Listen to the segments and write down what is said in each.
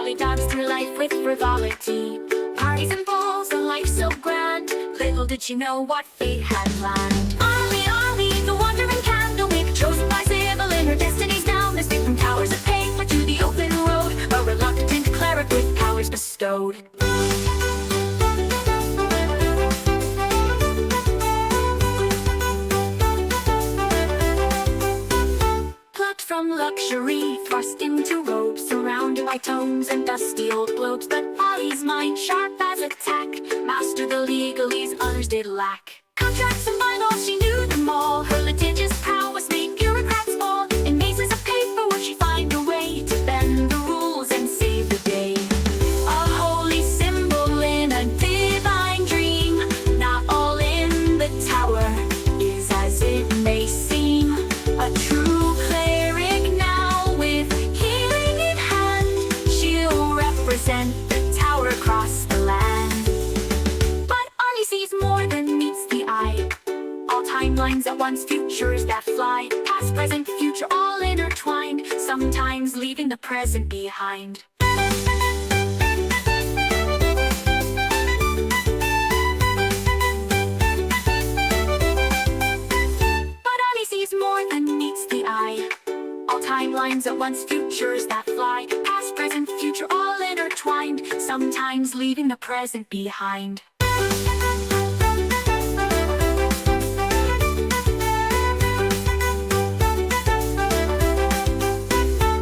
Ollie dance through life with frivolity. Parties and balls, a life so grand. Little did she know what fate had planned. Ollie, Ollie, the wandering candlewick, chosen by Sybil in her destiny's now. Missing from towers of paper to the open road, a reluctant cleric with powers bestowed. From luxury, thrust into robes, surrounded by tomes and dusty old globes. But Ollie's mind, sharp as a tack, mastered the legalese others did lack. Contracts and bylaws, she knew them all. Her litigious prowess made bureaucrats fall. In mazes of paper would she find a way to bend the rules and save the day. A holy symbol in a divine dream. Not all in the tower is as it may seem. A true the tower across the land. But Ollie sees more than meets the eye. All timelines at once, futures that fly. Past, present, future, all intertwined, sometimes leaving the present behind. But Ollie sees more than meets the eye. All timelines at once, futures that fly. Past, present, future, all intertwined, sometimes leaving the present behind.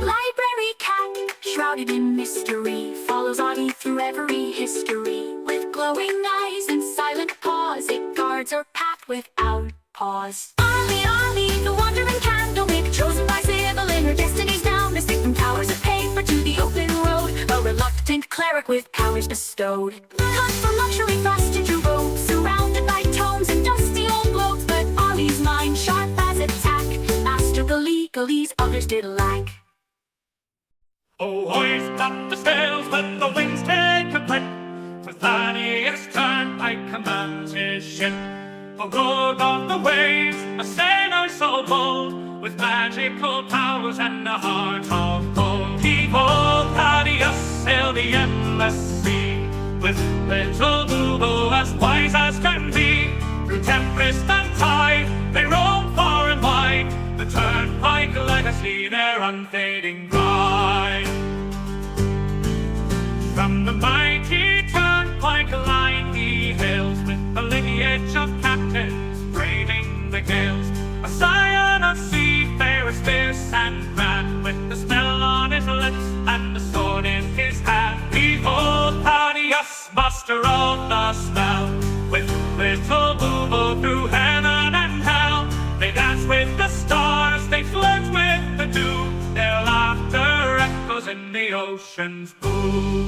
Library cat, shrouded in mystery, follows Ollie through every history. With glowing eyes and silent paws, it guards her path without pause. Ollie, Ollie, the wandering candlewick, chosen by Sybil in her destiny's now. Missing from towers of paper to the open road, a reluctant cleric with powers bestowed. Cut from luxury, thrust into robes, surrounded by tomes and dusty old globes. But Ollie's mind, sharp as a tack, mastered the legalese others did lack. Oh, hoist up the sails, let the winds take a blip. For Thaddeus Turnpike commands his ship. For lord of the waves, a sailor so bold, with magical powers and a heart of gold. He old Thaddeus sailed the endless sea, with little Boo as wise as can be. Through tempest and tide, they roam far and wide, the Turnpike legacy their unfading pride. From the mighty Turnpike line he hails, with a lineage of captains braving the gales. A scion of seafarers fierce and grand, with the smell on his lips and the sword in his hand. Behold Thaddeus, master of the spell, with little Boo through heaven and hell. They dance with the stars, they flirt with the dew, their laughter echoes in the ocean's blue.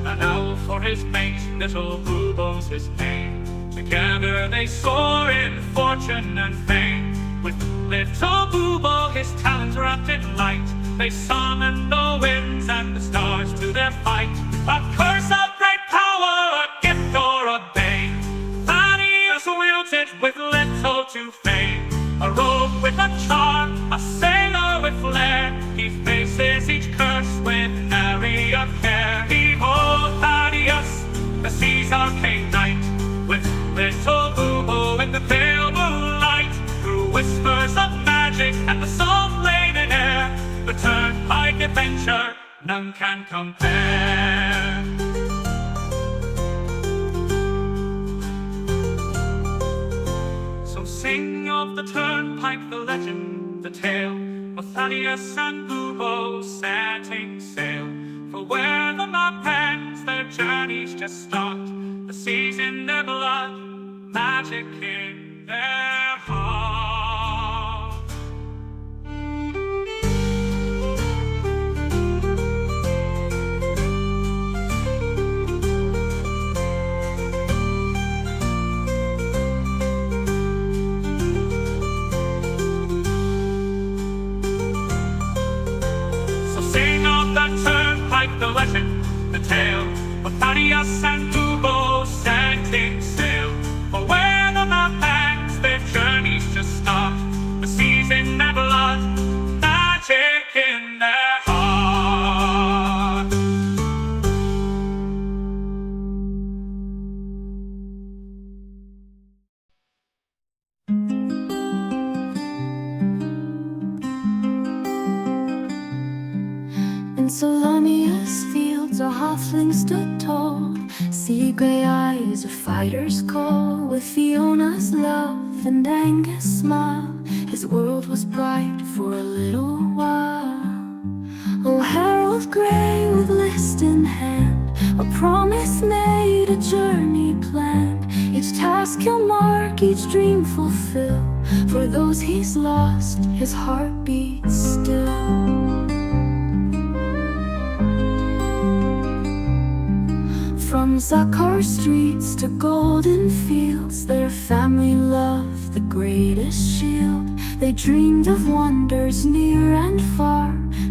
An owl for his mate, little Boo's his name. Together they soar in fortune and fame. With little Boo, his talons wrapped in light, they summon the winds and the stars to their fight. A curse of great power, a gift or a bane, Thaddeus wields it with little to fame. A rogue with a charm, a sailor with flair, he faces each curse with nary a care. Behold Thaddeus, the sea's arcane knight, with little Boo in the pale moonlight. Through whispers of magic and the salt-laden air, the Turnpike adventure none can compare. So sing of the Turnpike, the legend, the tale, of Thaddeus and Boo setting sail. For where the map ends, their journeys just start. The sea's in their blood, magic in their heart. So sing of that Turnpike, the legend, the tale, of Thaddeus and Boo setting sail. For where the map ends, their journey In Salonia's fields a halfling stood tall, sea gray eyes, a fighter's call. With Fiona's love and Angus' smile, his world was bright for a little while. Oh, Harold Grey with list in hand, a promise made, a journey planned. Each task he'll mark, each dream fulfill. For those he's lost, his heart beats still. From Zakar streets to golden fields, their family loved the greatest shield. They dreamed of wonders near and far,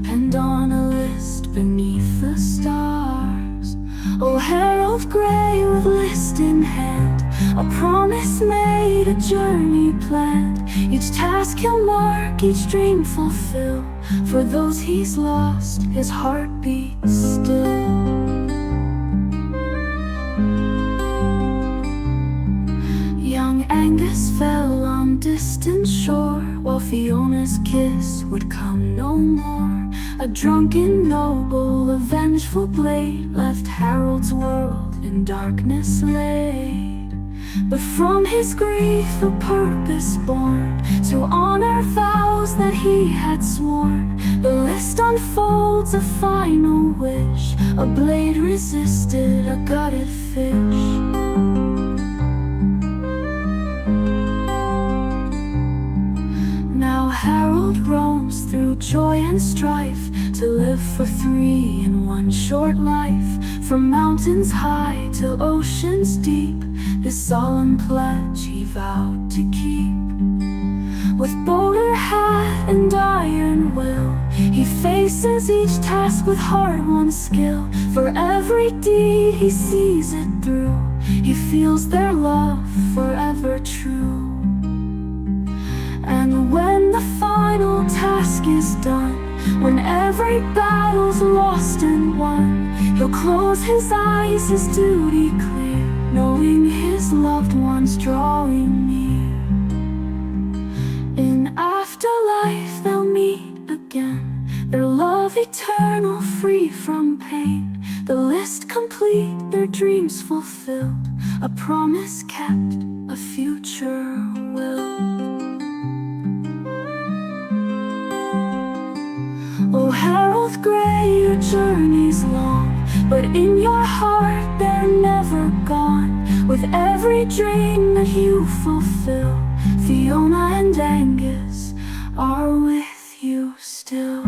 and on a list beneath the stars. Oh, Harold Grey with list in hand, a promise made, a journey planned. Each task he'll mark, each dream fulfill. For those he's lost, his heart beats still. Young Angus fell on distant shore, while Fiona's kiss would come no more. A drunken noble, a vengeful blade, left Harold's world in darkness laid. But from his grief a purpose born, to honor vows that he had sworn. The list unfolds a final wish, a blade resisted a gutted fish. Now Harold roams through joy and strife, to live for three in one short life. From mountains high to oceans deep, this solemn pledge he vowed to keep. With bowler hat and iron will, he faces each task with hard-won skill. For every deed he sees it through, he feels their love forever true. And when the final task is done, when every battle's lost and won, he'll close his eyes, his duty clear, knowing his loved ones drawing near. In afterlife they'll meet again, their love eternal, free from pain. The list complete, their dreams fulfilled, a promise kept, a future will. Oh, Harold Grey, your journey's long, but in your heart they're never gone. With every dream that you fulfill, Fiona and Angus are with you still.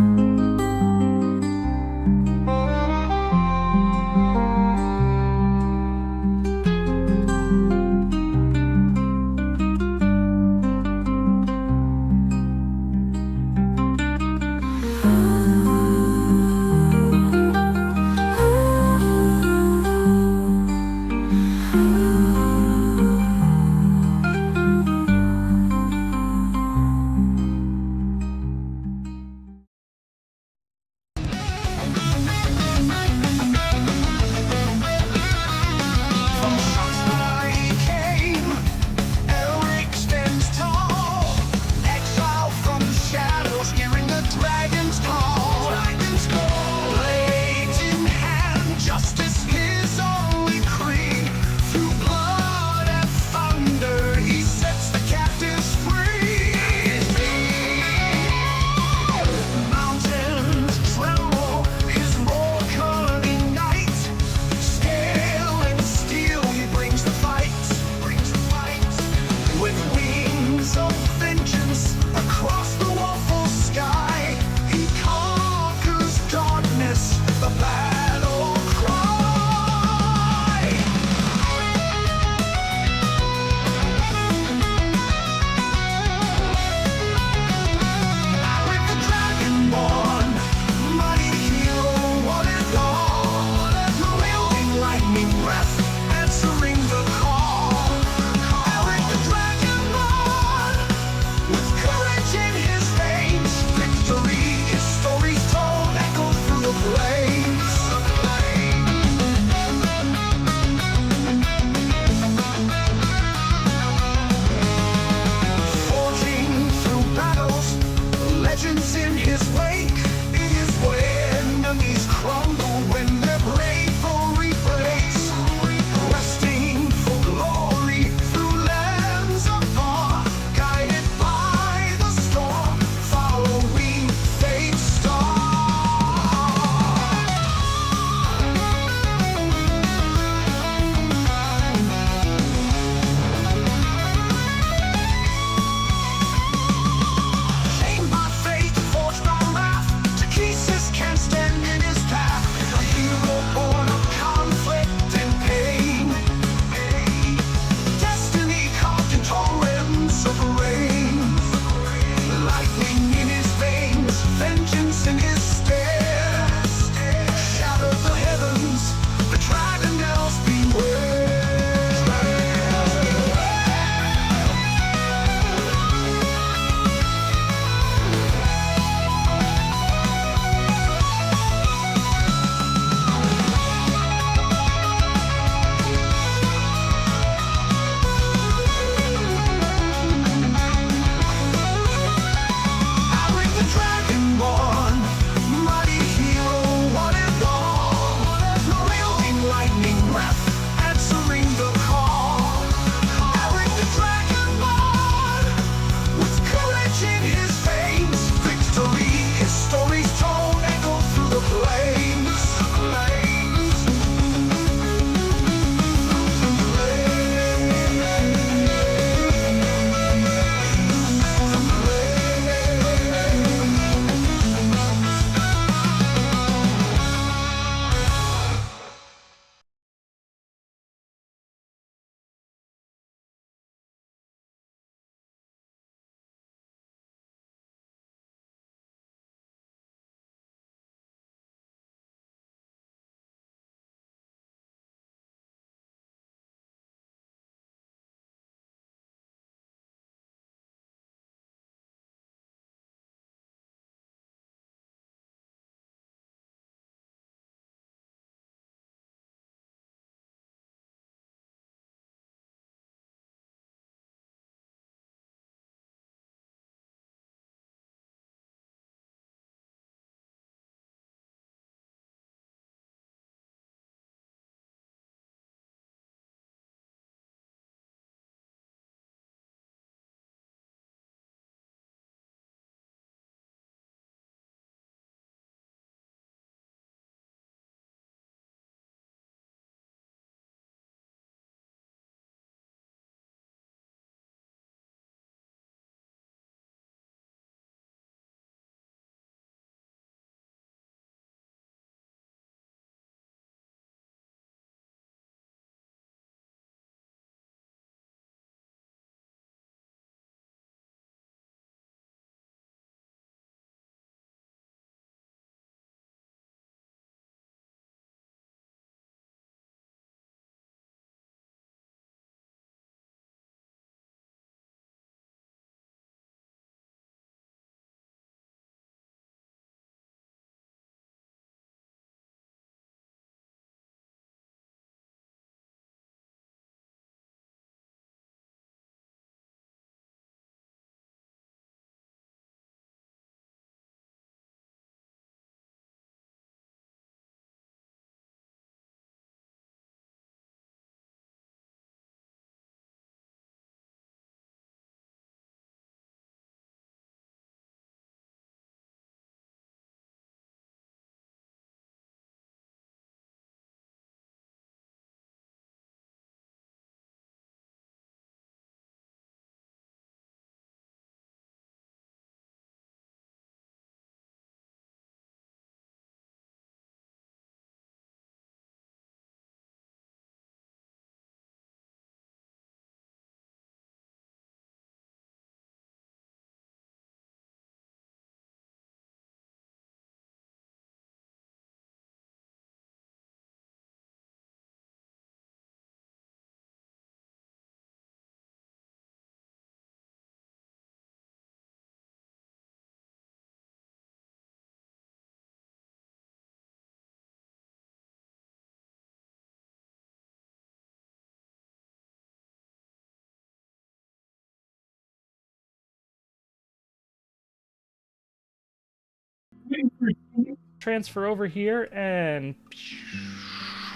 transfer over here and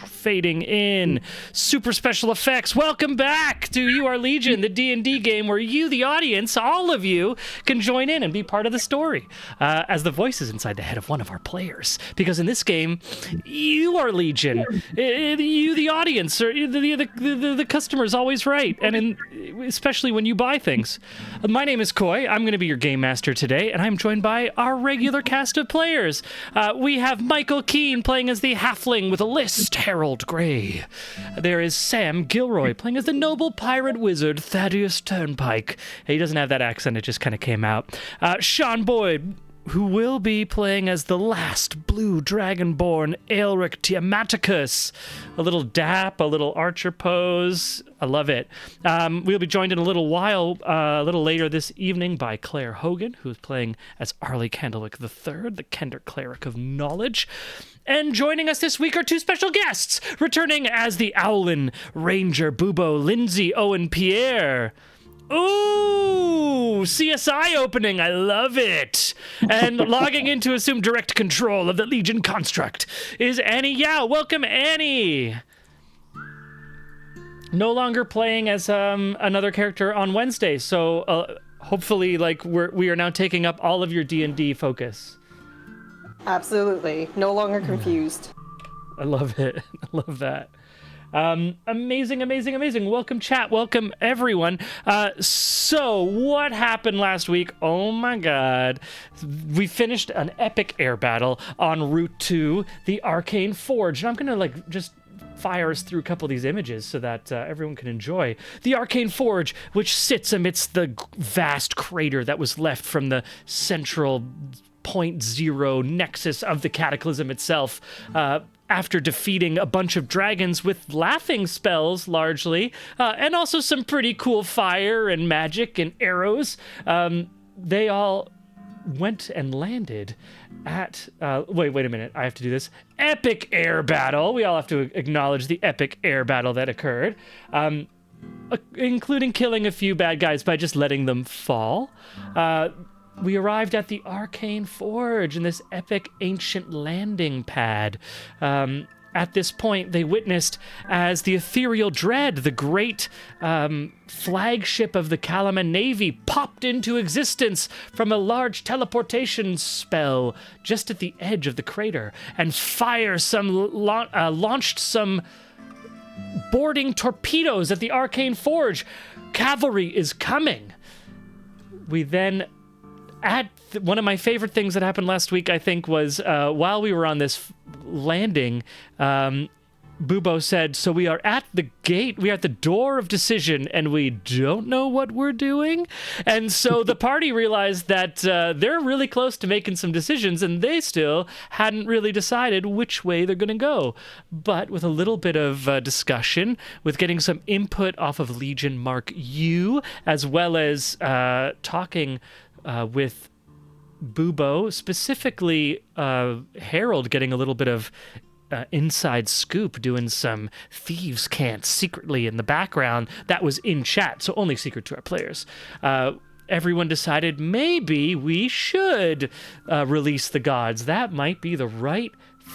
fading in. Super special effects. Welcome back to You Are Legion, the D&D game where you, the audience, all of you, can join in and be part of the story as the voices inside the head of one of our players. Because in this game, you are Legion. You, the audience, or the customer is always right, and especially when you buy things. My name is Coy. I'm going to be your game master today, and I'm joined by our regular cast of players. We have Michael Keane playing as the halfling with a list, Harold Gray. There is Sam Gilroy playing as the noble pirate wizard Thaddeus Turnpike. He doesn't have that accent, it just kind of came out. Sean Boyd, who will be playing as the last blue dragonborn Aelric Tiamaticus. A little dap, a little archer pose. I love it. We'll be joined in a little while, a little later this evening, by Claire Hogan, who's playing as Arlie Candlewick III, the Kender Cleric of Knowledge. And joining us this week are two special guests, returning as the Owlin Ranger Bubo Lindsay Owen Pierre. Ooh, CSI opening, I love it. And logging in to assume direct control of the Legion construct is Annie Yao. Welcome, Annie. No longer playing as another character on Wednesday, so hopefully, like, we are now taking up all of your D&D focus. Absolutely. No longer confused. I love it. I love that. Amazing. Welcome, chat. Welcome, everyone. So, what happened last week? Oh my god. We finished an epic air battle en route to the Arcane Forge. And I'm going to, just fire us through a couple of these images so that everyone can enjoy. The Arcane Forge, which sits amidst the vast crater that was left from the central .0 nexus of the Cataclysm itself, after defeating a bunch of dragons with laughing spells, largely, and also some pretty cool fire and magic and arrows. They all went and landed at... wait a minute, I have to do this. Epic air battle. We all have to acknowledge the epic air battle that occurred, including killing a few bad guys by just letting them fall. We arrived at the Arcane Forge in this epic ancient landing pad. At this point, they witnessed as the Ethereal Dread, the great flagship of the Kalaman Navy, popped into existence from a large teleportation spell just at the edge of the crater, and launched some boarding torpedoes at the Arcane Forge. Cavalry is coming. We then... one of my favorite things that happened last week, I think, was while we were on this landing, Bubo said, so we are at the gate, we are at the door of decision, and we don't know what we're doing. And so the party realized that they're really close to making some decisions, and they still hadn't really decided which way they're going to go. But with a little bit of discussion, with getting some input off of Legion Mark U, as well as talking with Bubo, specifically Harold getting a little bit of inside scoop, doing some thieves' cant secretly in the background that was in chat, so only secret to our players. Everyone decided maybe we should release the gods. That might be the right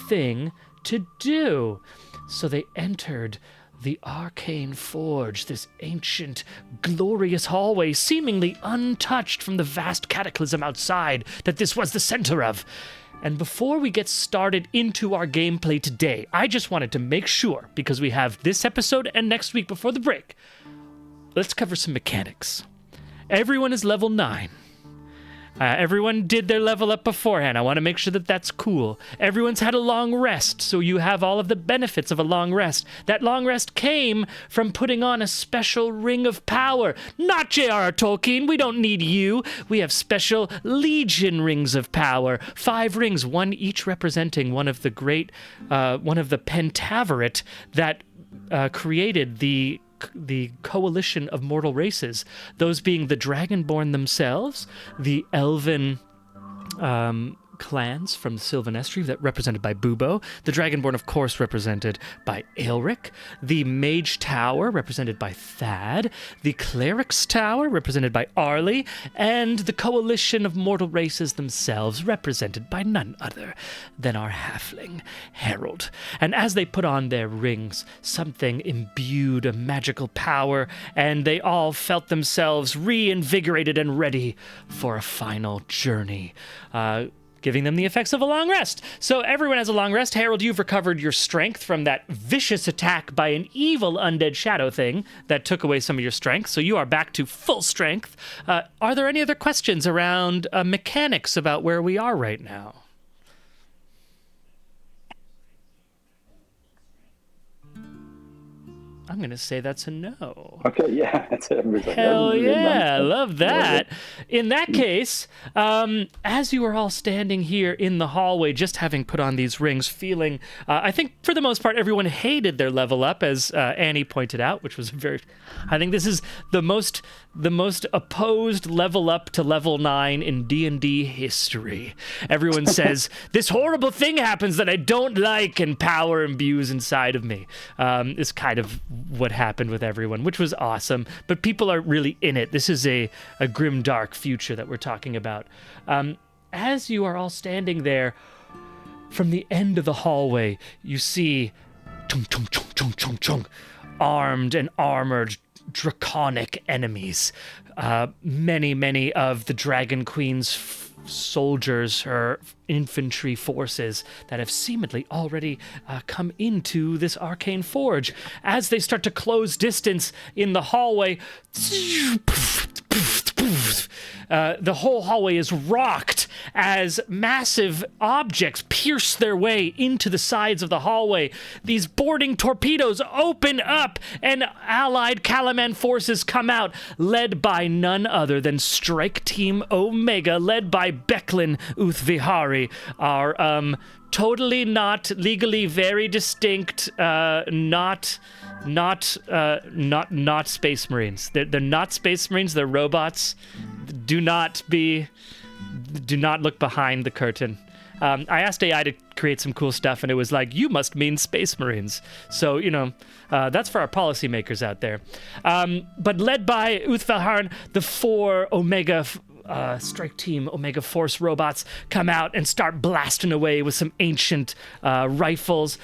thing to do. So they entered the Arcane Forge, this ancient, glorious hallway, seemingly untouched from the vast cataclysm outside that this was the center of. And before we get started into our gameplay today, I just wanted to make sure, because we have this episode and next week before the break, let's cover some mechanics. Everyone is level 9. Everyone did their level up beforehand. I want to make sure that that's cool. Everyone's had a long rest, so you have all of the benefits of a long rest. That long rest came from putting on a special ring of power. Not J.R.R. Tolkien, we don't need you. We have special Legion rings of power. 5 rings, one each representing one of the Pentaveret that created the coalition of mortal races, those being the Dragonborn themselves, the Elven clans from Sylvanestry that represented by Bubo, the Dragonborn, of course, represented by Aelric, the Mage Tower represented by Thad, the Cleric's Tower represented by Arlie, and the Coalition of Mortal Races themselves represented by none other than our halfling, Harold. And as they put on their rings, something imbued a magical power, and they all felt themselves reinvigorated and ready for a final journey, giving them the effects of a long rest. So everyone has a long rest. Harold, you've recovered your strength from that vicious attack by an evil undead shadow thing that took away some of your strength, so you are back to full strength. Are there any other questions around mechanics about where we are right now? I'm going to say that's a no. Okay, yeah, that's it. Hell yeah, I love that. In that case, as you are all standing here in the hallway, just having put on these rings, feeling, I think for the most part, everyone hated their level up, as Annie pointed out, which was I think this is the most opposed level up to level 9 in D&D history. Everyone says, this horrible thing happens that I don't like, and power imbues inside of me. Is kind of what happened with everyone, which was awesome. But people are really in it. This is a grim, dark future that we're talking about. As you are all standing there, from the end of the hallway, you see chung, chung, chung, chung, chung, chung, armed and armored draconic enemies. Many of the Dragon Queen's soldiers, her infantry forces that have seemingly already come into this arcane forge. As they start to close distance in the hallway, the whole hallway is rocked as massive objects pierce their way into the sides of the hallway. These boarding torpedoes open up, and allied Kalaman forces come out, led by none other than Strike Team Omega, led by Becklin Uthvihari, our totally not legally very distinct, not Space Marines. They're not Space Marines. They're robots. Do not look behind the curtain. I asked AI to create some cool stuff, and it was like, you must mean Space Marines. So, that's for our policymakers out there. But led by Uthvalharn, the 4 Omega Strike Team Omega Force robots come out and start blasting away with some ancient rifles.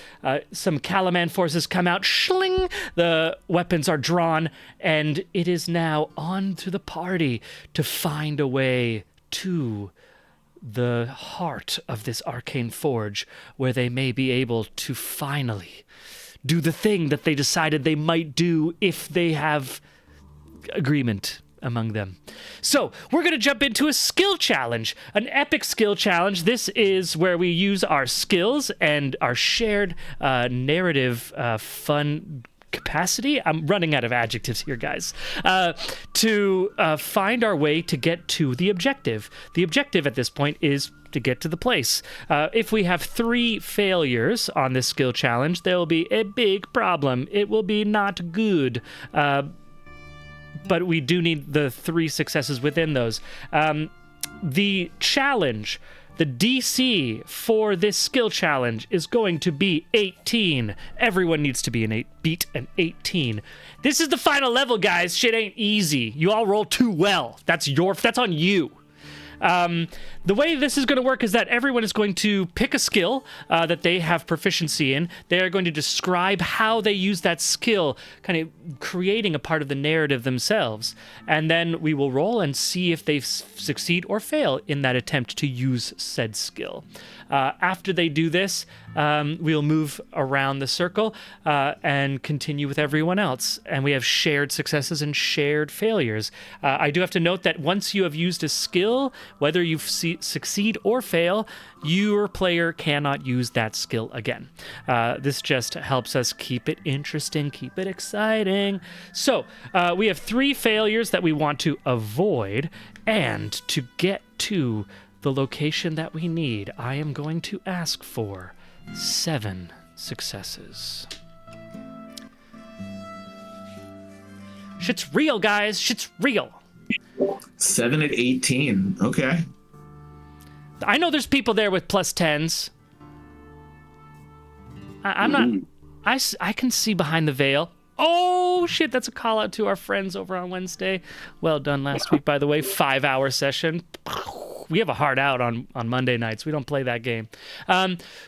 Some Kalaman forces come out, shling, the weapons are drawn, and it is now on to the party to find a way to the heart of this arcane forge, where they may be able to finally do the thing that they decided they might do if they have agreement among them. So we're going to jump into a skill challenge, an epic skill challenge. This is where we use our skills and our shared narrative fun capacity. I'm running out of adjectives here, guys. To find our way to get to the objective. The objective at this point is to get to the place. If we have 3 failures on this skill challenge, there will be a big problem. It will be not good. But we do need the 3 successes within those. The challenge, the DC for this skill challenge is going to be 18. Everyone needs to beat an 18. This is the final level, guys. Shit ain't easy. You all roll too well. That's on you. The way this is going to work is that everyone is going to pick a skill that they have proficiency in. They are going to describe how they use that skill, kind of creating a part of the narrative themselves. And then we will roll and see if they succeed or fail in that attempt to use said skill. After they do this, we'll move around the circle and continue with everyone else. And we have shared successes and shared failures. I do have to note that once you have used a skill, whether you succeed or fail, your player cannot use that skill again. This just helps us keep it interesting, keep it exciting. So we have 3 failures that we want to avoid, and to get to the location that we need, I am going to ask for 7 successes. Shit's real, guys. Shit's real. 7 at 18. Okay. I know there's people there with plus 10s. I'm not. I can see behind the veil. Oh shit! That's a call out to our friends over on Wednesday. Well done last week, by the way. 5-hour session. We have a hard out on Monday nights. We don't play that game.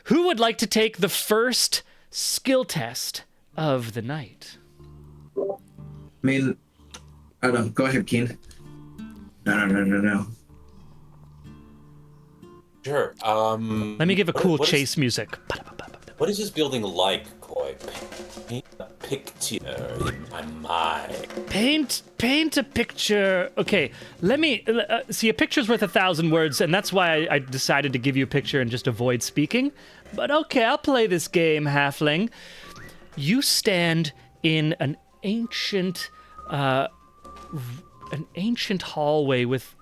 Who would like to take the first skill test of the night? I mean, I don't know. Go ahead, Keen. No. Sure. Let me give a cool chase music. What is this building like, Koi? Paint a picture in my mind. Paint a picture. Okay, let me see. A picture's worth 1,000 words, and that's why I decided to give you a picture and just avoid speaking. But okay, I'll play this game, halfling. You stand in an ancient hallway with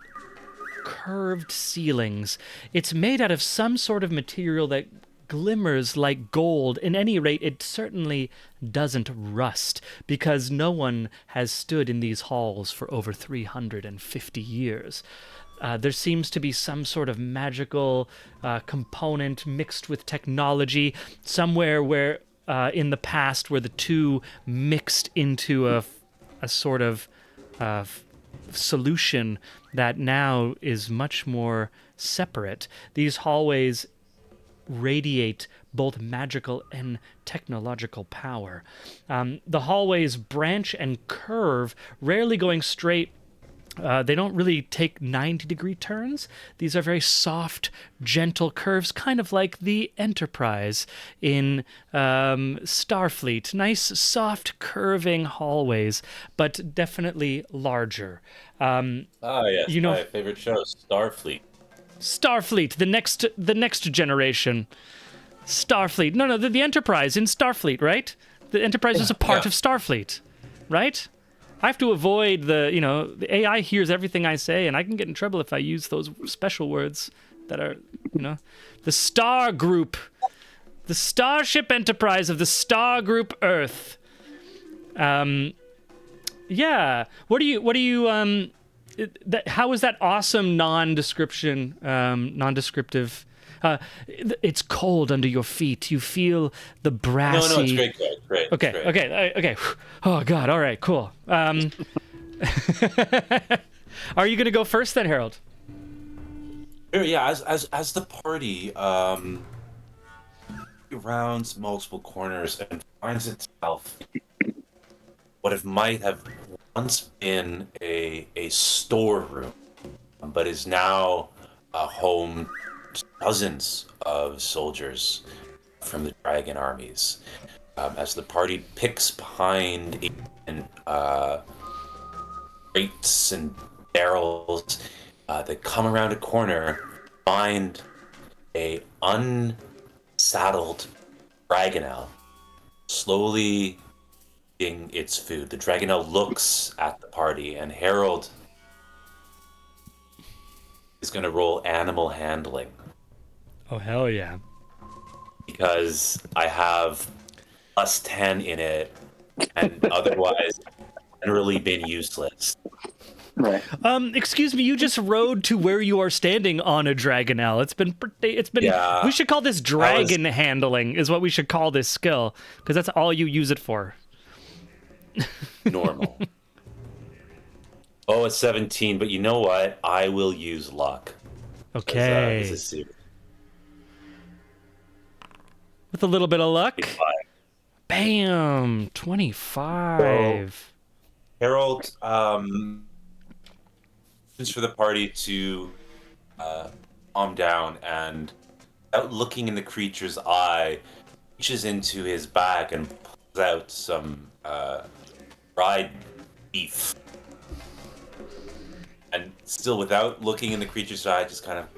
curved ceilings. It's made out of some sort of material that glimmers like gold. In any rate, it certainly doesn't rust, because no one has stood in these halls for over 350 years. There seems to be some sort of magical component mixed with technology somewhere where in the past where the two mixed into a sort of solution that now is much more separate. These hallways radiate both magical and technological power. The hallways branch and curve, rarely going straight. They don't really take 90-degree turns. These are very soft, gentle curves, kind of like the Enterprise in Starfleet. Nice, soft, curving hallways, but definitely larger. Yes, you know, my favorite show, Starfleet, the next generation. Starfleet. No, the Enterprise in Starfleet, right? The Enterprise is a part of Starfleet, right? I have to avoid the AI hears everything I say, and I can get in trouble if I use those special words that are, the Star Group, the Starship Enterprise of the Star Group Earth. Yeah. What do you how is that awesome non-descriptive? It's cold under your feet. You feel the brassy. No, it's great. Okay. Oh God. All right. Cool. Are you gonna go first then, Harold? Sure, yeah. As the party rounds multiple corners and finds itself what it might have once been a storeroom, but is now a home to dozens of soldiers from the dragon armies. As the party picks behind crates and barrels, they come around a corner, find a unsaddled dragonel slowly eating its food. The dragonel looks at the party, and Harold is going to roll animal handling. Oh, hell yeah. Because I have +10 in it, and otherwise generally been useless. Right. Excuse me, you just rode to where you are standing on a dragonel. It's been Yeah. We should call this dragon handling is what we should call this skill, because that's all you use it for. Normal. Oh, it's 17, but you know what? I will use luck. Okay. As a suit. With a little bit of luck. 25. Bam! 25. Harold, for the party to calm down, and without looking in the creature's eye, reaches into his bag and pulls out some fried beef. And still, without looking in the creature's eye, just kind of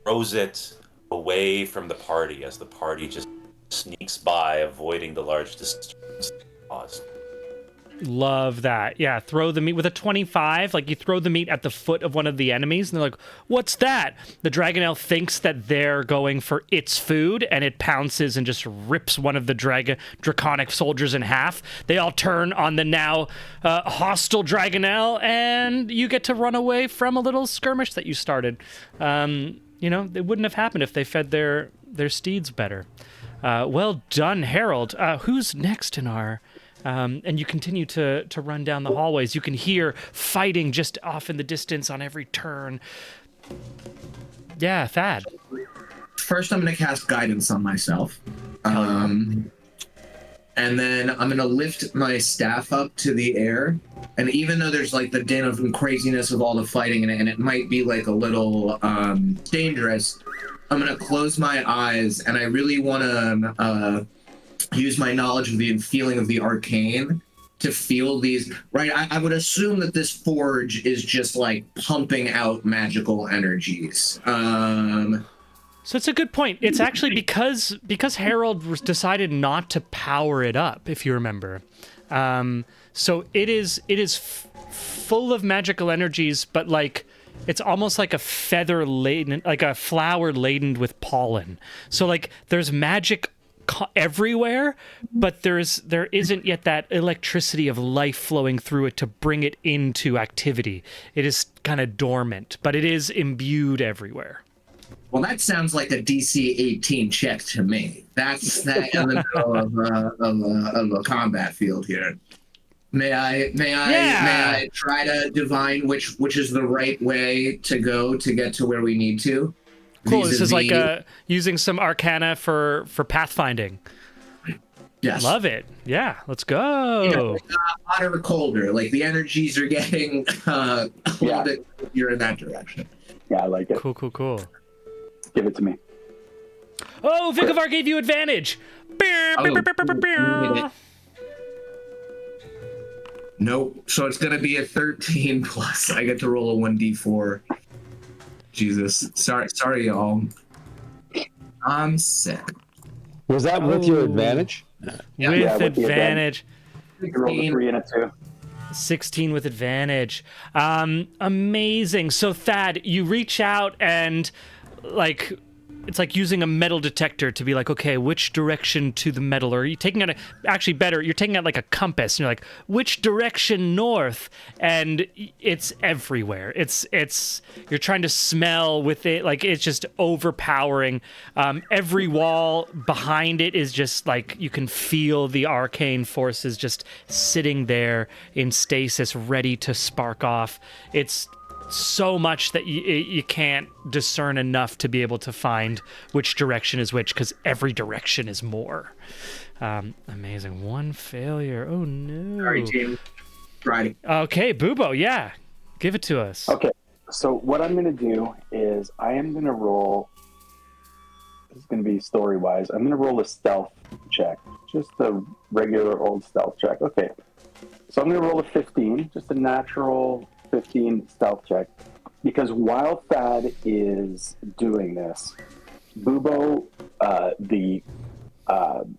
throws it away from the party as the party just sneaks by, avoiding the large disturbance caused. Love that. Yeah, throw the meat with a 25. Like, you throw the meat at the foot of one of the enemies, and they're like, what's that? The dragonel thinks that they're going for its food, and it pounces and just rips one of the draconic soldiers in half. They all turn on the now hostile dragonel, and you get to run away from a little skirmish that you started. it wouldn't have happened if they fed their steeds better. Well done, Harold. Who's next in our... and you continue to run down the hallways. You can hear fighting just off in the distance on every turn. Yeah, Thad. First, I'm going to cast guidance on myself. And then I'm going to lift my staff up to the air. And even though there's like the din of craziness of all the fighting and it might be like a little dangerous, I'm going to close my eyes and I really want to use my knowledge of the feeling of the arcane to feel these, right? I would assume that this forge is just like pumping out magical energies. So it's a good point. It's actually because Harold decided not to power it up, if you remember. So it is full of magical energies, but like it's almost like a feather laden, like a flower laden with pollen. So like there's magic everywhere, but there isn't yet that electricity of life flowing through it to bring it into activity. It is kind of dormant, but it is imbued everywhere. Well, that sounds like a DC 18 check to me. That's that in the middle of a combat field here. May I try to divine which is the right way to go to get to where we need to? Cool. This is like using some arcana for pathfinding. Yes. Love it. Yeah, let's go. Hotter or colder? Like the energies are getting a little bit you're in that direction. Yeah, I like it. Cool. Give it to me. Oh, Vicovar gave you advantage. Nope. So it's gonna be a 13 plus. I get to roll a 1d4. Jesus. Sorry, y'all. I'm sick. Was that with your advantage? With advantage. You roll a 3 and a 2. 16 with advantage. Amazing. So Thad, you reach out and like it's like using a metal detector to be like, okay, which direction to the metal? Or are you taking out you're taking out like a compass and you're like, which direction north? And it's everywhere. It's you're trying to smell with it, like it's just overpowering. Every wall behind it is just like you can feel the arcane forces just sitting there in stasis, ready to spark off. It's so much that you can't discern enough to be able to find which direction is which, because every direction is more. Amazing. One failure. Oh no. Sorry, team. Right. Okay, Bubo, yeah. Give it to us. Okay, so what I'm going to do is I am going to roll, this is going to be story-wise, I'm going to roll a stealth check. Just a regular old stealth check. Okay, so I'm going to roll a 15, just a natural 15 stealth check, because while Thad is doing this, Bubo, the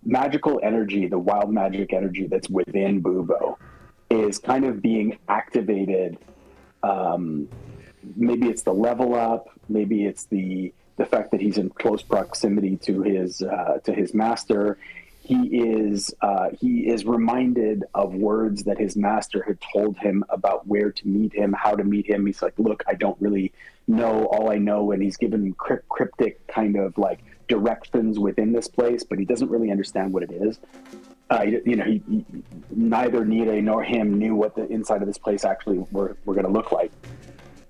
magical energy, the wild magic energy that's within Bubo, is kind of being activated. Maybe it's the level up, maybe it's the fact that he's in close proximity to his master. He is reminded of words that his master had told him about where to meet him, how to meet him. He's like, look, I don't really know. All I know, and he's given cryptic kind of like directions within this place, but he doesn't really understand what it is. He neither Nita nor him knew what the inside of this place actually were going to look like.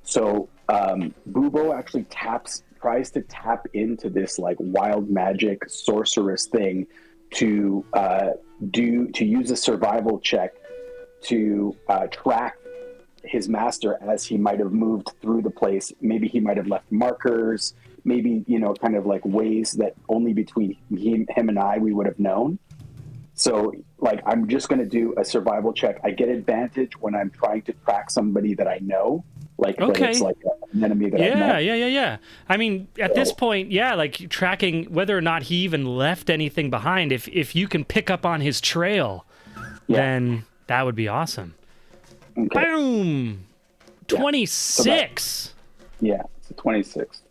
So Bubo actually tries to tap into this like wild magic sorceress thing to use a survival check to track his master as he might have moved through the place. Maybe he might have left markers, maybe, kind of like ways that only between him and I, we would have known. So like, I'm just going to do a survival check. I get advantage when I'm trying to track somebody that I know. Like, okay. It's like an enemy that I've met. Yeah. I mean, at this point, like tracking whether or not he even left anything behind. If you can pick up on his trail, then that would be awesome. Okay. Boom! 26. It's a 26.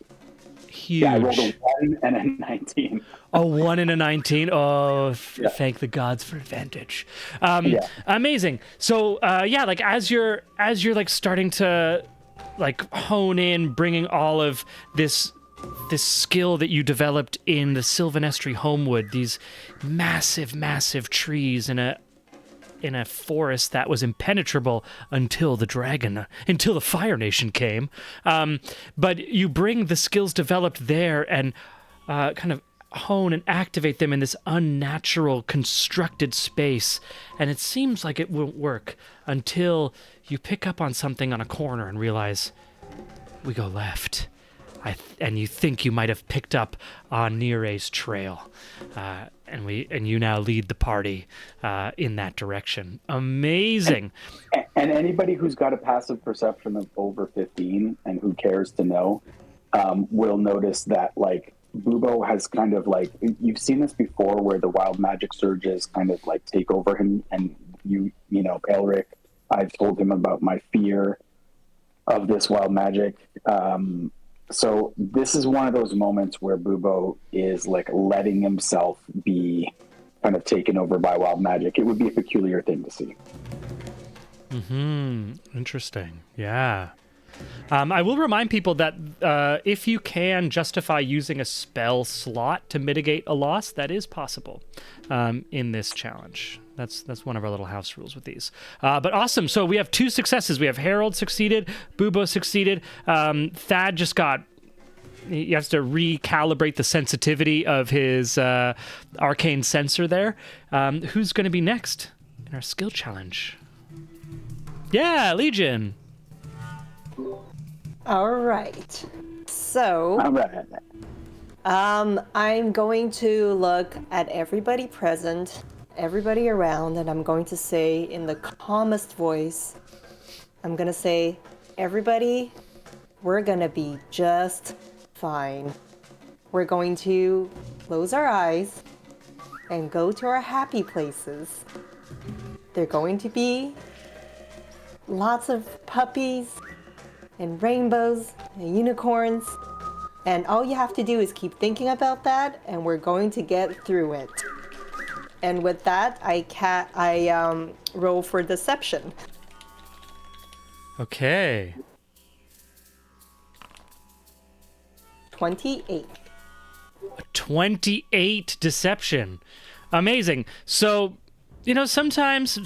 Huge. Yeah, I rolled a 1 and a 19. A 1 and a 19. Oh, thank the gods for advantage. Amazing. So, like as you're like starting to like hone in, bringing all of this this skill that you developed in the Sylvanestry Homewood, these massive, massive trees in a forest that was impenetrable until the Fire Nation came. But you bring the skills developed there and kind of hone and activate them in this unnatural constructed space, and it seems like it won't work until you pick up on something on a corner and realize we go left. And you think you might have picked up on Nire's trail, and you now lead the party in that direction. Amazing. And anybody who's got a passive perception of over 15 and who cares to know will notice that, like, Bubo has kind of, like, you've seen this before where the wild magic surges kind of like take over him, and you know, Elric, I've told him about my fear of this wild magic. So this is one of those moments where Bubo is like letting himself be kind of taken over by wild magic. It would be a peculiar thing to see. Interesting. Yeah. I will remind people that if you can justify using a spell slot to mitigate a loss, that is possible in this challenge. That's one of our little house rules with these. But awesome. So we have 2 successes. We have Harold succeeded, Bubo succeeded. Thad just he has to recalibrate the sensitivity of his arcane sensor there. Who's going to be next in our skill challenge? Yeah, Legion. All right. So, All right. I'm going to look at everybody present, everybody around, and I'm going to say in the calmest voice, I'm going to say, everybody, we're going to be just fine. We're going to close our eyes and go to our happy places. They're going to be lots of puppies and rainbows and unicorns. And all you have to do is keep thinking about that, and we're going to get through it. And with that, I roll for deception. Okay. 28. 28 deception. Amazing. So, you know, sometimes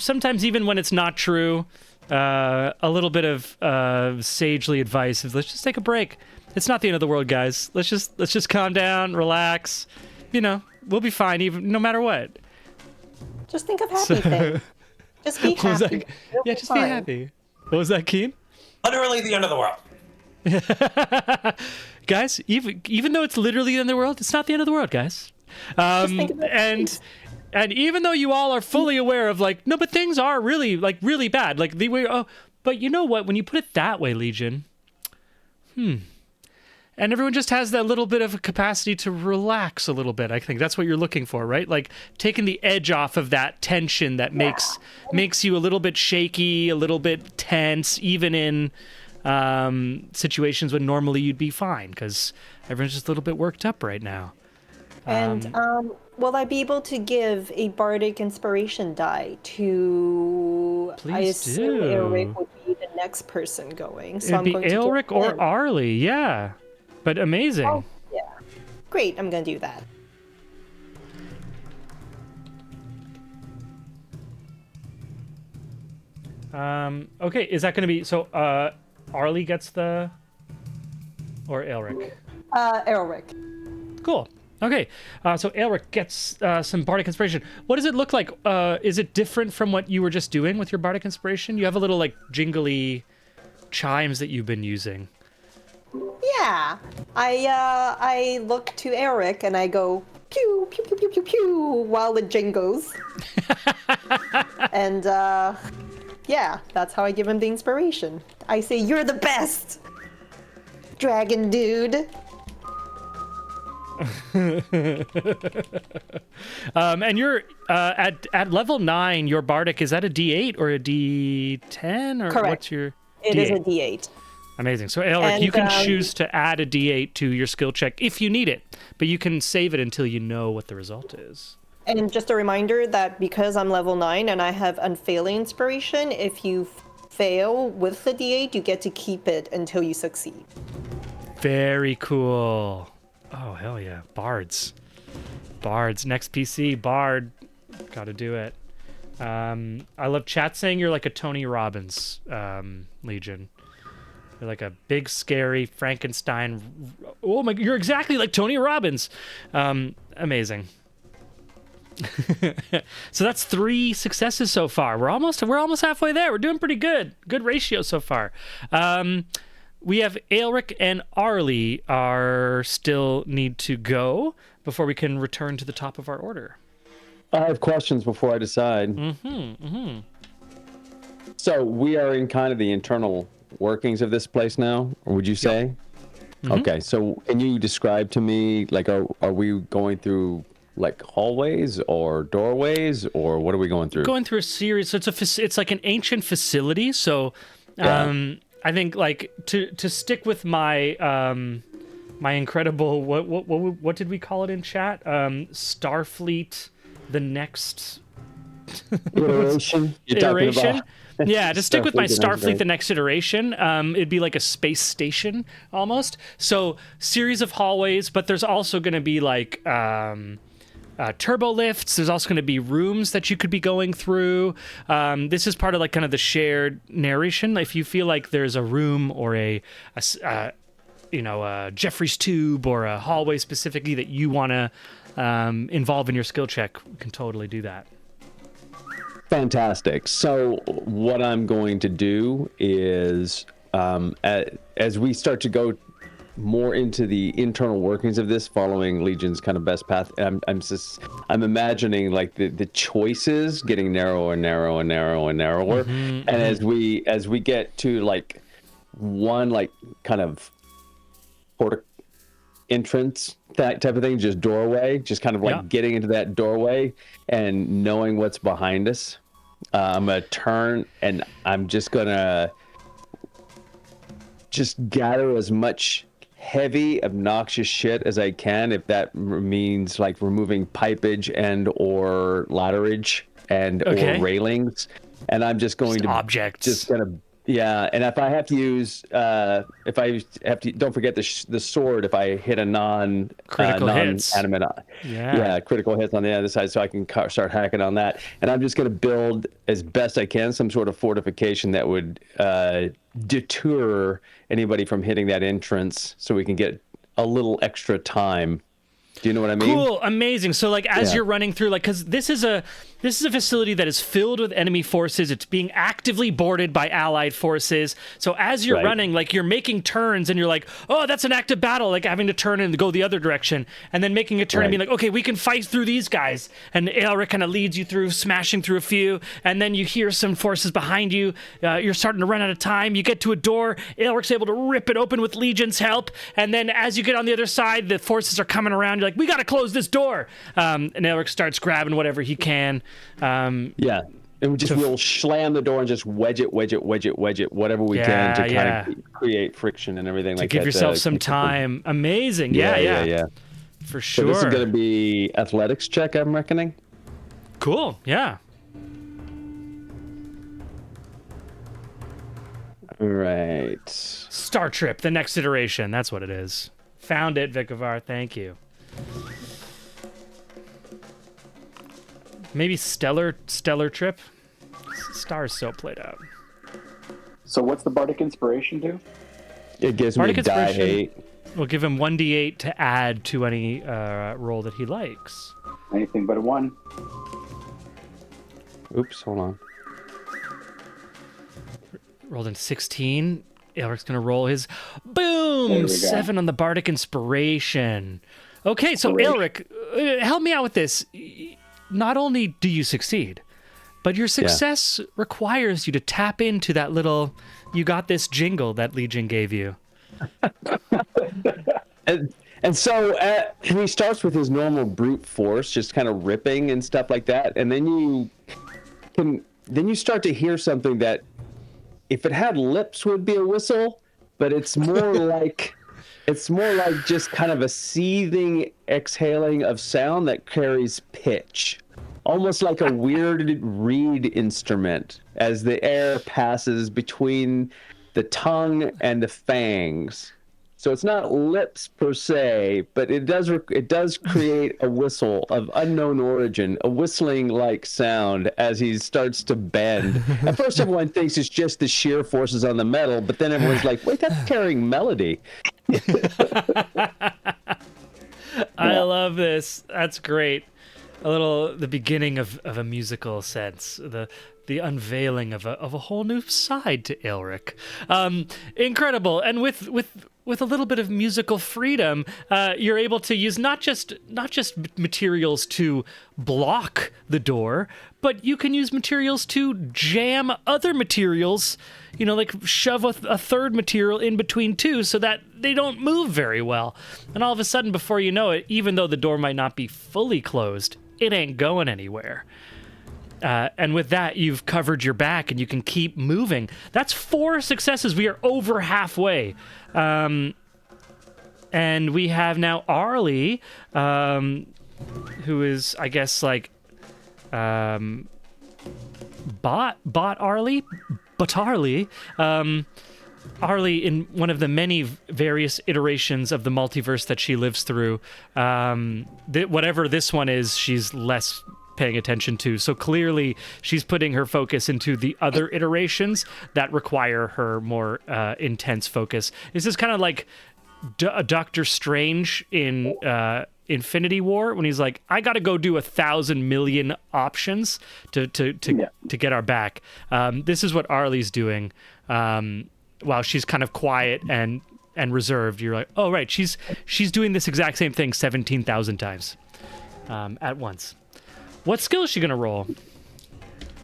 even when it's not true, a little bit of sagely advice is let's just take a break. It's not the end of the world, guys. Let's just calm down, relax. You know, we'll be fine even no matter what. Just think of happy things. Just be happy. Yeah, just be happy. What was that, Keen? Literally the end of the world. Guys, even though it's literally the end of the world, it's not the end of the world, guys. And even though you all are fully aware of, like, no, but things are really bad. Like, but you know what? When you put it that way, Legion, and everyone just has that little bit of a capacity to relax a little bit. I think that's what you're looking for, right? Like taking the edge off of that tension that makes you a little bit shaky, a little bit tense, even in situations when normally you'd be fine, because everyone's just a little bit worked up right now. And will I be able to give a bardic inspiration die to? Please I assume do. Elric would be the next person going. So It'd be Elric or Arlie, yeah. But amazing. Oh, yeah. Great, I'm gonna do that. Okay, is that gonna be so? Arlie gets the, or Elric? Elric. Cool. Okay, so Elric gets some bardic inspiration. What does it look like? Is it different from what you were just doing with your bardic inspiration? You have a little like jingly chimes that you've been using. Yeah, I look to Elric and I go pew pew pew pew pew pew while it jingles. And yeah, that's how I give him the inspiration. I say, "You're the best, dragon dude." And you're at level 9. Your bardic, is that a D8 or a D10 or Correct. what's your? It is a D8. Amazing. So Elric, And, you can choose to add a D8 to your skill check if you need it, but you can save it until you know what the result is. And just a reminder that because I'm level 9 and I have unfailing inspiration, if you fail with the D8, you get to keep it until you succeed. Very cool. Oh, hell yeah. Bards. Next PC, Bard. Gotta do it. I love chat saying you're like a Tony Robbins, Legion. You're like a big, scary Frankenstein. Oh my, you're exactly like Tony Robbins. Amazing. So that's 3 successes so far. We're almost halfway there. We're doing pretty good. Good ratio so far. We have Aelric and Arlie are still need to go before we can return to the top of our order. I have questions before I decide. So we are in kind of the internal workings of this place now, or would you say? Okay, so can you describe to me, like, are we going through like hallways or doorways, or what are we going through? Going through a series. So it's like an ancient facility. So I think like to stick with my my incredible what did we call it in chat? Starfleet, the next iteration. Iteration. Yeah, to stick with my Starfleet, Starfleet, the next iteration, it'd be like a space station almost. So series of hallways, but there's also going to be like turbo lifts. There's also going to be rooms that you could be going through. This is part of like kind of the shared narration. If you feel like there's a room or a Jeffrey's tube or a hallway specifically that you want to involve in your skill check, you can totally do that. Fantastic. So what I'm going to do is, as we start to go more into the internal workings of this, following Legion's kind of best path, I'm imagining like the choices getting narrower and narrower and narrower and narrower, and as we get to like one like kind of portal entrance, that type of thing, just doorway, just kind of like getting into that doorway and knowing what's behind us. I'm gonna turn and I'm just gonna gather as much heavy, obnoxious shit as I can, if that means like removing pipage and or ladderage and or railings. And I'm just going to objects. Just gonna and if I have to use, don't forget the sword. If I hit a critical hits, animate, critical hits on the other side, so I can start hacking on that. And I'm just going to build as best I can some sort of fortification that would deter anybody from hitting that entrance, so we can get a little extra time. Do you know what I mean? Cool, amazing. So like as you're running through, like, because this is a facility that is filled with enemy forces. It's being actively boarded by allied forces. So as you're running, like you're making turns and you're like, oh, that's an active battle, like having to turn and go the other direction, and then making a turn and being like, okay, we can fight through these guys. And Aelric kind of leads you through, smashing through a few, and then you hear some forces behind you. You're starting to run out of time. You get to a door. Aelric's able to rip it open with Legion's help, and then as you get on the other side, the forces are coming around. You're like, we got to close this door. And Aelric starts grabbing whatever he can. And we'll slam the door and just wedge it, whatever we can to kind of create friction and everything like that. To give yourself some time. Amazing. Yeah. For sure. So this is going to be athletics check, I'm reckoning. Cool. Yeah. All right. Star Trip, the next iteration. That's what it is. Found it, Vikavar. Thank you. Maybe stellar trip. Star's so played out. So what's the bardic inspiration do? It gives me die 8. We'll give him 1d8 to add to any roll that he likes. Anything but a 1. Oops, hold on. Rolled in 16. Aelric's gonna roll his boom 7 on the bardic inspiration. Okay, so Aelric, help me out with this. Not only do you succeed, but your success requires you to tap into that little "you got this" jingle that Legion gave you. And so he starts with his normal brute force, just kind of ripping and stuff like that, and then you start to hear something that, if it had lips, would be a whistle, but it's more like just kind of a seething exhaling of sound that carries pitch. Almost like a weird reed instrument as the air passes between the tongue and the fangs. So it's not lips per se, but it does create a whistle of unknown origin, a whistling like sound as he starts to bend. At first, everyone thinks it's just the sheer forces on the metal, but then everyone's like, "Wait, that's carrying melody." I love this. That's great. The beginning of a musical sense, the unveiling of a whole new side to Elric. Incredible. And with a little bit of musical freedom, you're able to use not just materials to block the door, but you can use materials to jam other materials, like shove a third material in between two so that they don't move very well. And all of a sudden, before you know it, even though the door might not be fully closed, it ain't going anywhere. And with that, you've covered your back and you can keep moving. That's 4 successes. We are over halfway. And we have now Arlie, who is, I guess, like, bot Arlie? But Arlie. Arlie, in one of the many various iterations of the multiverse that she lives through, whatever this one is, she's less paying attention to. So clearly, she's putting her focus into the other iterations that require her more intense focus. This is kind of like Doctor Strange in Infinity War when he's like, I got to go do 1,000 million options to get our back. This is what Arlie's doing. While she's kind of quiet and reserved, you're like, oh right, she's doing this exact same thing 17,000 times at once. What skill is she gonna roll?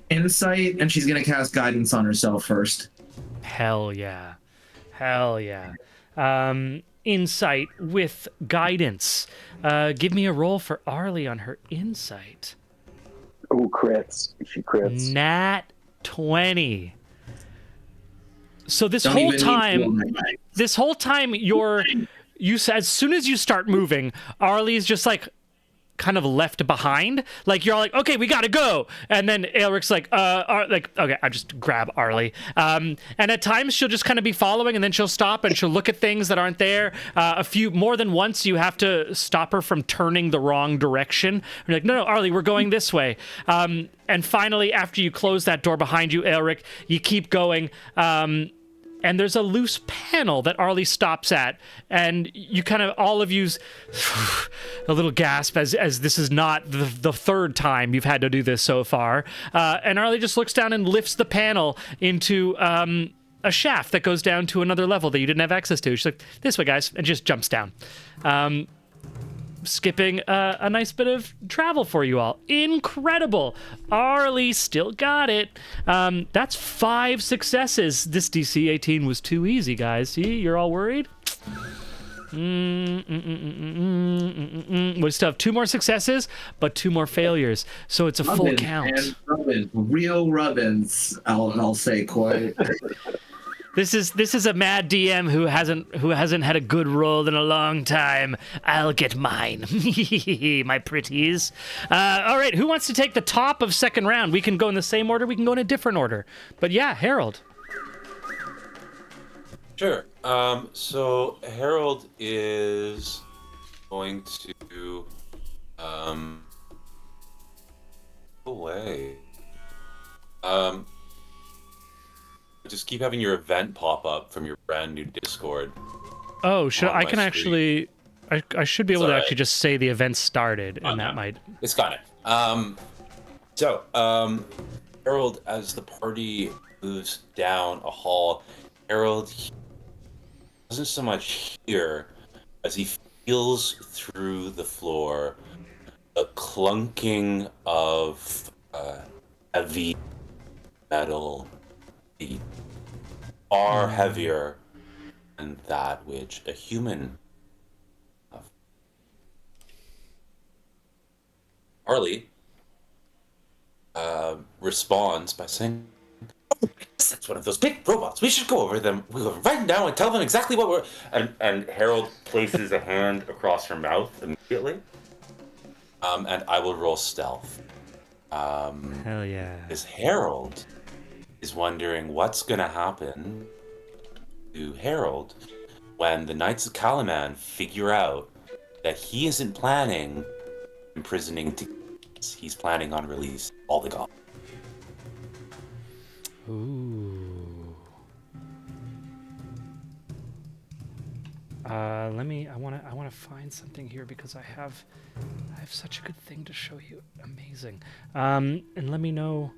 Insight, and she's gonna cast guidance on herself first. Hell yeah. Insight with guidance. Give me a roll for Arlie on her insight. Oh, crits. She crits. Nat 20. So this Don't whole even time, as soon as you start moving, Arlie's just like kind of left behind. Like you're all like, okay, we gotta go, and then Elric's like, okay, I just grab Arlie. And at times she'll just kind of be following, and then she'll stop and she'll look at things that aren't there. More than once, you have to stop her from turning the wrong direction. You're like, no, Arlie, we're going this way. And finally, after you close that door behind you, Elric, you keep going. And there's a loose panel that Arlie stops at, and you kind of, all of you's a little gasp as this is not the third time you've had to do this so far. And Arlie just looks down and lifts the panel into a shaft that goes down to another level that you didn't have access to. She's like, this way, guys, and just jumps down. Skipping a nice bit of travel for you all. Incredible. Arlie still got it. That's 5 successes. This DC 18 was too easy, guys. See, you're all worried? We still have 2 more successes, but 2 more failures. So it's a full count. And rubbins, real rubbins, I'll say, quite. This is a mad DM who hasn't had a good roll in a long time. I'll get mine, my pretties. All right, who wants to take the top of second round? We can go in the same order. We can go in a different order. But yeah, Harold. Sure. So Harold is going to away. Just keep having your event pop up from your brand new Discord. Oh, I can actually, I should be able to actually just say the event started, and that might. It's got it. So, Harold, as the party moves down a hall, Harold doesn't so much hear as he feels through the floor a clunking of heavy metal feet, far heavier than that which a human. Harley responds by saying, "Oh, that's one of those big robots. We should go over them. We'll go right now and tell them exactly what we're." And Harold places a hand across her mouth immediately. And I will roll stealth. Hell yeah. Because Harold is wondering what's gonna happen to Harold when the Knights of Kalaman figure out that he isn't planning imprisoning he's planning on release all the gods. Ooh. I want to find something here because I have such a good thing to show you. Amazing. And let me know.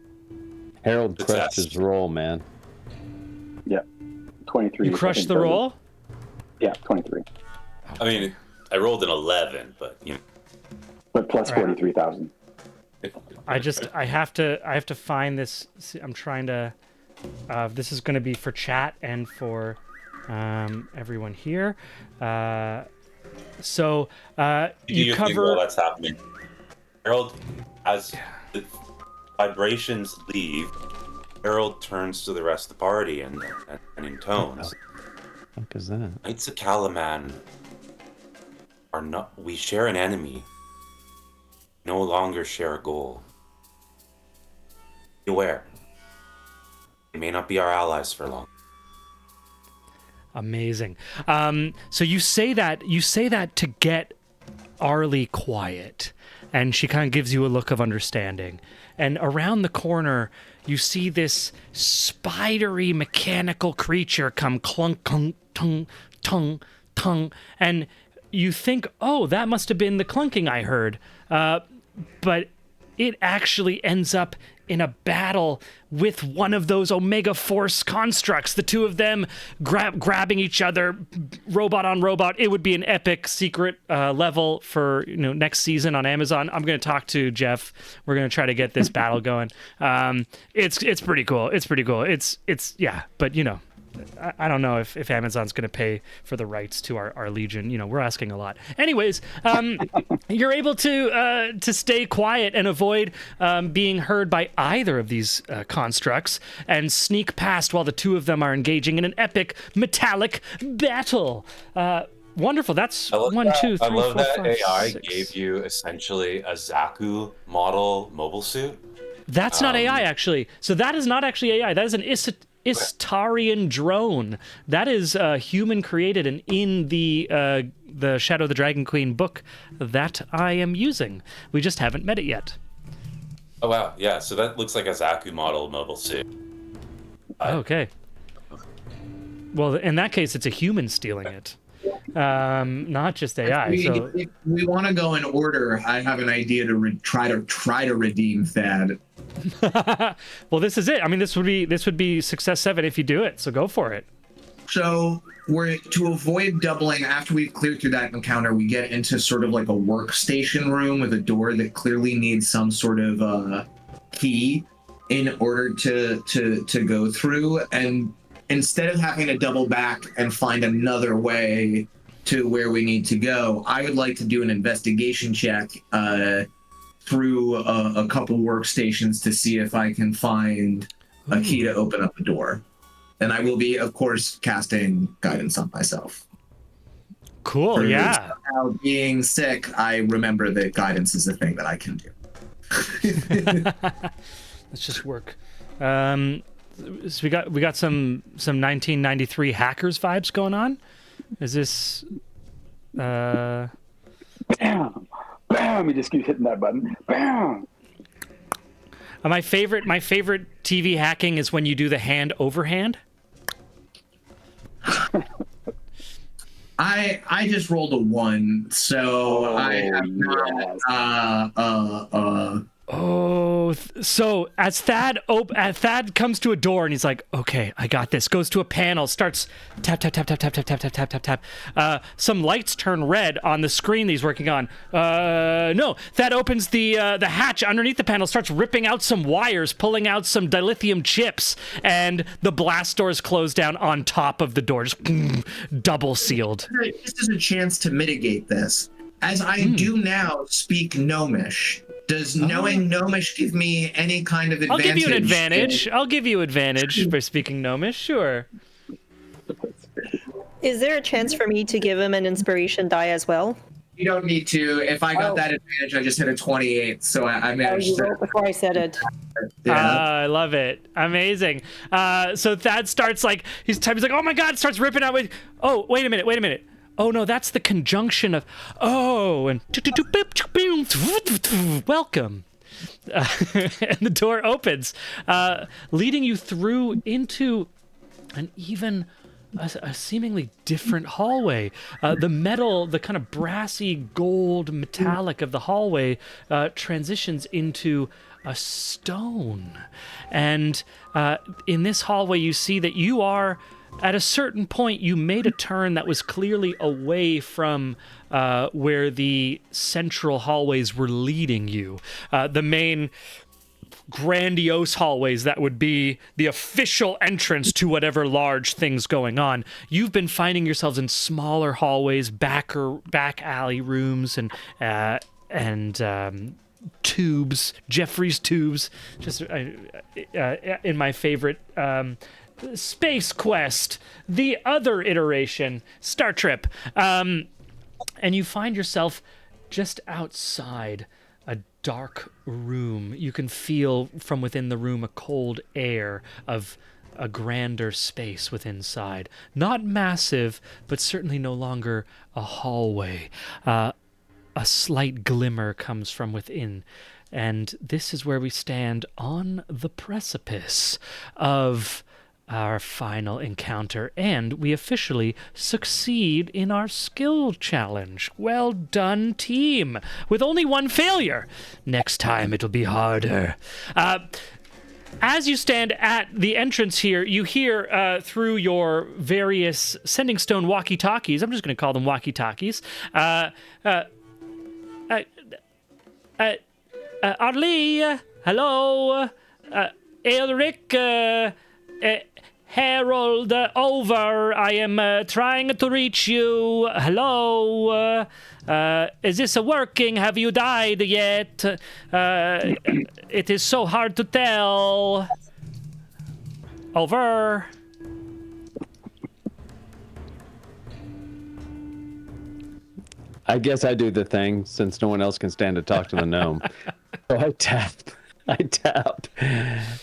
Harold crushed his roll, man. Yeah, 23. You crushed the roll? Yeah, 23. I mean, I rolled an 11, but you know. But plus 43,000. I have to find this. I'm trying to. This is going to be for chat and for everyone here. So you cover. While that's happening, Harold, as the vibrations leave, Harold turns to the rest of the party and intones. What is that? Knights of Kalaman are not. We share an enemy. No longer share a goal. Be aware. They may not be our allies for long. Amazing. So you say that to get Arlie quiet, and she kind of gives you a look of understanding. And around the corner, you see this spidery mechanical creature come clunk, clunk, tung, tung, tung, and you think, oh, that must have been the clunking I heard. But it actually ends up in a battle with one of those Omega Force constructs. The two of them grabbing each other, robot on robot. It would be an epic secret level for next season on Amazon. I'm going to talk to Jeff. We're going to try to get this battle going. It's pretty cool. It's pretty cool. It's yeah, but I don't know if Amazon's going to pay for the rights to our Legion. We're asking a lot. Anyways, you're able to stay quiet and avoid being heard by either of these constructs and sneak past while the two of them are engaging in an epic metallic battle. Wonderful. That's 1, 2, 3, 4, 5, 6. I love that AI gave you essentially a Zaku model mobile suit. That's not AI, actually. So that is not actually AI. That is an Istarian drone. That is human created and in the Shadow of the Dragon Queen book that I am using. We just haven't met it yet. Oh wow, yeah. So that looks like a Zaku model mobile suit. Okay. Well, in that case, it's a human stealing it, not just AI. If we want to go in order, I have an idea to try to redeem Thad. Well, this is it. I mean, this would be success 7 if you do it. So go for it. So we're to avoid doubling. After we've cleared through that encounter, we get into sort of like a workstation room with a door that clearly needs some sort of key in order to go through. And instead of having to double back and find another way to where we need to go, I would like to do an investigation check through a couple workstations to see if I can find a key to open up the door. And I will be, of course, casting guidance on myself. Cool, For yeah. somehow being sick, I remember that guidance is a thing that I can do. Let's just work. So we got some 1993 hackers vibes going on. Is this? Bam! Bam! You just keep hitting that button. Bam! My favorite TV hacking is when you do the hand overhand. I just rolled a 1, so I have not. So as Thad comes to a door and he's like, "Okay, I got this." Goes to a panel, starts tap tap tap tap tap tap tap tap tap tap tap. Some lights turn red on the screen that he's working on. No, Thad opens the hatch underneath the panel, starts ripping out some wires, pulling out some dilithium chips, and the blast doors close down on top of the door, just double sealed. This is a chance to mitigate this. As I do now speak Gnomish, does knowing Gnomish give me any kind of advantage? I'll give you an advantage. I'll give you advantage for speaking Gnomish, sure. Is there a chance for me to give him an inspiration die as well? You don't need to. If I got that advantage, I just hit a 28, so I Oh, managed you to. wrote before I said it. Yeah. I love it. Amazing. So Thad starts like he's like, oh my god, starts ripping out with. Oh, wait a minute. Oh no, that's the conjunction of and welcome. And the door opens, leading you through into an even a seemingly different hallway. The metal, the kind of brassy gold metallic of the hallway transitions into a stone. And in this hallway, you see that you are, at a certain point, you made a turn that was clearly away from where the central hallways were leading you. The main grandiose hallways that would be the official entrance to whatever large thing's going on. You've been finding yourselves in smaller hallways, back alley rooms, and tubes, Jeffrey's tubes. Just in my favorite Space Quest, the other iteration, Star Trip, and you find yourself just outside a dark room. You can feel from within the room a cold air of a grander space within inside. Not massive, but certainly no longer a hallway. A slight glimmer comes from within, and this is where we stand on the precipice of our final encounter, and we officially succeed in our skill challenge. Well done, team, with only one failure. Next time it'll be harder. As you stand at the entrance here, you hear through your various Sending Stone walkie-talkies, I'm just going to call them walkie-talkies, Arlie, hello, Elric, Harold, over. I am trying to reach you. Hello. Is this working? Have you died yet? It is so hard to tell. Over. I guess I do the thing since no one else can stand to talk to the gnome. So I tap,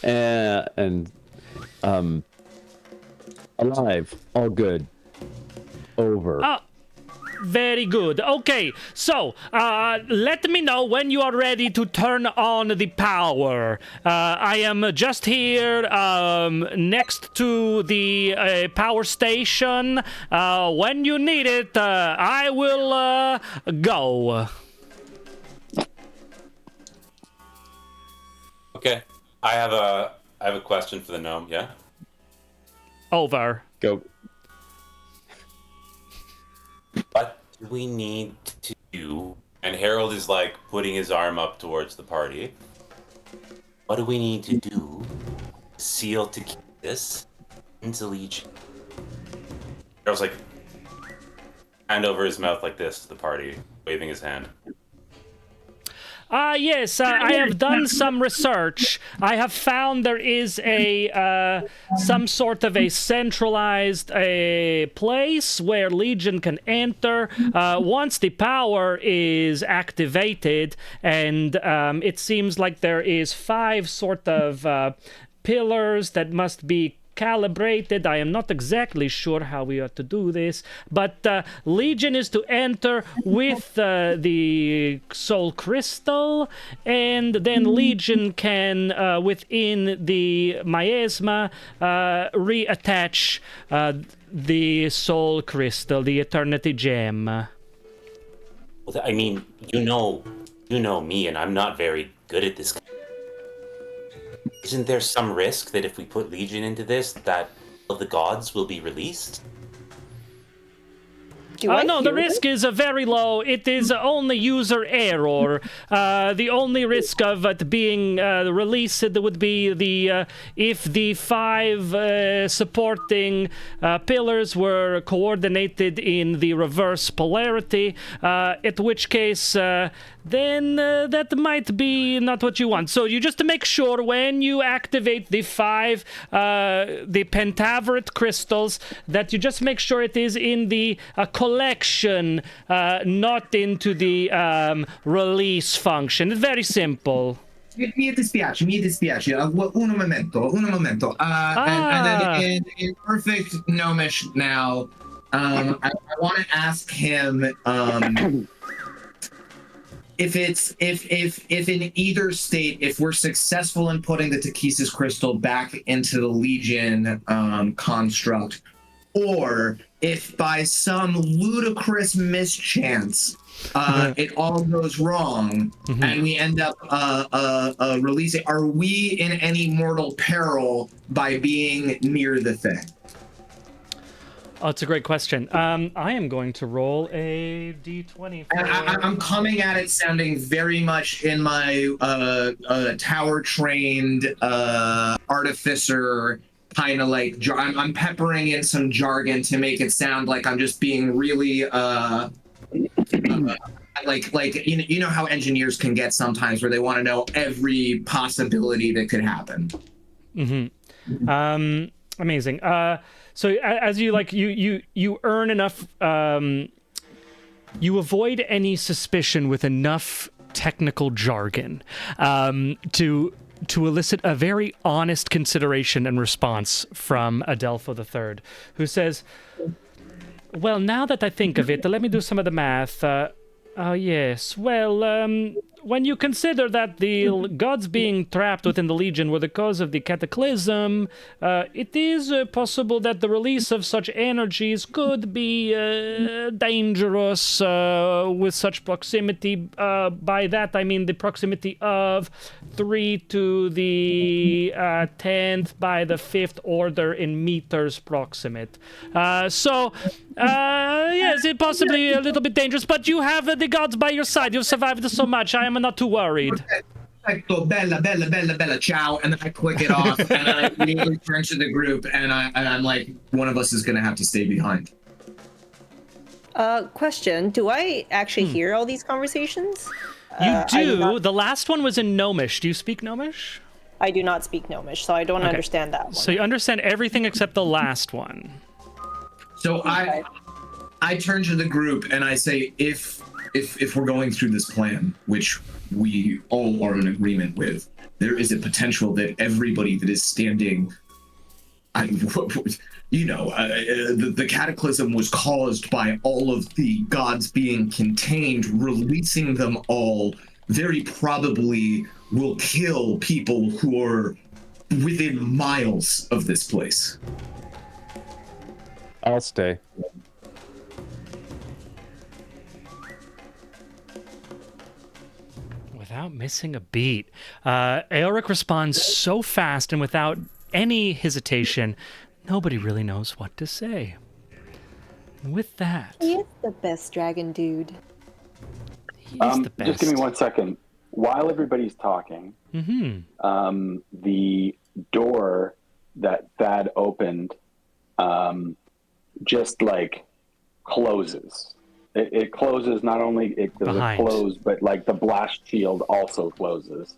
and alive, all good, over. Oh, very good. Okay, so let me know when you are ready to turn on the power. I am just here next to the power station. When you need it, I will go. Okay, I have a question for the gnome. Yeah. Over. Go. What do we need to do? And Harold is like putting his arm up towards the party. What do we need to do, Seal, to keep this into Legion? Harold's like hand over his mouth like this to the party, waving his hand. Yes, I have done some research. I have found there is a some sort of a centralized place where Legion can enter once the power is activated, and it seems like there is 5 sort of pillars that must be calibrated. I am not exactly sure how we are to do this, but Legion is to enter with the Soul Crystal, and then Legion can, within the miasma, reattach the Soul Crystal, the Eternity Gem. Well, I mean, you know me, and I'm not very good at this. Isn't there some risk that if we put Legion into this, that all of the gods will be released? No, the risk is very low. It is only user error. The only risk of it being released would be if the 5 supporting pillars were coordinated in the reverse polarity, at which case then that might be not what you want. So you just to make sure when you activate the 5, the pentaveret crystals, that you just make sure it is in the collection, not into the release function. It's very simple. Mi dispiace. Un momento. And then in perfect gnomish now, I want to ask him if in either state, if we're successful in putting the Takesis crystal back into the Legion construct, or if by some ludicrous mischance it all goes wrong and we end up releasing, are we in any mortal peril by being near the thing? Oh, it's a great question. I am going to roll a d20. I'm coming at it sounding very much in my tower-trained artificer kind of like. I'm peppering in some jargon to make it sound like I'm just being really like you know how engineers can get sometimes where they want to know every possibility that could happen. Amazing. So as you like, you earn enough. You avoid any suspicion with enough technical jargon to elicit a very honest consideration and response from Adelpho III, who says, "Well, now that I think of it, let me do some of the math. Oh yes. Well, when you consider that the gods being trapped within the Legion were the cause of the cataclysm, it is possible that the release of such energies could be dangerous with such proximity. By that, I mean the proximity of 3 to the 10th by the 5th order in meters proximate. Yes, it possibly a little bit dangerous, but you have the gods by your side. You've survived so much. I am not too worried." Perfecto, bella, ciao, and then I click it off, and then I immediately turn to the group, and I'm like, one of us is gonna have to stay behind. Question: do I actually hear all these conversations? You do. The last one was in Gnomish. Do you speak Gnomish? I do not speak Gnomish, so I don't understand that one. So you understand everything except the last one. So Okay. I turn to the group and I say, if we're going through this plan, which we all are in agreement with, there is a potential that everybody that is standing, the cataclysm was caused by all of the gods being contained. Releasing them all very probably will kill people who are within miles of this place. I'll stay. Without missing a beat, Aelric responds so fast and without any hesitation, nobody really knows what to say. And with that, He is the best dragon dude. he's the best. Just give me 1 second. While everybody's talking, the door that Thad opened just like closes. It closes, not only does it close, but like the blast shield also closes.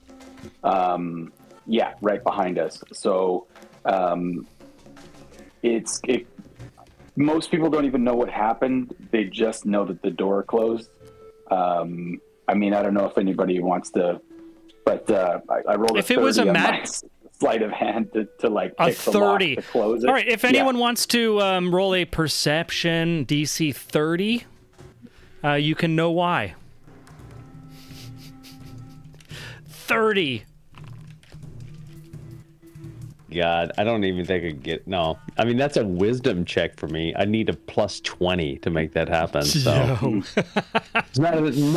Yeah, right behind us. So most people don't even know what happened. They just know that the door closed. I mean, I don't know if anybody wants to, but I rolled If it was a my sleight of hand to like a pick the lock 30. to close it. All right, if anyone wants to roll a perception DC 30, you can know why. 30. God, I don't even think I could get. No, I mean that's a wisdom check for me. I need a plus 20 to make that happen. So it's not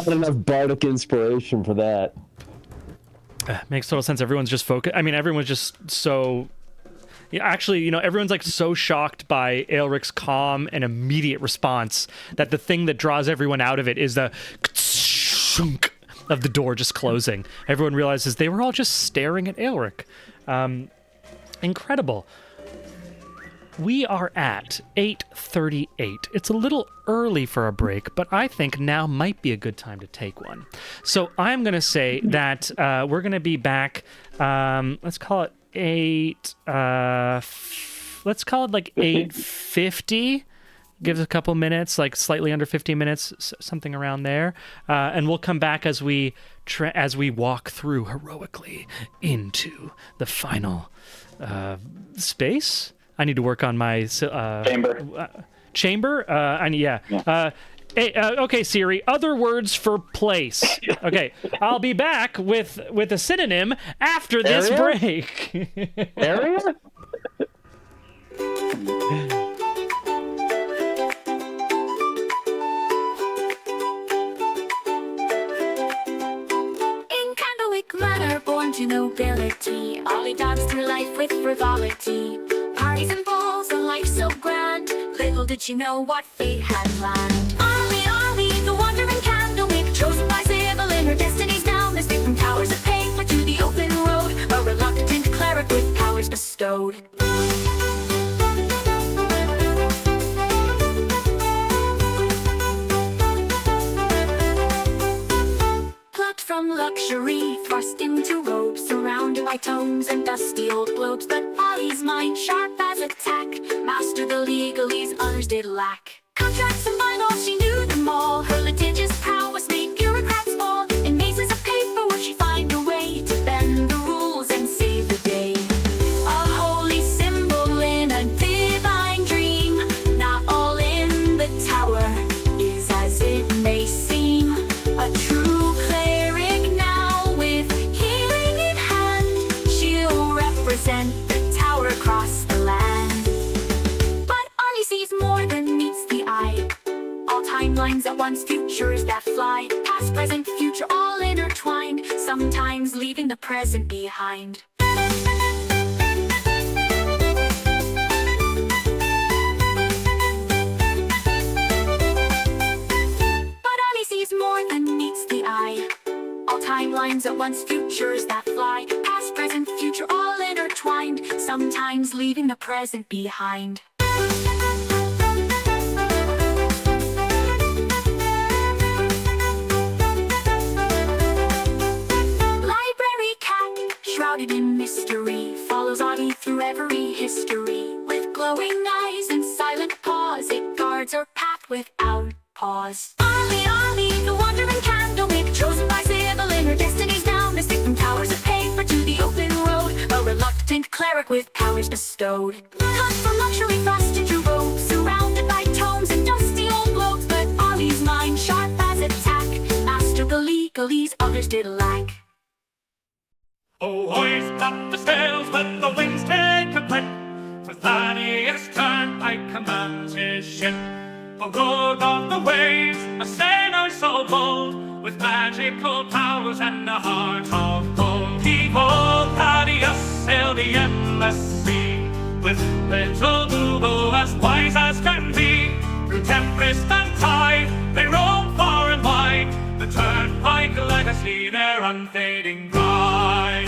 enough bardic inspiration for that. Makes total sense. Everyone's just focused. I mean, everyone's just so. Yeah, actually, everyone's like so shocked by Aelric's calm and immediate response that the thing that draws everyone out of it is the shunk of the door just closing. Everyone realizes they were all just staring at Aelric. Incredible. We are at 8:38. It's a little early for a break, but I think now might be a good time to take one. So I'm going to say that we're going to be back, let's call it 8, let's call it like 8:50, give it a couple minutes, like slightly under 15 minutes, something around there, and we'll come back as we walk through heroically into the final space. I need to work on my chamber. Okay, Siri. Other words for place. Okay, I'll be back with a synonym after this break. Area? In Candlewick Manor, born to nobility, Ollie danced through life with frivolity. Parties and balls, a life so grand. Little did she know what fate had planned. Ollie, the wandering Candlewick, chosen by Sybil in her destinies down. Escape from towers of paper to the open road, a reluctant cleric with powers bestowed. From luxury, thrust into robes, surrounded by tomes and dusty old globes. But Ollie's mind, sharp as a tack, mastered the legalese others did lack. Contracts and bylaws, she knew them all. Her litigious prowess made bureaucrats fall. In mazes of paperwork, she find a way to bend the rules and save the day. A holy symbol in a divine dream. Not all in the tower is as it may seem. A true the tower across the land. But Ollie sees more than meets the eye. All timelines at once, futures that fly. Past, present, future, all intertwined. Sometimes leaving the present behind. But Ollie sees more than meets the eye. All timelines at once, futures that fly. Past, present, future, all intertwined. Sometimes leaving the present behind. Library cat, shrouded in mystery, follows Ollie through every history. With glowing eyes and silent paws, it guards her path without pause. Ollie, the wandering Candlewick, chosen by Sybil in her destinies down. Escape from towers of paper to the open road, a reluctant cleric with powers bestowed. Cut from luxury, thrust into robes, surrounded by tomes and dusty old globes. But Ollie's mind, sharp as a tack, mastered the legalese others did lack. Oh, hoist up the sails, let the winds take a clip. For Thaddeus Turnpike commands his ship. A lord of the waves, a sailor so bold, with magical powers and a heart of gold. Behold, Thaddeus sailed the endless sea, with little Boobo as wise as can be. Through tempest and tide, they roam far and wide. The Turnpike legacy, their unfading pride.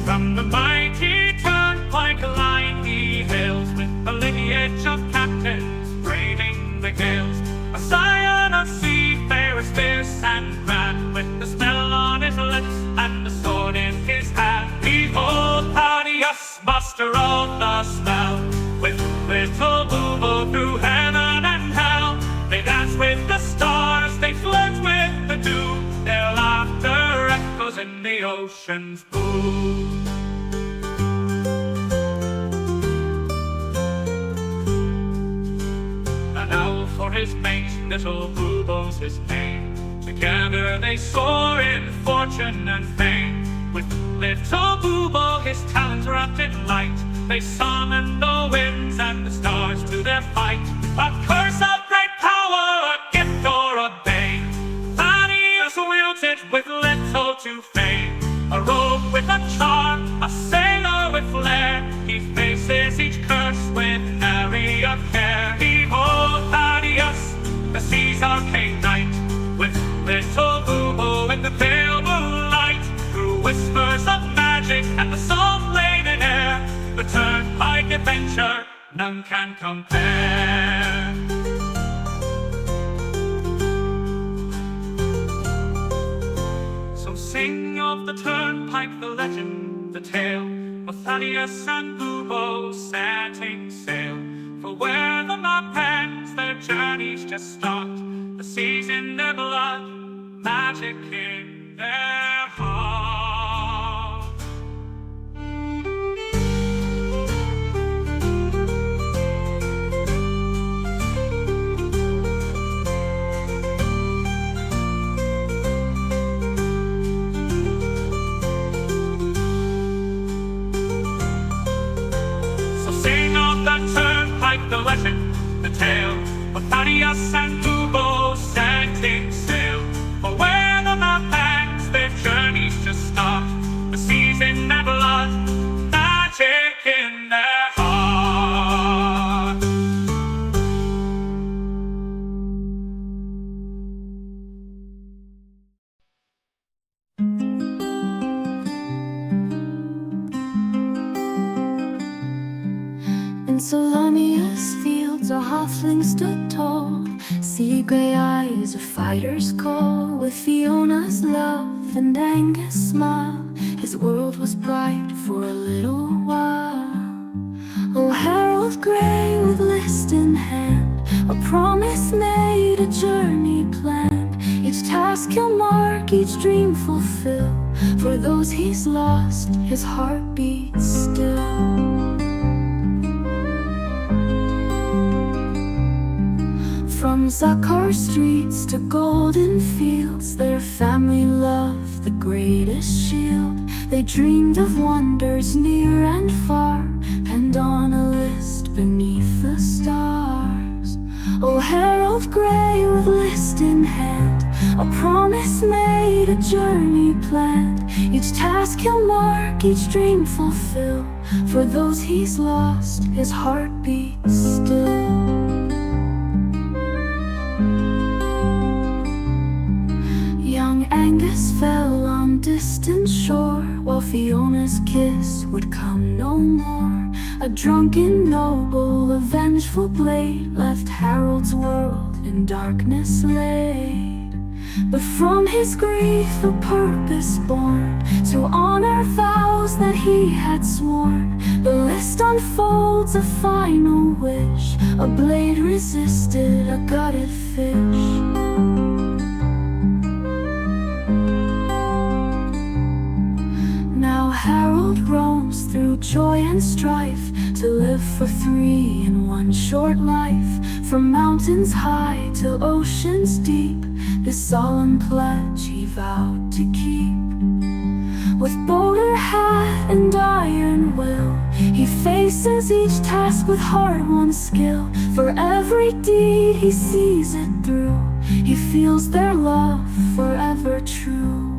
From the mighty Turnpike line he hails, with the lineage of captains braving the gales. A scion of seafarers fierce and grand, with the smell on his lips and the sword in his hand. Behold, Thaddeus, master of the spell, with little Boobo through heaven and hell. They dance with the stars, they flirt with the dew. Their laughter echoes in the ocean's blue. And now for his mate, little Boobo's his name. Together they soar in fortune and fame. With little Boobo, his talents wrapped in light, they summon the winds and the stars to their fight. A curse of great power, a gift or a bane, Thaddeus wields it with little to fame. A rogue with a charm, a sailor with flair, he faces each curse with nary a care. Behold, Thaddeus, the sea's arcane knight, with little Boobo in the pale moonlight. Through whispers of magic and the salt-laden air, the Turnpike adventure none can compare. So sing of the Turnpike, the legend, the tale of Thaddeus and Boobo setting sail For where the map ends, their journeys just start. The seas in their blood, magic in their heart. The legend, the tale of Thaddeus and Kubo setting sail. For where the map ends, their journeys just start. The seas in their blood, magic in their heart. In Solania's fields a halfling stood tall, sea grey eyes, a fighter's call. With Fiona's love and Angus' smile, his world was bright for a little while. Oh, Harold Grey with list in hand, a promise made, a journey planned. Each task he'll mark, each dream fulfill. For those he's lost, his heart beats still. From Zakar streets to golden fields, their family loved the greatest shield. They dreamed of wonders near and far, penned on a list beneath the stars. Oh, Harold Grey with list in hand, a promise made, a journey planned. Each task he'll mark, each dream fulfill. For those he's lost, his heart beats still. Young Angus fell on distant shore, while Fiona's kiss would come no more. A drunken noble, a vengeful blade, left Harold's world in darkness laid. But from his grief a purpose born, to honor vows that he had sworn. The list unfolds a final wish, a blade resisted a gutted fish. Now Harold roams through joy and strife, to live for three in one short life. From mountains high to oceans deep, this solemn pledge he vowed to keep. With bolder hat and iron will, he faces each task with hard-won skill. For every deed he sees it through, he feels their love forever true.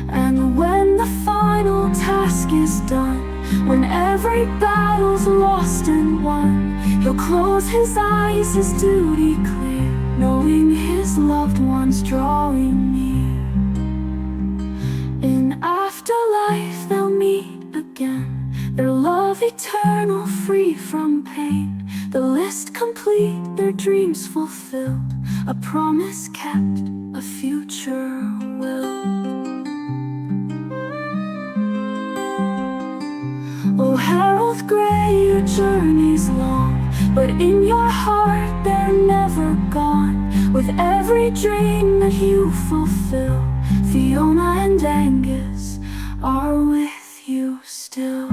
And when the final task is done, when every battle's lost and won, he'll close his eyes, his duty clear, knowing his loved ones drawing near. In afterlife they'll meet again, their love eternal, free from pain. The list complete, their dreams fulfilled, a promise kept, a future will. Oh, Harold Grey, your journey's long, but in your heart they're never gone. With every dream that you fulfill, Fiona and Angus are with you still.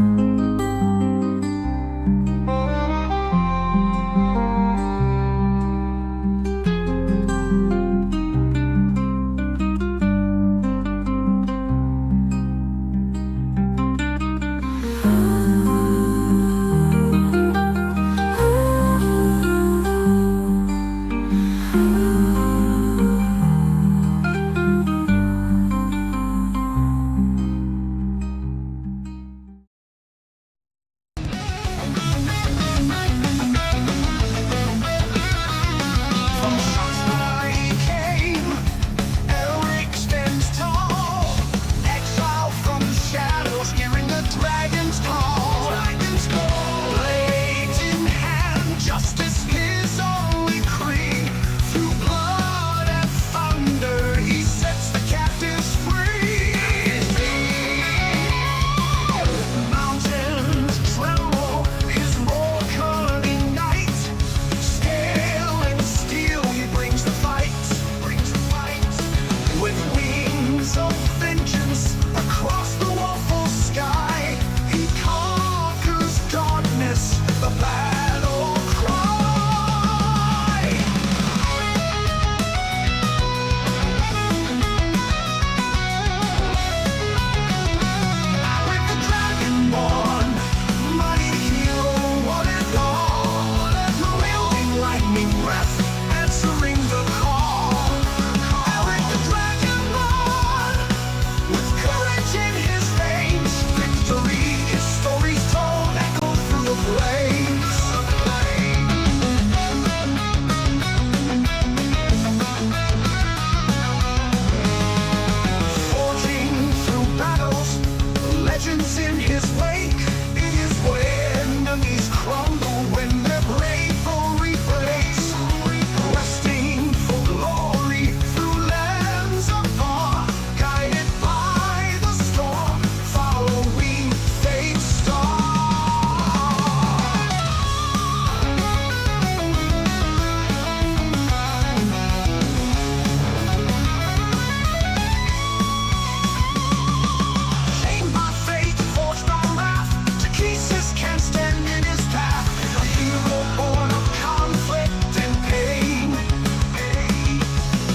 wake, it is where enemies crumble when their bravery breaks. Questing for glory through lands afar, guided by the storm, following fate's star. Shamed by fate, forged by wrath, Takesis can't stand in his path. A hero born of conflict and pain.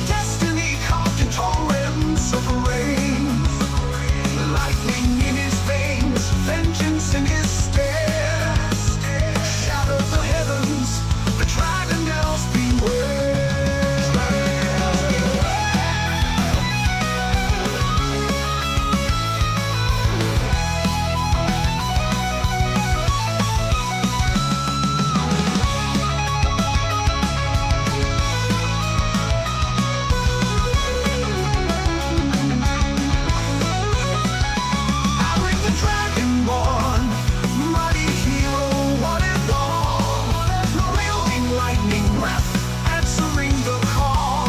Destiny carved in torrents of rain. Lightning in his veins, vengeance in his stare. Shatter the heavens, the dragon yells beware. Alaric the Dragonborn, mighty hero, one and all. Wielding lightning breath, answering the call.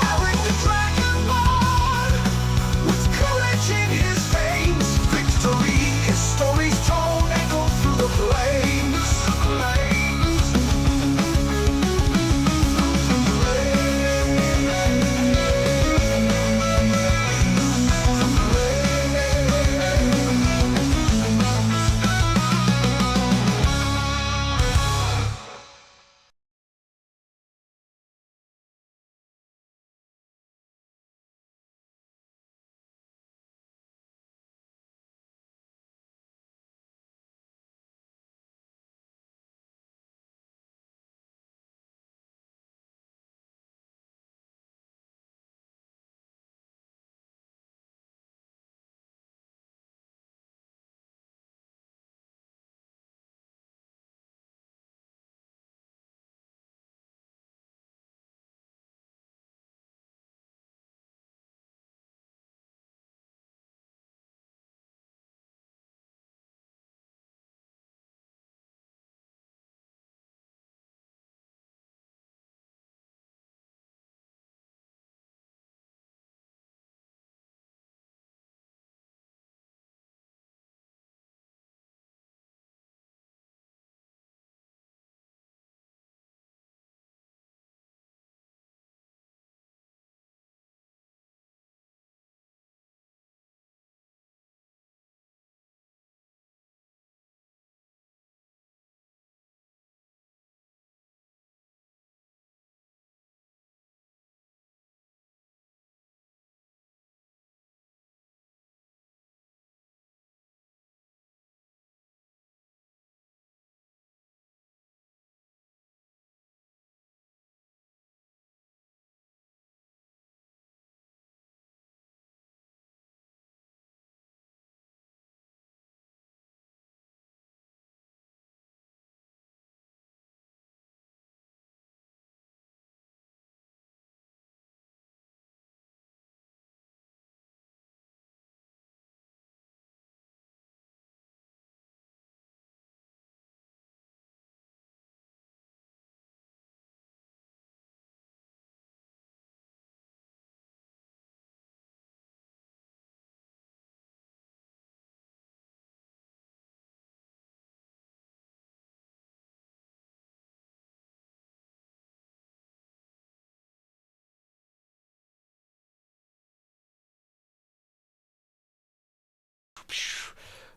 Alaric the Dragonborn, with courage in his veins. Victory, his story's told, echo through the flames.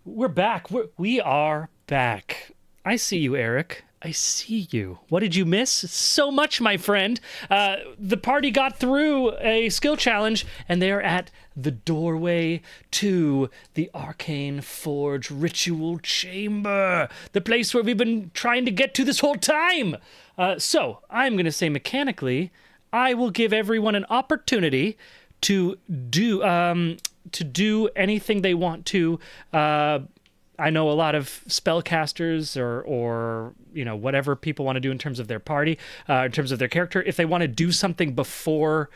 We're back. We are back. I see you, Eric. I see you. What did you miss? So much, my friend. The party got through a skill challenge, and they are at the doorway to the Arcane Forge Ritual Chamber, the place where we've been trying to get to this whole time. So I'm going to say mechanically, I will give everyone an opportunity to do anything they want to. I know a lot of spellcasters or you know, whatever people want to do in terms of their party, in terms of their character. If they want to do something before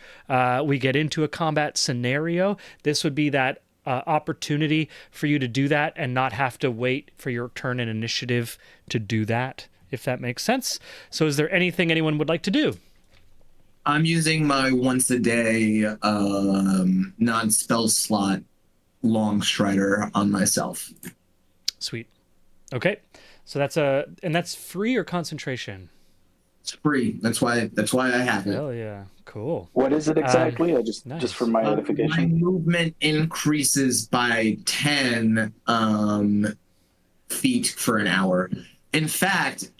we get into a combat scenario, this would be that opportunity for you to do that and not have to wait for your turn in initiative to do that, if that makes sense. So is there anything anyone would like to do? I'm using my once a day non-spell slot long strider on myself. Sweet. Okay. So that's free or concentration? It's free. That's why I have it. Hell yeah. Cool. What is it exactly? Nice. Just for my My edification. movement increases by 10 feet for an hour. In fact,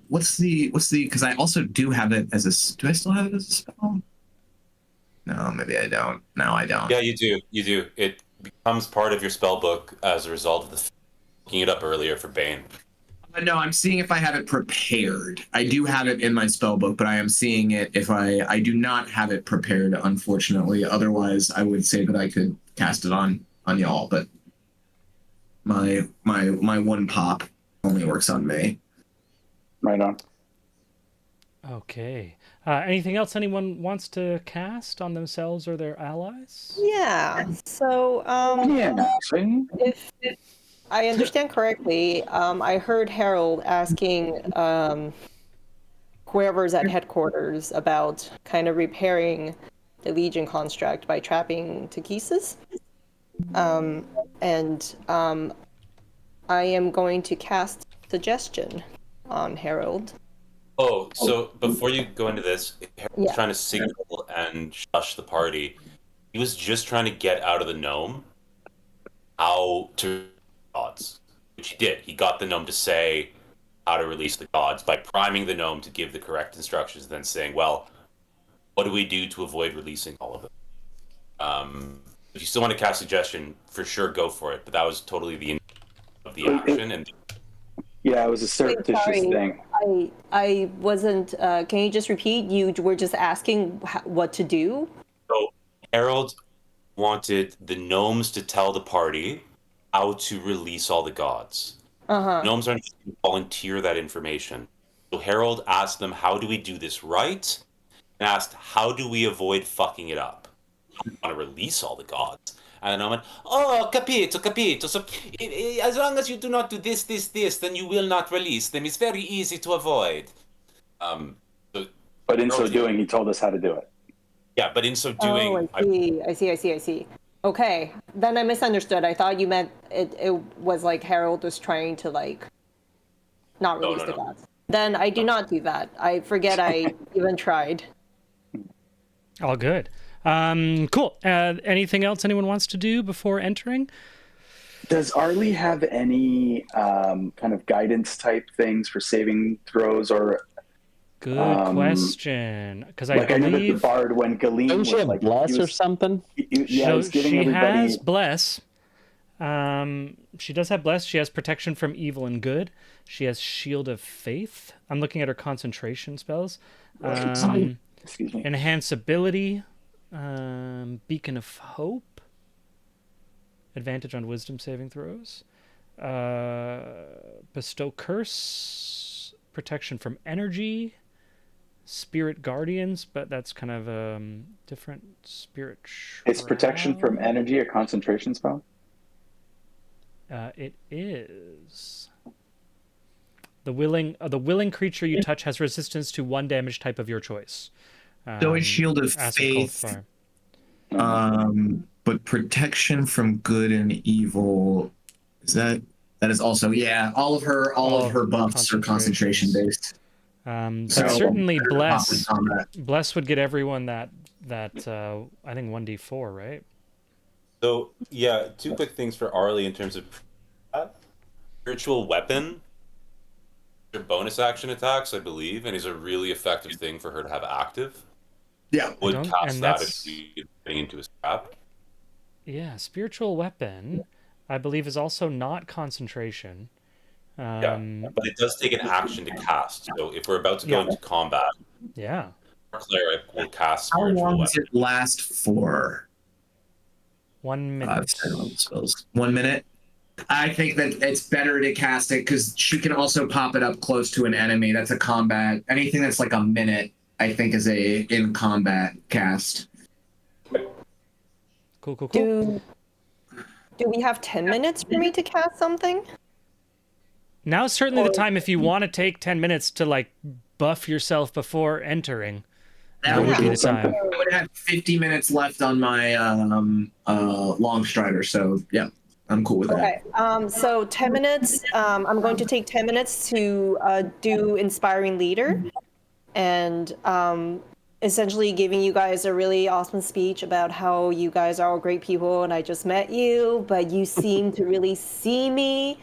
what's the because I also do have it as a, do I still have it as a spell? No, maybe I don't. No, I don't. Yeah, you do. You do. It becomes part of your spell book as a result of the looking it up earlier for Bane. No, I'm seeing if I have it prepared. I do have it in my spell book, but I am seeing it if I do not have it prepared, unfortunately. Otherwise, I would say that I could cast it on y'all, but my one pop only works on me. Right on. Okay. Anything else anyone wants to cast on themselves or their allies? Yeah. So, if I understand correctly, I heard Harold asking whoever's at headquarters about kind of repairing the Legion construct by trapping Takesis. I am going to cast Suggestion on Harold. Oh, so before you go into this, Harold was Yeah. trying to signal and shush the party. He was just trying to get out of the gnome how to gods, which he did. He got the gnome to say how to release the gods by priming the gnome to give the correct instructions, and then saying, "Well, what do we do to avoid releasing all of them?" If you still want to cast Suggestion, for sure, go for it. But that was totally the end of the action, and Yeah, it was a surreptitious Sorry, thing. I wasn't. Can you just repeat? You were just asking what to do. so Harold wanted the gnomes to tell the party how to release all the gods. Gnomes aren't just going to volunteer that information. So Harold asked them, how do we do this right? And asked, how do we avoid fucking it up? How do we want to release all the gods? And the gnome went, oh, capito, capito. So as long as you do not do this, then you will not release them. It's very easy to avoid. So But in so Harold- doing, he told us how to do it. Yeah, but in so doing, Oh, I see. Okay, then I misunderstood. I thought you meant it was like Harold was trying to like not release the gods. Then I do not do that. I forget I even tried. All good. Cool. Anything else anyone wants to do before entering? Does Arlie have any kind of guidance type things for saving throws or Good question. Because I like I know that the believe bard when Galeen Don't was she have like bless he or was, something? he was giving she everybody has bless. She does have bless. She has protection from evil and good. She has shield of faith. I'm looking at her concentration spells. excuse me. Enhance ability. Beacon of hope. Advantage on wisdom saving throws. Bestow curse. Protection from energy. Spirit guardians, but that's kind of different spirit. Is protection from energy a concentration spell? It is. The willing creature you touch has resistance to one damage type of your choice. So is Shield of Acid, cold, Faith, fire. but protection from good and evil, is that is also, yeah, all of her buffs are concentration based. But So- certainly better bless. pop on that. Bless would get everyone that I think 1d4, right? So yeah, two quick things for Arlie in terms of spiritual weapon. They're bonus action attacks, I believe, and is a really effective thing for her to have active. Yeah. Would don't- cast and that that's- if she's getting into a trap. Yeah, spiritual weapon, I believe, is also not concentration. Yeah, but it does take an action to cast. So if we're about to go Yeah. into combat, Yeah. our cleric will cast How spiritual long does weapon. it last for? 1 minute. Spells. 1 minute. I think that it's better to cast it because she can also pop it up close to an enemy. That's a combat. Anything that's like a minute, I think, is a in combat cast. Cool. Do do we have 10 minutes for me to cast something? Now's certainly the time if you want to take 10 minutes to like buff yourself before entering. That would be the time. I would have 50 minutes left on my long strider, so yeah, I'm cool with that. Okay, so 10 minutes. I'm going to take 10 minutes to do Inspiring Leader and essentially giving you guys a really awesome speech about how you guys are all great people and I just met you, but you seem to really see me.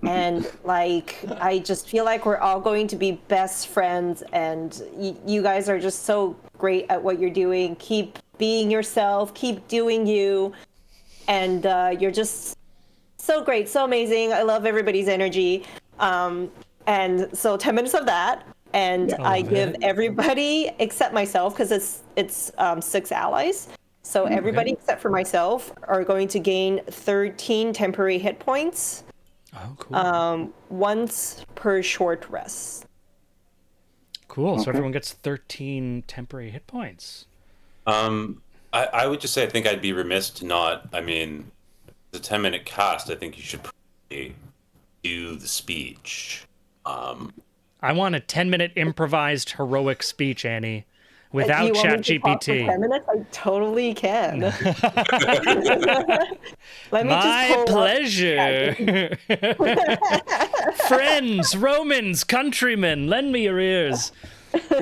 And like, I just feel like we're all going to be best friends and you guys are just so great at what you're doing. Keep being yourself, keep doing you. And you're just so great, so amazing. I love everybody's energy. And so 10 minutes of that. And I give everybody except myself, because it's 6 allies. So everybody except for myself are going to gain 13 temporary hit points. Oh, cool. Once per short rest. Cool. So everyone gets 13 temporary hit points. I would just say I think I'd be remiss to not. I mean, the 10-minute cast. I think you should probably do the speech. I want a 10-minute improvised heroic speech, Annie, without ChatGPT. 10 minutes? I totally can. Let me My pleasure. Friends, Romans, countrymen, lend me your ears.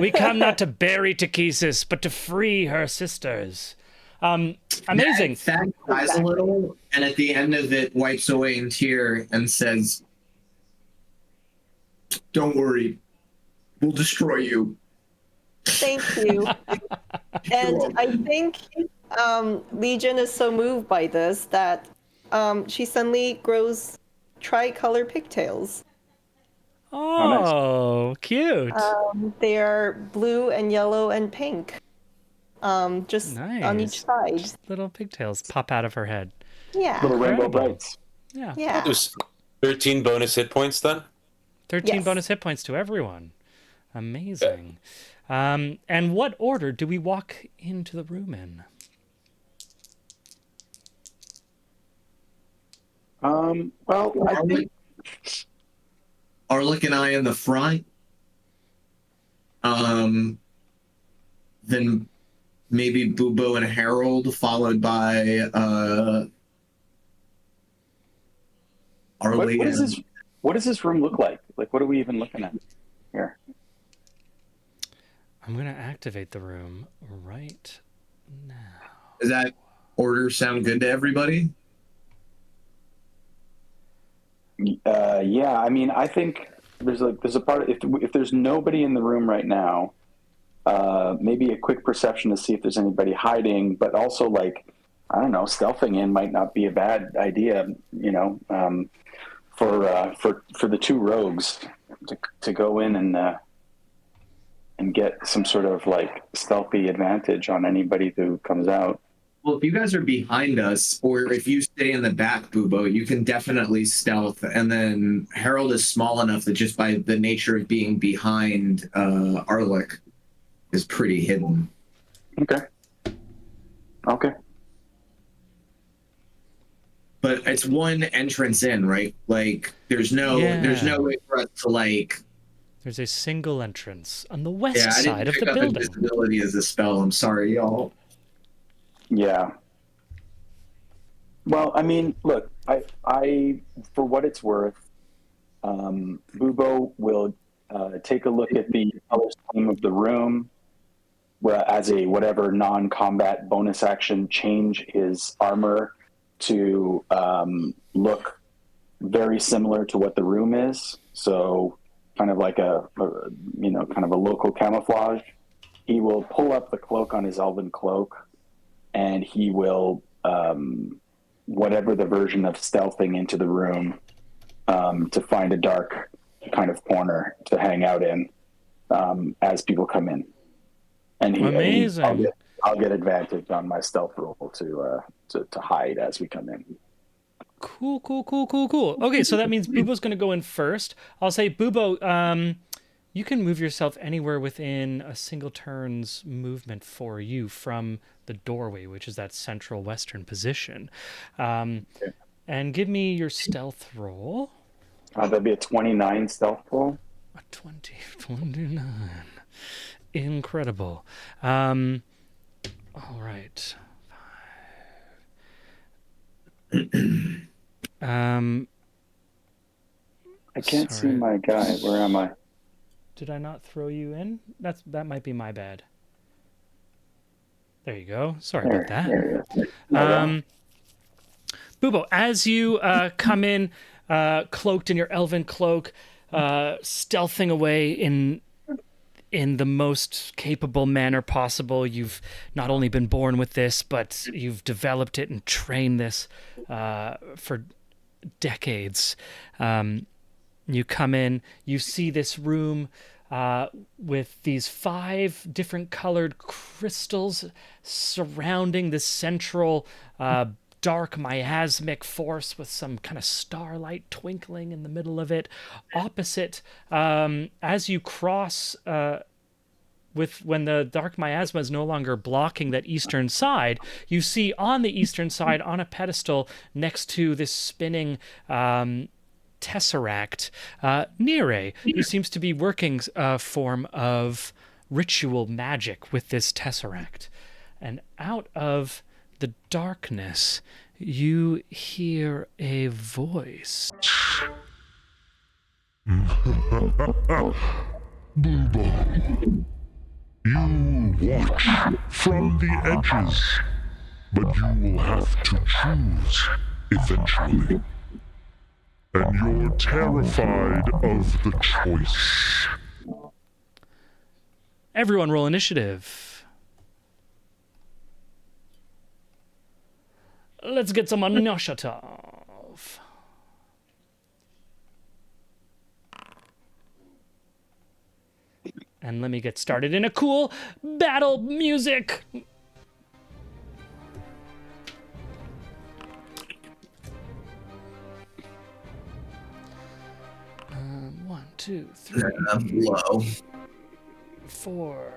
We come not to bury Takesis, but to free her sisters. Amazing. Thad dies a little, and at the end of it, wipes away in tear and says, "Don't worry, we'll destroy you." Thank you. And I think Legion is so moved by this that she suddenly grows tricolor pigtails. Oh, cute. They are blue and yellow and pink. Just on each side. Just little pigtails pop out of her head. Yeah. Little rainbow Incredible. brights. Yeah. Yeah. There's 13 bonus hit points then. 13 Yes. bonus hit points to everyone. Amazing. And what order do we walk into the room in? Well, I think Arlick and I in the front. Then maybe Bubo and Harold, followed by Arlie. what does this room look like? Like, what are we even looking at here? I'm going to activate the room right now. Does that order sound good to everybody? Yeah, I mean, I think there's a part if there's nobody in the room right now, maybe a quick perception to see if there's anybody hiding, but also like, I don't know, stealthing in might not be a bad idea, you know, for the two rogues to go in and get some sort of like stealthy advantage on anybody who comes out. Well, if you guys are behind us, or if you stay in the back, Bubo, you can definitely stealth. And then Harold is small enough that just by the nature of being behind Arlick is pretty hidden. Okay. But it's one entrance in, right? Like there's no way for us to like. There's a single entrance on the west I side didn't of pick the up building. invisibility as a spell. I'm sorry, y'all. Yeah. Well, I mean, look, I for what it's worth, Bubo will take a look at the color scheme of the room, where as a whatever non-combat bonus action, change his armor to look very similar to what the room is. So, kind of like a local camouflage. He will pull up the cloak on his elven cloak, and he will, whatever the version of stealthing into the room, to find a dark kind of corner to hang out in as people come in. And Amazing. I'll get advantage on my stealth roll to hide as we come in. Cool. Okay, so that means Bubo's going to go in first. I'll say, Bubo, you can move yourself anywhere within a single turn's movement for you from the doorway, which is that central western position. And give me your stealth roll. That'd be a 29 stealth roll. A 29. Incredible. All right. I can't see Sorry. my guy. Where am I? Did I not throw you in? That might be my bad. There you go. Sorry about that. There it is. No, Bubo, as you come in, cloaked in your elven cloak, stealthing away in the most capable manner possible, you've not only been born with this, but you've developed it and trained this for decades. You come in, you see this room with these 5 different colored crystals surrounding the central dark miasmic force with some kind of starlight twinkling in the middle of it. Opposite, as you cross when the dark miasma is no longer blocking that eastern side, you see on the eastern side, on a pedestal next to this spinning tesseract, Nire, who seems to be working a form of ritual magic with this tesseract. And out of the darkness, you hear a voice. Bulbo, you watch from the edges, but you will have to choose eventually. And you're terrified of the choice. Everyone roll initiative. Let's get some initiative. And let me get started in a cool battle music. 1, 2, 3, Low. 4.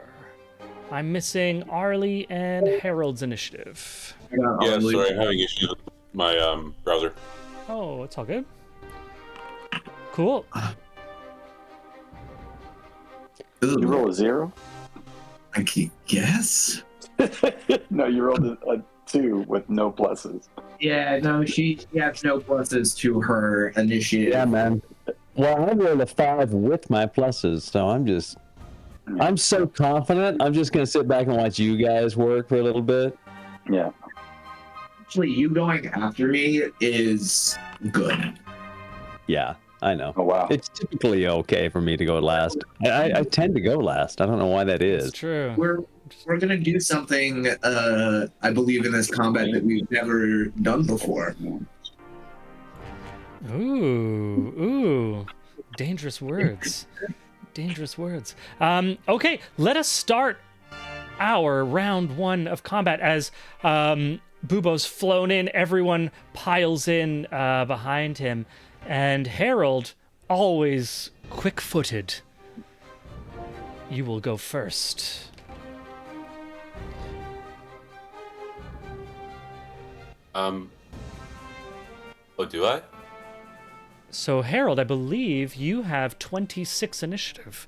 I'm missing Arlie and Harold's initiative. Yeah, sorry, I'm having issues with my browser. Oh, it's all good. Cool. You roll a 0? I can guess. No, you rolled a 2 with no pluses. Yeah, no, she has no pluses to her initiative. Yeah, man. Well, I rolled a 5 with my pluses, so I'm so confident. I'm just gonna sit back and watch you guys work for a little bit. Yeah. Actually, you going after me is good. Yeah, I know. Oh, wow. It's typically okay for me to go last. I tend to go last. I don't know why that is. It's true. We're gonna do something I believe in this combat that we've never done before. Ooh. Dangerous words. Dangerous words. Okay, let us start our round 1 of combat as Bubo's flown in. Everyone piles in behind him. And Harold, always quick-footed, you will go first. Oh, do I? So, Harold, I believe you have 26 initiative.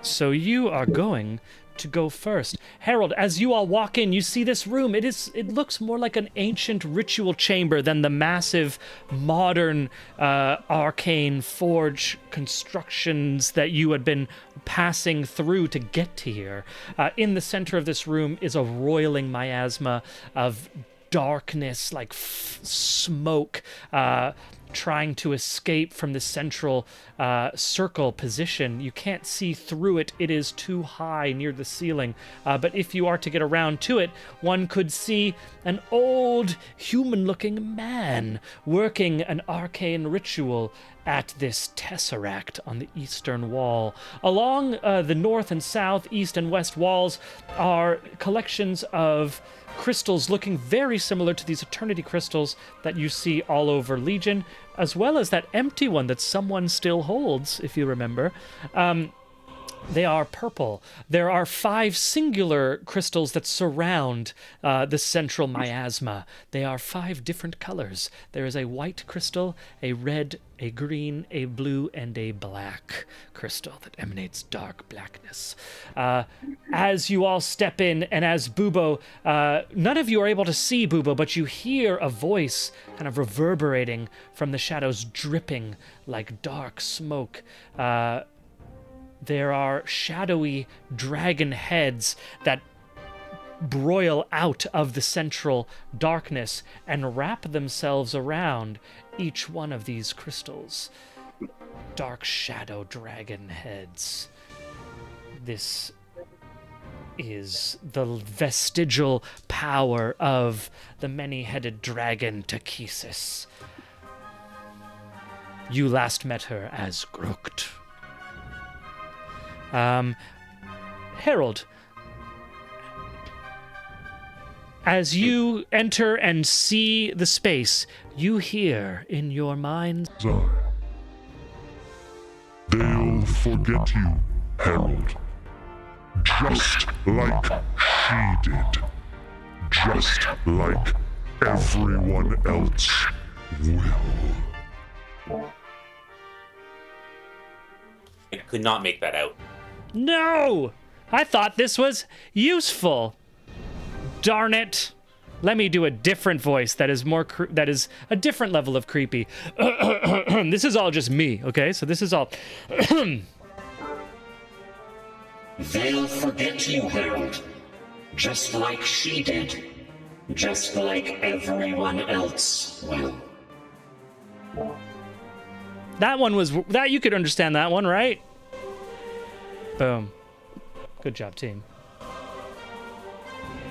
So you are going to go first. Harold, as you all walk in, you see this room. It looks more like an ancient ritual chamber than the massive modern arcane forge constructions that you had been passing through to get to here. In the center of this room is a roiling miasma of darkness, like smoke, trying to escape from the central circle position. You can't see through it. It is too high near the ceiling. But if you are to get around to it, one could see an old human-looking man working an arcane ritual at this tesseract on the eastern wall. Along the north and south, east and west walls are collections of crystals looking very similar to these eternity crystals that you see all over Legion, as well as that empty one that someone still holds, if you remember. They are purple. There are 5 singular crystals that surround the central miasma. They are 5 different colors. There is a white crystal, a red, a green, a blue, and a black crystal that emanates dark blackness. As you all step in, and as Bubo, none of you are able to see Bubo, but you hear a voice kind of reverberating from the shadows, dripping like dark smoke. There are shadowy dragon heads that broil out of the central darkness and wrap themselves around each one of these crystals. Dark shadow dragon heads. This is the vestigial power of the many-headed dragon Takesis. You last met her as Grucht. Harold, as you enter and see the space, you hear in your mind, They'll forget you, Harold. Just like she did. Just like everyone else will. I could not make that out. no! I thought this was useful. Darn it. Let me do a different voice that is more that is a different level of creepy. This is all just me, okay? So this is all They'll forget you, Harold. Just like she did. Just like everyone else will. That one was that you could understand that one, right? Boom. Good job, team.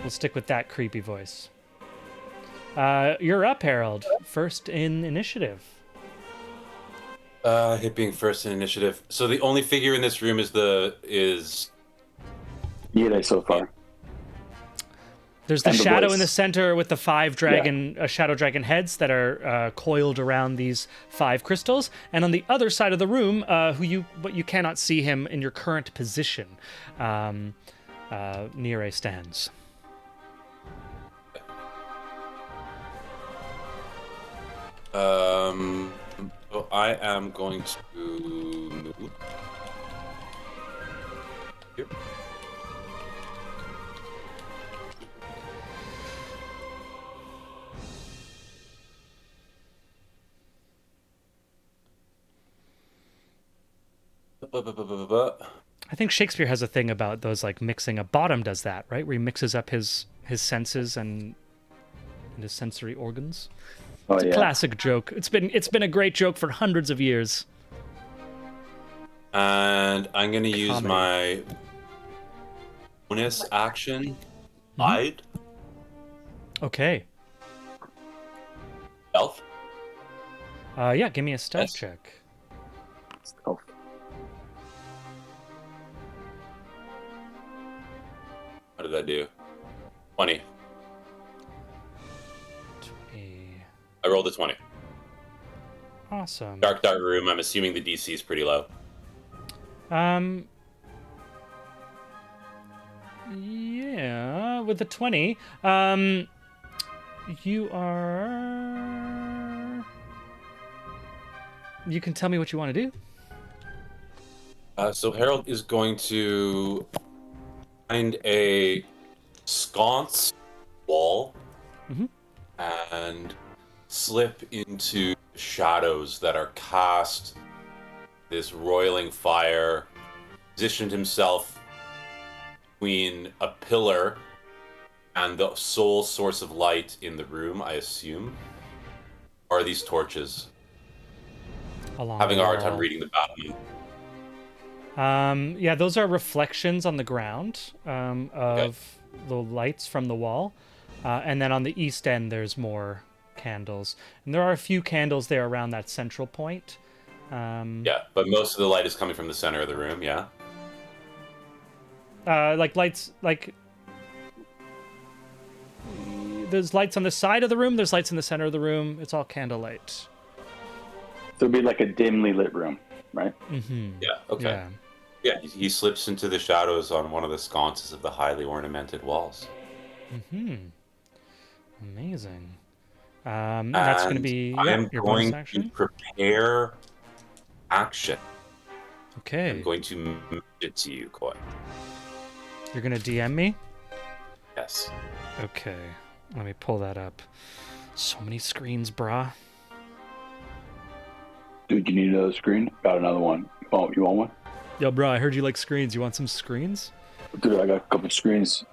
We'll stick with that creepy voice. You're up, Harold. First in initiative. It being first in initiative. So the only figure in this room is Yidai so far. There's the And the shadow voice. in the center with the 5 shadow dragon heads that are coiled around these 5 crystals, and on the other side of the room, but you cannot see him in your current position. Nire stands. So I am going to move here. I think Shakespeare has a thing about those, like, mixing. A bottom does that, right? Where he mixes up his senses and his sensory organs. Oh, It's a yeah. classic joke. It's been a great joke for hundreds of years. And I'm going to use Comedy. my bonus action, hide, Okay. stealth. Yeah, give me a stealth Yes. check. Oh, What did I do? 20. I rolled a 20. Awesome. Dark room. I'm assuming the DC is pretty low. Yeah, with the 20, you are. You can tell me what you want to do. So Harold is going to find a sconce wall and slip into shadows that are cast. This roiling fire, positioned himself between a pillar and the sole source of light in the room, I assume. Are these torches? Along Having the a hard time wall. reading the bottom. Yeah, those are reflections on the ground of the lights from the wall. And then on the east end, there's more candles. And there are a few candles there around that central point. Yeah, but most of the light is coming from the center of the room, yeah? Like lights, like... There's lights on the side of the room, there's lights in the center of the room. It's all candlelight. So it'd be like a dimly lit room, right? Mm-hmm. Yeah, okay. Yeah. Yeah, he slips into the shadows on one of the sconces of the highly ornamented walls. Amazing. That's going to And be I am your bonus going to action. prepare action. Okay. I'm going to move it to you, Koi. You're going to DM me? Yes. Okay. Let me pull that up. So many screens, brah. Dude, you need another screen? Got another one. Oh, you want one? Yo, bro, I heard you like screens. You want some screens? Dude, I got a couple screens.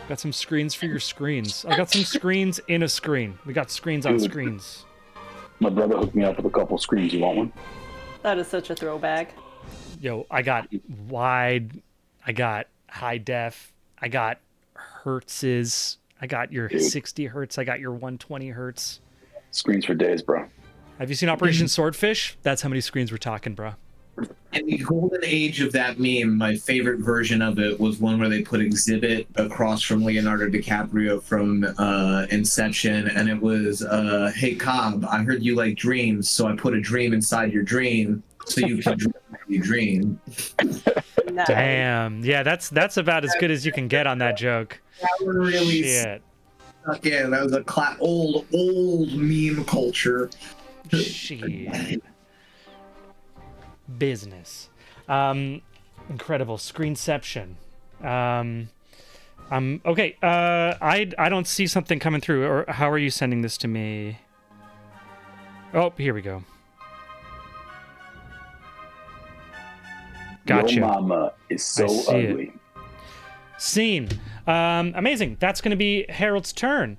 Got some screens for your screens. I got some screens in a screen. We got screens on Dude. screens. My brother hooked me up with a couple screens. You want one? That is such a throwback. Yo, I got wide. I got high def. I got hertzes. I got your 60 hertz. I got your 120 hertz. Screens for days, bro. Have you seen Operation Swordfish? That's how many screens we're talking, bro. In the golden age of that meme, my favorite version of it was one where they put Exhibit across from Leonardo DiCaprio from Inception, and it was, hey, Cobb, I heard you like dreams, so I put a dream inside your dream so you can dream your dream. Nice. Damn. Yeah, that's about as good as you can get on that joke. That one really Shit. stuck in. That was a old meme culture. Shit. Business. Incredible. Screenception. Okay. I don't see something coming through. Or how are you sending this to me? Oh, here we go. Gotcha. Your mama is so see it. ugly. Scene. Amazing. That's going to be Harold's turn,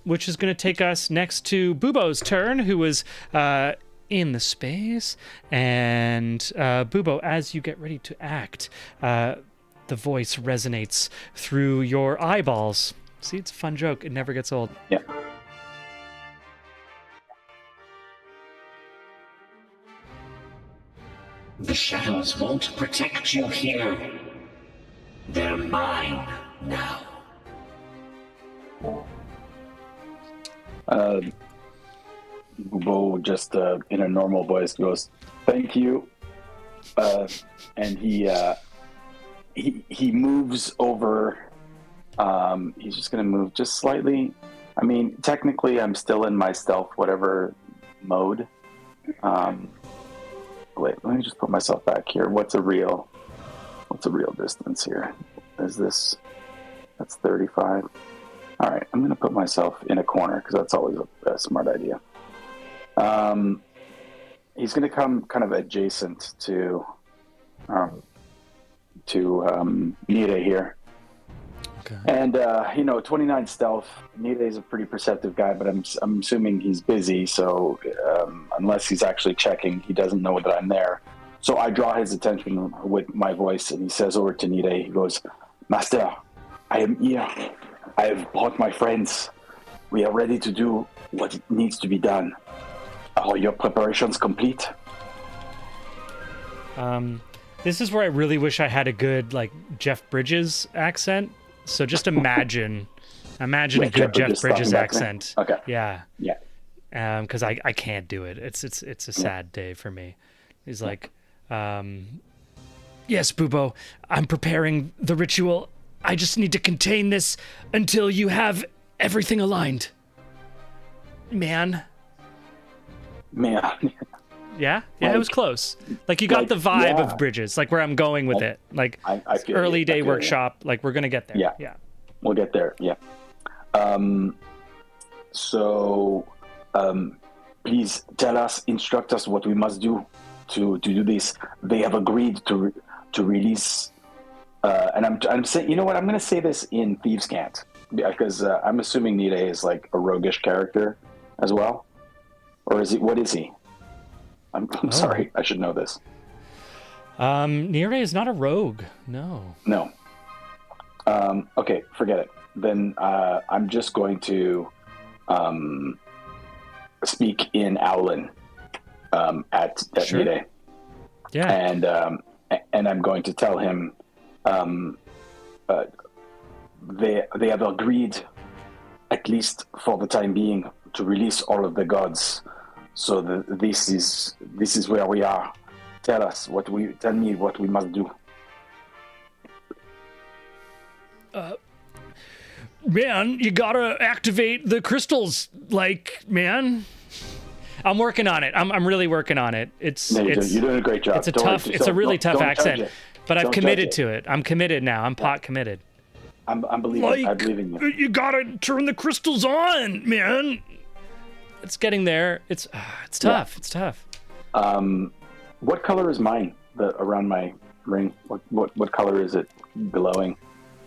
which is going to take us next to Bubo's turn, who was in the space. And Bubo, as you get ready to act, the voice resonates through your eyeballs. See, it's a fun joke. It never gets old. Yeah. The shadows won't protect you here. They're mine now. Bo just in a normal voice goes, "Thank you," and he moves over. He's just gonna move just slightly. I mean, technically, I'm still in my stealth whatever mode. Wait, let me just put myself back here. What's a real distance here? Is this? That's 35. All right, I'm gonna put myself in a corner because that's always a smart idea. He's going to come kind of adjacent to Nire here. Okay. And 29 stealth. Nire is a pretty perceptive guy, but I'm assuming he's busy. So unless he's actually checking, he doesn't know that I'm there. So I draw his attention with my voice, and he says over to Nire, he goes, "Master, I am here. I have brought my friends. We are ready to do what needs to be done. Are your preparations complete?" This is where I really wish I had a good like Jeff Bridges accent. So just imagine a good Jeff Bridges accent. Okay. Yeah. Yeah. Because I can't do it. It's a sad day for me. He's like, yes, Bubo, I'm preparing the ritual. I just need to contain this until you have everything aligned. Man. Yeah, it was close. Like you got the vibe of Bridges, like where I'm going with it. Like I feel early day workshop, like we're gonna get there. Yeah. We'll get there. Yeah. Please tell us, instruct us what we must do to do this. They have agreed to release. And I'm saying, you know what? I'm going to say this in Thieves' Cant because I'm assuming Nide is like a roguish character as well, or is he? What is he? I'm sorry, I should know this. Nire is not a rogue. No. Okay, forget it. Then I'm just going to speak in Owlin at Sure. Nide. Yeah. And I'm going to tell him they have agreed, at least for the time being, to release all of the gods. So this is where we are. Tell me what we must do. Man, you gotta activate the crystals, man. I'm working on it. I'm really working on it. You're doing a great job. It's a really tough accent, but I've Don't committed judge to it. I'm committed now. I'm pot committed. I believe in you. You gotta turn the crystals on, man. It's getting there. It's tough. It's tough. What color is mine? Around my ring. What color is it glowing?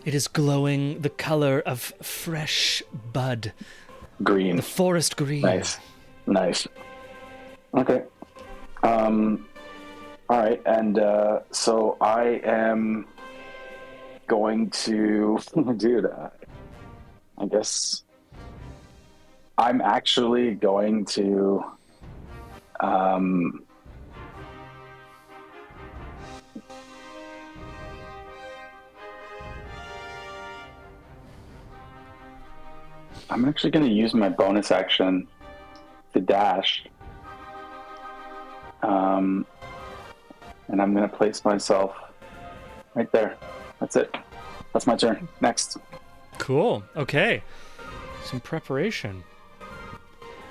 It is glowing the color of fresh bud. Green. The forest green. Nice. Okay. All right, and so I am going to, dude. I guess I'm actually going to. I'm actually going to use my bonus action to dash. And I'm going to place myself right there. That's it. That's my turn. Next. Cool. Okay. Some preparation.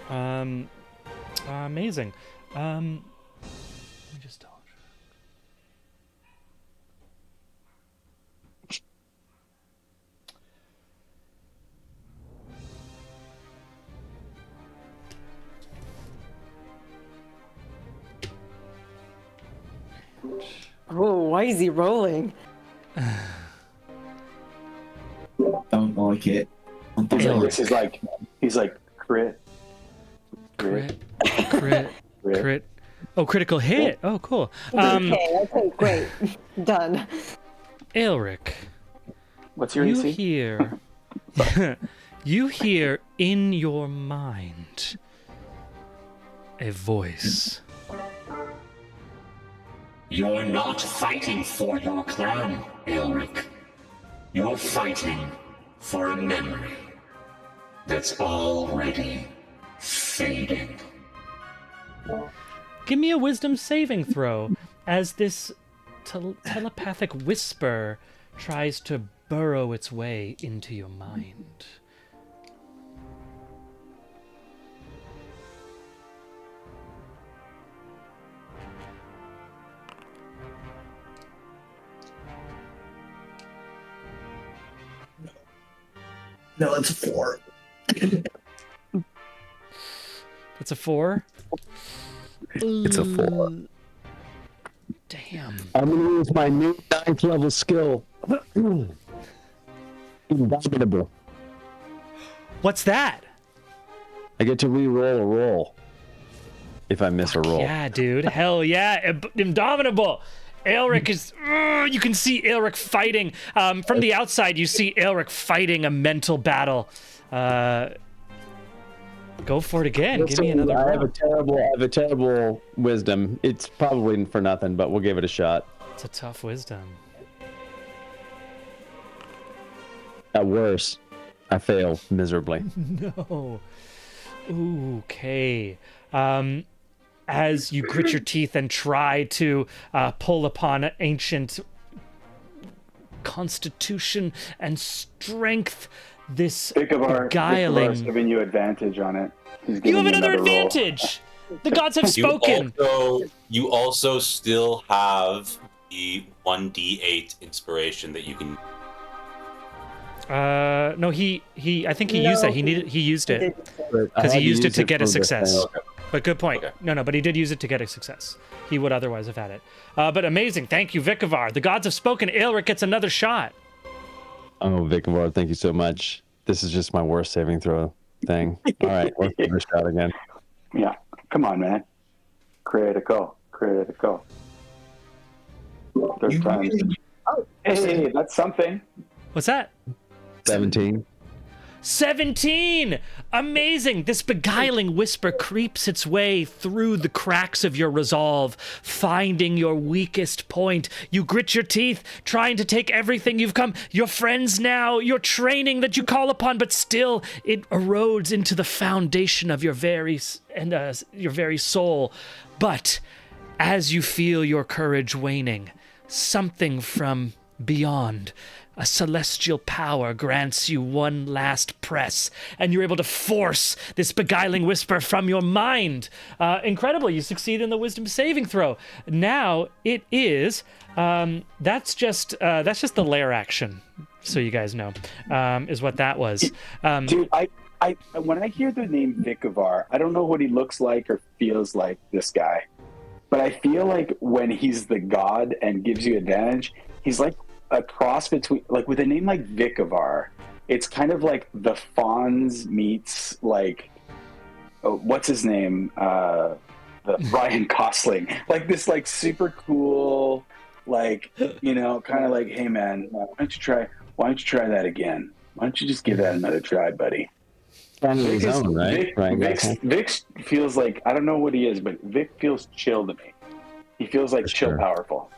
Amazing. Let me just double check. Oh, why is he rolling? Don't like it. He's like crit. Crit. Oh, critical hit. Oh, cool. Okay, great. Done. Aelric, What's your you AC? hear, you hear in your mind a voice. You're not fighting for your clan, Elric. You're fighting for a memory that's already fading. Give me a wisdom saving throw as this telepathic whisper tries to burrow its way into your mind. No, it's a 4. That's a 4? It's a 4. Damn. I'm gonna use my new 9th level skill. Indomitable. What's that? I get to re-roll a roll if I miss a roll. Yeah, dude. Hell yeah. Indomitable. Aelric is... you can see Aelric fighting. From the outside, you see Aelric fighting a mental battle. Go for it again. Give me another roll. I have a terrible wisdom. It's probably for nothing, but we'll give it a shot. It's a tough wisdom. At worst, I fail miserably. No. Okay. As you grit your teeth and try to pull upon ancient constitution and strength, this beguiling... Ichabod's giving you advantage on it. He's You giving have another roll. advantage! The gods have spoken! You also still have the 1d8 inspiration that you can... No, I think he used that. He used it. Because he used it to get a success. Okay. But good point. Okay. No, but he did use it to get a success. He would otherwise have had it. But amazing. Thank you, Vikavar. The gods have spoken. Aelric gets another shot. Oh, Vikavar, thank you so much. This is just my worst saving throw thing. All right, let's give it a shot again. Yeah, come on, man. Critical. Third time. Oh, hey, that's something. What's that? 17. 17! Amazing! This beguiling whisper creeps its way through the cracks of your resolve, finding your weakest point. You grit your teeth, trying to take everything you've come, your friends now, your training that you call upon, but still it erodes into the foundation of your very soul. But as you feel your courage waning, something from beyond, a celestial power, grants you one last press, and you're able to force this beguiling whisper from your mind. Incredible, you succeed in the wisdom saving throw. Now it is, that's just the lair action, so you guys know, is what that was. Dude, I when I hear the name Vikavar, I don't know what he looks like or feels like, this guy. But I feel like when he's the god and gives you advantage, he's like a cross between, like with a name like Vikavar, it's kind of like the Fonz meets like, what's his name? The Ryan Gosling. Like this like super cool, like, you know, kind of like, hey man, why don't you try that again? Why don't you just give that another try, buddy? His own, right? Vic feels like, I don't know what he is, but Vic feels chill to me. He feels like chill powerful.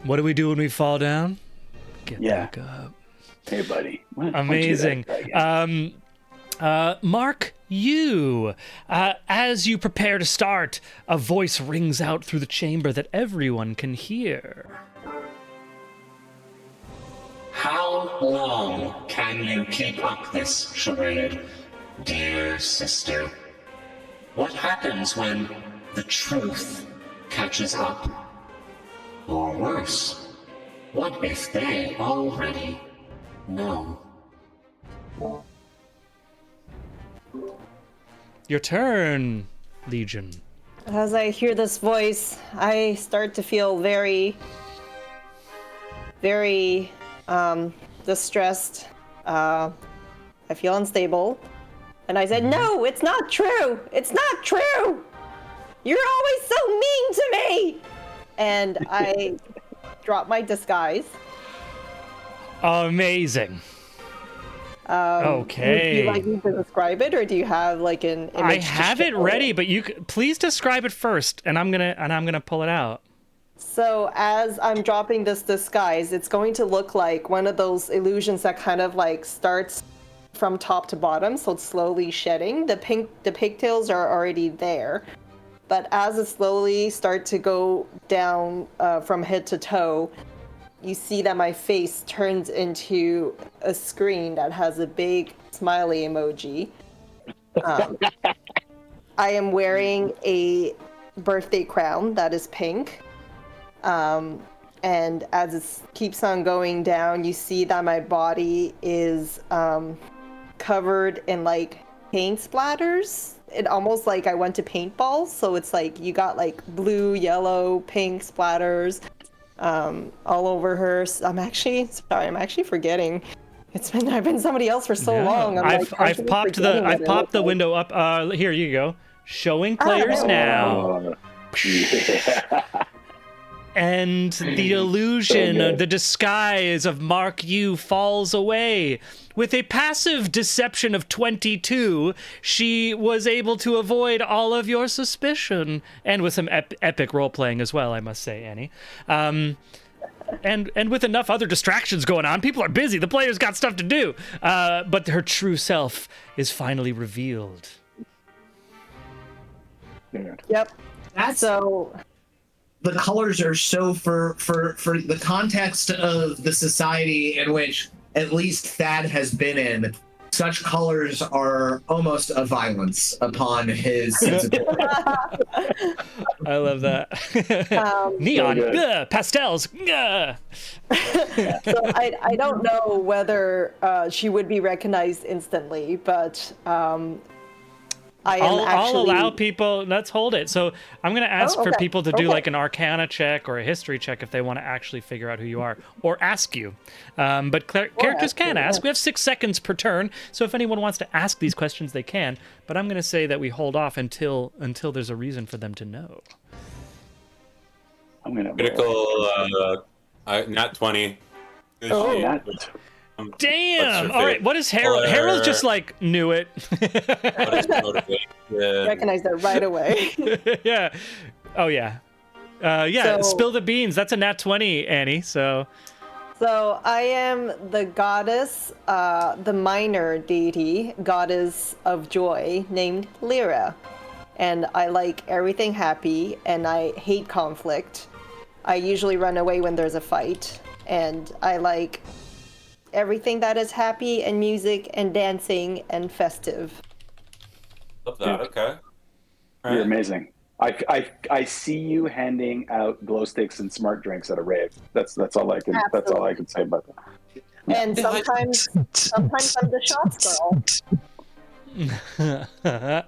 What do we do when we fall down? Get back up. Hey, buddy. Amazing. Mark, you, as you prepare to start, a voice rings out through the chamber that everyone can hear. How long can you keep up this charade, dear sister? What happens when the truth catches up? Or worse, what if they already know? Your turn, Legion. As I hear this voice, I start to feel very, very distressed. I feel unstable. And I said, no, it's not true. It's not true. You're always so mean to me. And I drop my disguise. Amazing. Okay. Would you like me to describe it, or do you have like an image? I have it ready, but please describe it first, and I'm gonna pull it out. So as I'm dropping this disguise, it's going to look like one of those illusions that kind of like starts from top to bottom, so it's slowly shedding. The pigtails are already there, but as it slowly starts to go down from head to toe, you see that my face turns into a screen that has a big smiley emoji. I am wearing a birthday crown that is pink. And as it keeps on going down, you see that my body is covered in like paint splatters. It almost like I went to paintballs, so it's like you got like blue, yellow, pink splatters all over her. I'm actually forgetting. I've been somebody else for so long. I've popped the window up. Here you go. Showing players now. And the illusion, the disguise of Mark Yu falls away. With a passive deception of 22, she was able to avoid all of your suspicion. And with some epic role-playing as well, I must say, Annie. And with enough other distractions going on, people are busy. The players got stuff to do. But her true self is finally revealed. Yep. So the colors are so for the context of the society in which at least Thad has been in, such colors are almost a violence upon his sensibility. I love that. Neon, pastels. So I don't know whether she would be recognized instantly, but I'll allow people. Let's hold it. So I'm going to ask for people to do like an Arcana check or a History check if they want to actually figure out who you are, or ask you. But characters can ask. We have 6 seconds per turn, so if anyone wants to ask these questions, they can. But I'm going to say that we hold off until there's a reason for them to know. I'm gonna critical. Not 20. Damn! All right, what is Harold? Harold just like knew it. What is motivation? Recognized that right away. Yeah. Oh yeah. Spill the beans. That's a nat 20, Annie. So I am the goddess, the minor deity, goddess of joy, named Lyra. and I like everything happy, and I hate conflict. I usually run away when there's a fight, and I like everything that is happy and music and dancing and festive. Love that. Okay. All You're right. amazing. I see you handing out glow sticks and smart drinks at a rave. That's all I can say about that. And sometimes I'm the shots girl.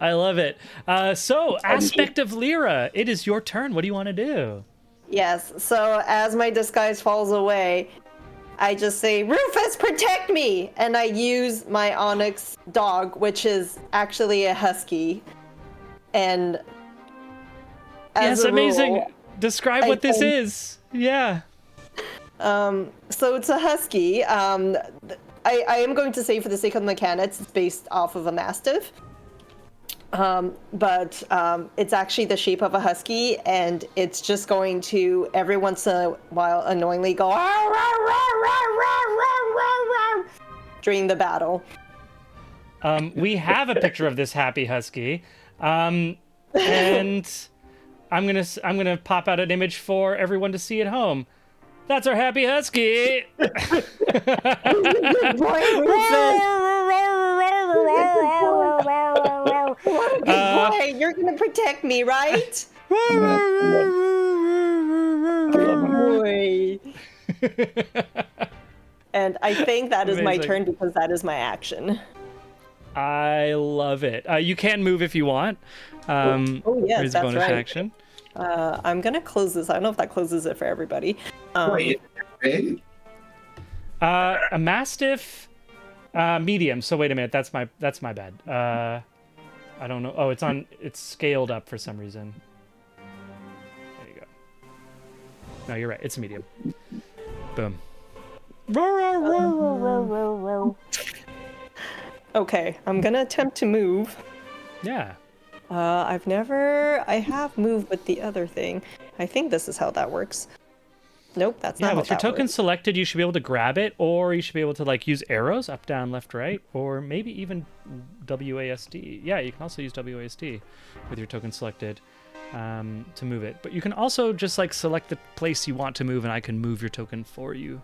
I love it. So, aspect of Lyra, it is your turn. What do you want to do? Yes, so as my disguise falls away, I just say, Rufus, protect me! And I use my Onyx dog, which is actually a husky. And Yes, a amazing. rule, Describe what this is. Yeah. so it's a husky. I am going to say, for the sake of the mechanics, it's based off of a mastiff. But it's actually the shape of a husky, and it's just going to every once in a while annoyingly go during the battle. We have a picture of this happy husky, and I'm gonna pop out an image for everyone to see at home. That's our happy husky. Boy, you're gonna protect me, right? Boy. And I think that is my Amazing. turn because that is my action. I love it. You can move if you want. Oh, yes, there's a that's bonus right. action. I'm gonna close this. I don't know if that closes it for everybody. Wait, big? A mastiff, medium. So wait a minute, that's my bad. I don't know. Oh, it's scaled up for some reason. There you go. No, you're right. It's a medium. Boom. Okay, I'm gonna attempt to move. Yeah. I have moved with the other thing. I think this is how that works. Nope, that's Yeah, not with how your that token works. selected, you should be able to grab it, or you should be able to like use arrows up, down, left, right, or maybe even WASD. Yeah, you can also use WASD with your token selected to move it. But you can also just like select the place you want to move, and I can move your token for you.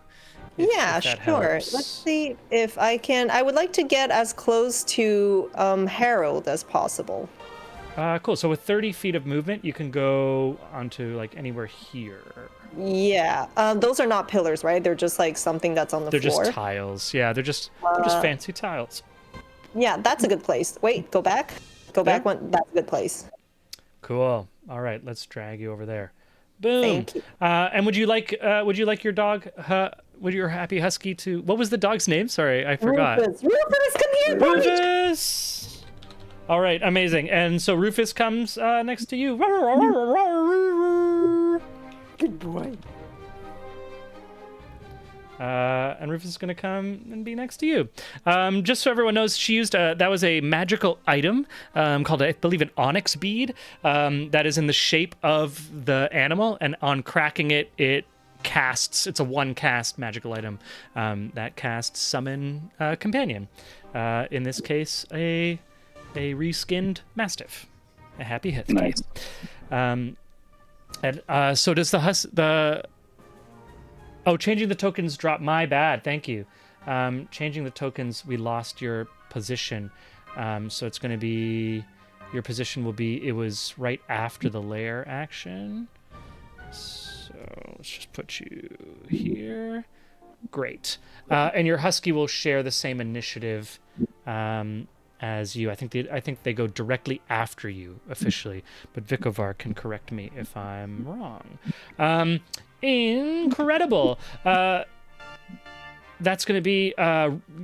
Yeah, if that sure. helps. Let's see if I can. I would like to get as close to Harold as possible. Cool. So with 30 feet of movement, you can go onto like anywhere here. Yeah, those are not pillars, right? They're just like something that's on the They're floor. just tiles. Yeah, they're just fancy tiles. Yeah, that's a good place. Wait, go back. Go back one. That's a good place. Cool. All right, let's drag you over there. Boom. Thank you. And would you like your dog? Would your happy husky to? What was the dog's name? Sorry, I forgot. Rufus, come here, buddy. Rufus. All right, amazing. And so Rufus comes next to you. Good boy. And Rufus is going to come and be next to you. Just so everyone knows, she used that was a magical item called, I believe, an onyx bead that is in the shape of the animal, and on cracking it, it casts. It's a one-cast magical item that casts summon companion. In this case, a reskinned mastiff, a happy husky. Nice. And so does the Oh, changing the tokens drop. My bad. Thank you. Changing the tokens, we lost your position. So it's going to be, your position will be, it was right after the lair action. So let's just put you here. Great. And your husky will share the same initiative as you. I think they go directly after you officially, but Vikovar can correct me if I'm wrong. Incredible. That's going to be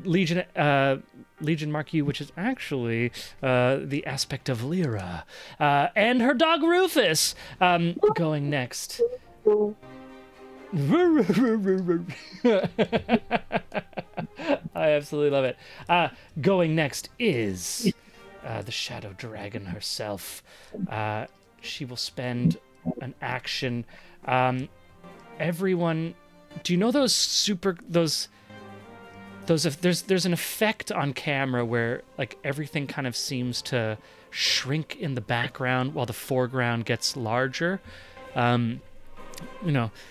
Legion Mark U, which is actually the aspect of Lyra, and her dog Rufus going next. I absolutely love it. Going next is the Shadow Dragon herself. She will spend an action. Everyone, do you know those there's an effect on camera where like everything kind of seems to shrink in the background while the foreground gets larger.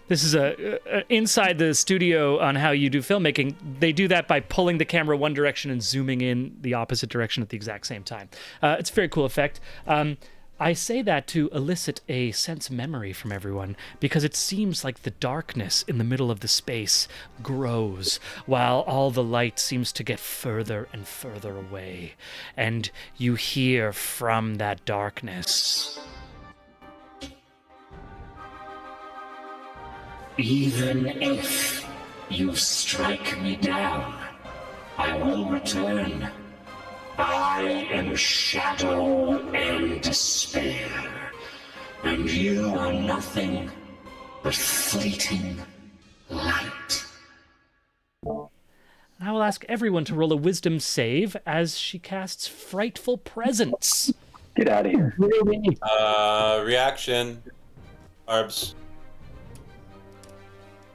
This is a inside the studio on how you do filmmaking. They do that by pulling the camera one direction and zooming in the opposite direction at the exact same time. It's a very cool effect. I say that to elicit a sense of memory from everyone, because it seems like the darkness in the middle of the space grows while all the light seems to get further and further away. And you hear from that darkness. Even if you strike me down, I will return. I am shadow and despair, and you are nothing but fleeting light. I will ask everyone to roll a wisdom save as she casts Frightful Presence. Get out of here. Reaction. Arbs.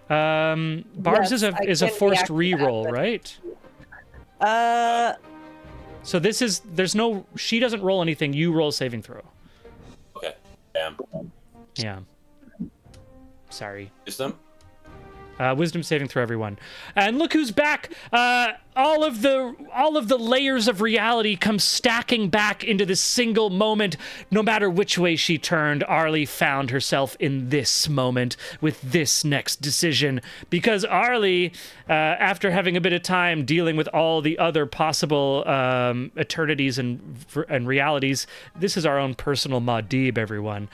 Barb's Yes, I is a can forced react to that, reroll, but- right? So she doesn't roll anything, you roll saving throw. Okay. Damn. Yeah. Sorry. Wisdom. Wisdom saving throw, everyone. And look who's back! All of the layers of reality come stacking back into this single moment. No matter which way she turned, Arlie found herself in this moment with this next decision. Because Arlie, after having a bit of time dealing with all the other possible eternities and realities, this is our own personal Muad'Dib, everyone,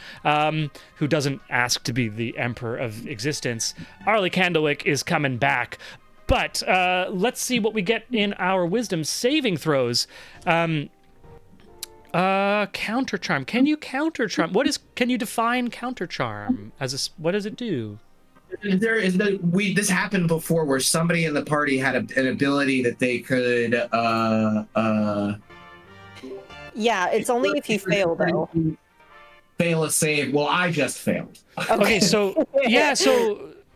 who doesn't ask to be the emperor of existence. Arlie Candlewick is coming back. But let's see what we get in our wisdom saving throws. Counter charm. Can you counter charm? Can you define counter charm what does it do? This happened before where somebody in the party had an ability that they could Yeah, it's only if you fail, though. fail a save. Well, I just failed. Okay, so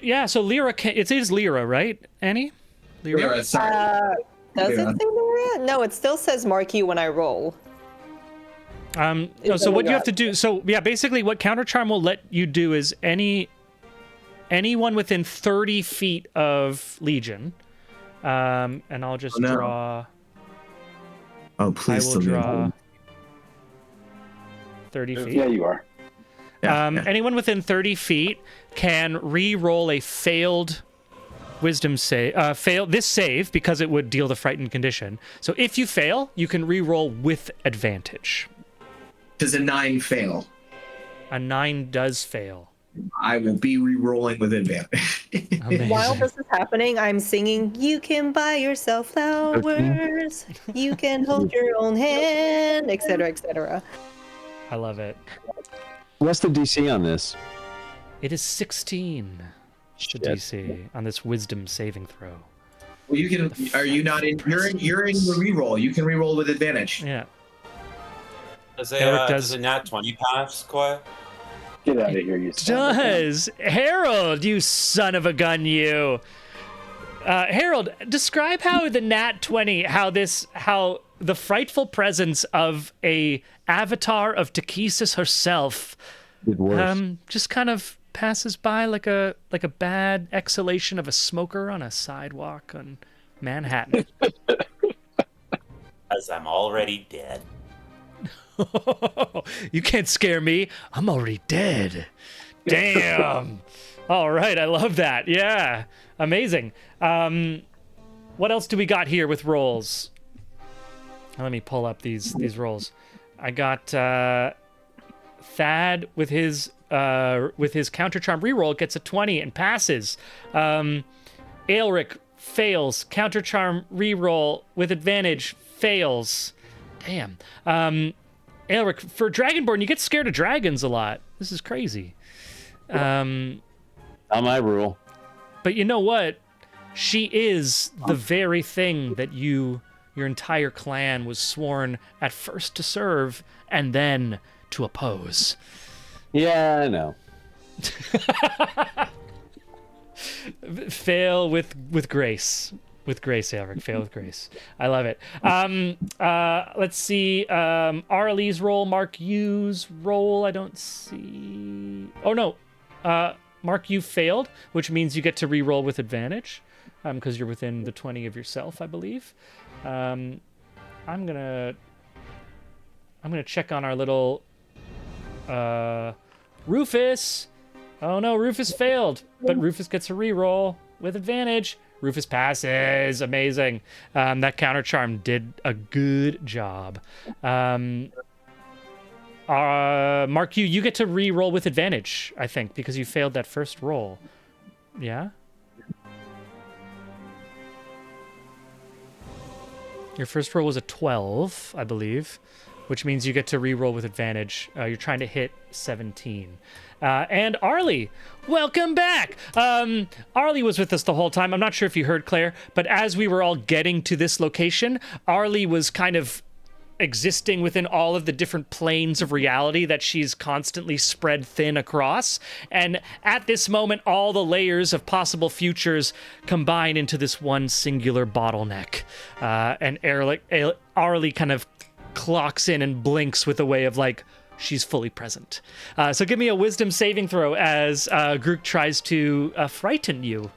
Lyra it is Lyra, right, Annie? Lyra, sorry. Does Yeah. it say Lyra? No, it still says mark you when I roll. So what you have to do, basically what counter charm will let you do is anyone within 30 feet of Legion, and I'll just draw. Oh, please. I will draw 30 feet. Yeah, you are. Anyone within 30 feet can re-roll a failed wisdom save. Fail this save because it would deal the frightened condition. So if you fail, you can re-roll with advantage. Does a 9 fail? A 9 does fail. I will be re-rolling with advantage. While this is happening, I'm singing, "You can buy yourself flowers, you can hold your own hand," etc., etc. I love it. What's the DC on this? It is 16. The DC on this wisdom saving throw. Well, you can. Are you not in? You're in the re-roll. You can re-roll with advantage. Yeah. Does does- a nat 20 pass, Koi? Get out of here, you son of a gun. Does Harold, you son of a gun, you. Harold, describe how the nat 20, how the frightful presence of a avatar of Takesis herself, Did worse. just kind of passes by like a bad exhalation of a smoker on a sidewalk on Manhattan. As I'm already dead. You can't scare me. I'm already dead. Damn. All right, I love that. Yeah, amazing. What else do we got here with rolls? Let me pull up these rolls. I got Thad with his counter charm reroll gets a 20 and passes. Aelric fails. Counter charm reroll with advantage fails. Damn. Aelric, for Dragonborn, you get scared of dragons a lot. This is crazy. Not my rule. But you know what? She is the very thing that your entire clan was sworn at first to serve and then to oppose. Yeah, I know. Fail with grace. With grace, Eric. Fail with grace. I love it. Let's see. Arlie's roll. Mark U's roll. I don't see. Oh no. Mark, you failed, which means you get to re-roll with advantage, because you're within the 20 of yourself, I believe. I'm gonna check on our little Rufus. Oh no, Rufus failed, but Rufus gets a re-roll with advantage. Rufus passes. Amazing. That counter charm did a good job. Mark, you get to re-roll with advantage, I think, because you failed that first roll. Yeah? Your first roll was a 12, I believe, which means you get to re-roll with advantage. You're trying to hit 17. And Arlie, welcome back. Arlie was with us the whole time. I'm not sure if you heard, Claire, but as we were all getting to this location, Arlie was kind of existing within all of the different planes of reality that she's constantly spread thin across. And at this moment, all the layers of possible futures combine into this one singular bottleneck. And Arlie kind of clocks in and blinks with a way of like, she's fully present. So give me a wisdom saving throw as Grook tries to frighten you.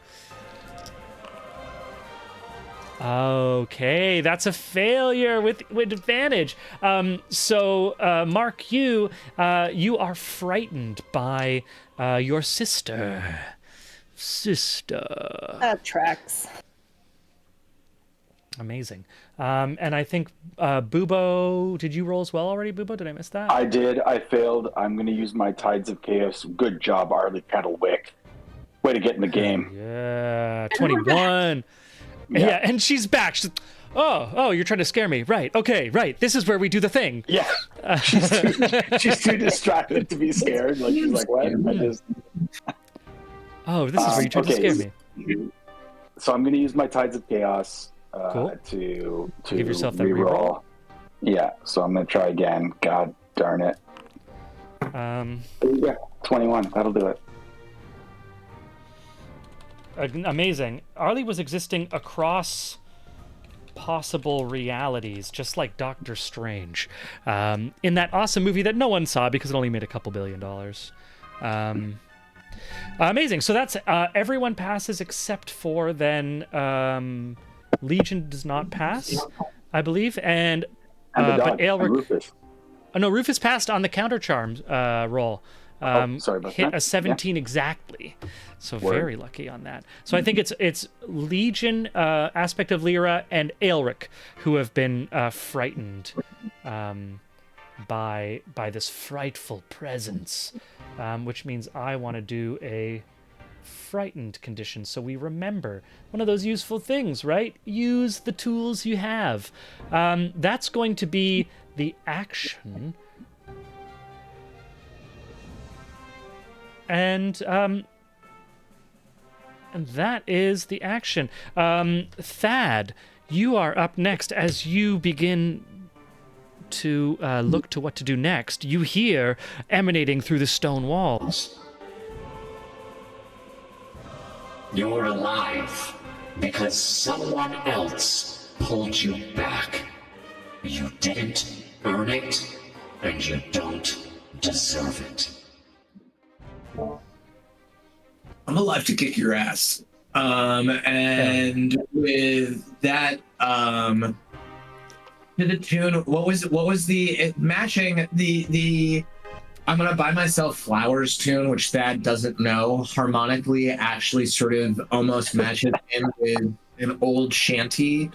Okay, that's a failure with advantage. So Mark, you are frightened by your sister. That tracks. Amazing. And I think Bubo, did you roll as well already, Bubo? Did I miss that? I did. I failed. I'm going to use my Tides of Chaos. Good job, Arlie Peddlewick. Way to get in the game. Yeah, 21. Yeah, and she's back. She's, oh, you're trying to scare me. Right. Okay, right. This is where we do the thing. Yeah. She's too distracted to be scared. Like, she's like, what? Oh, this is where you tried to scare me. So I'm going to use my Tides of Chaos Cool. to Give yourself that reroll. Yeah, so I'm going to try again. God darn it. Yeah, 21. That'll do it. Amazing. Arlie was existing across possible realities, just like Doctor Strange, in that awesome movie that no one saw because it only made a couple $1 billion. Amazing. So that's everyone passes except for then Legion does not pass, I believe, and but Aelric. Rufus. Oh, no, Rufus passed on the counter charm roll. Sorry about hit that. a 17 exactly, so very lucky on that. So I think it's Legion, aspect of Lyra, and Aelric who have been frightened by this frightful presence, which means I want to do a frightened condition so we remember one of those useful things, right? Use the tools you have. That's going to be the action. And that is the action. Thad, you are up next. As you begin to look to what to do next, you hear emanating through the stone walls. You're alive because someone else pulled you back. You didn't earn it, and you don't deserve it. I'm alive to kick your ass. And with that, to the tune, what was the matching the I'm gonna buy myself flowers tune, which Thad doesn't know, harmonically actually sort of almost matches in with an old shanty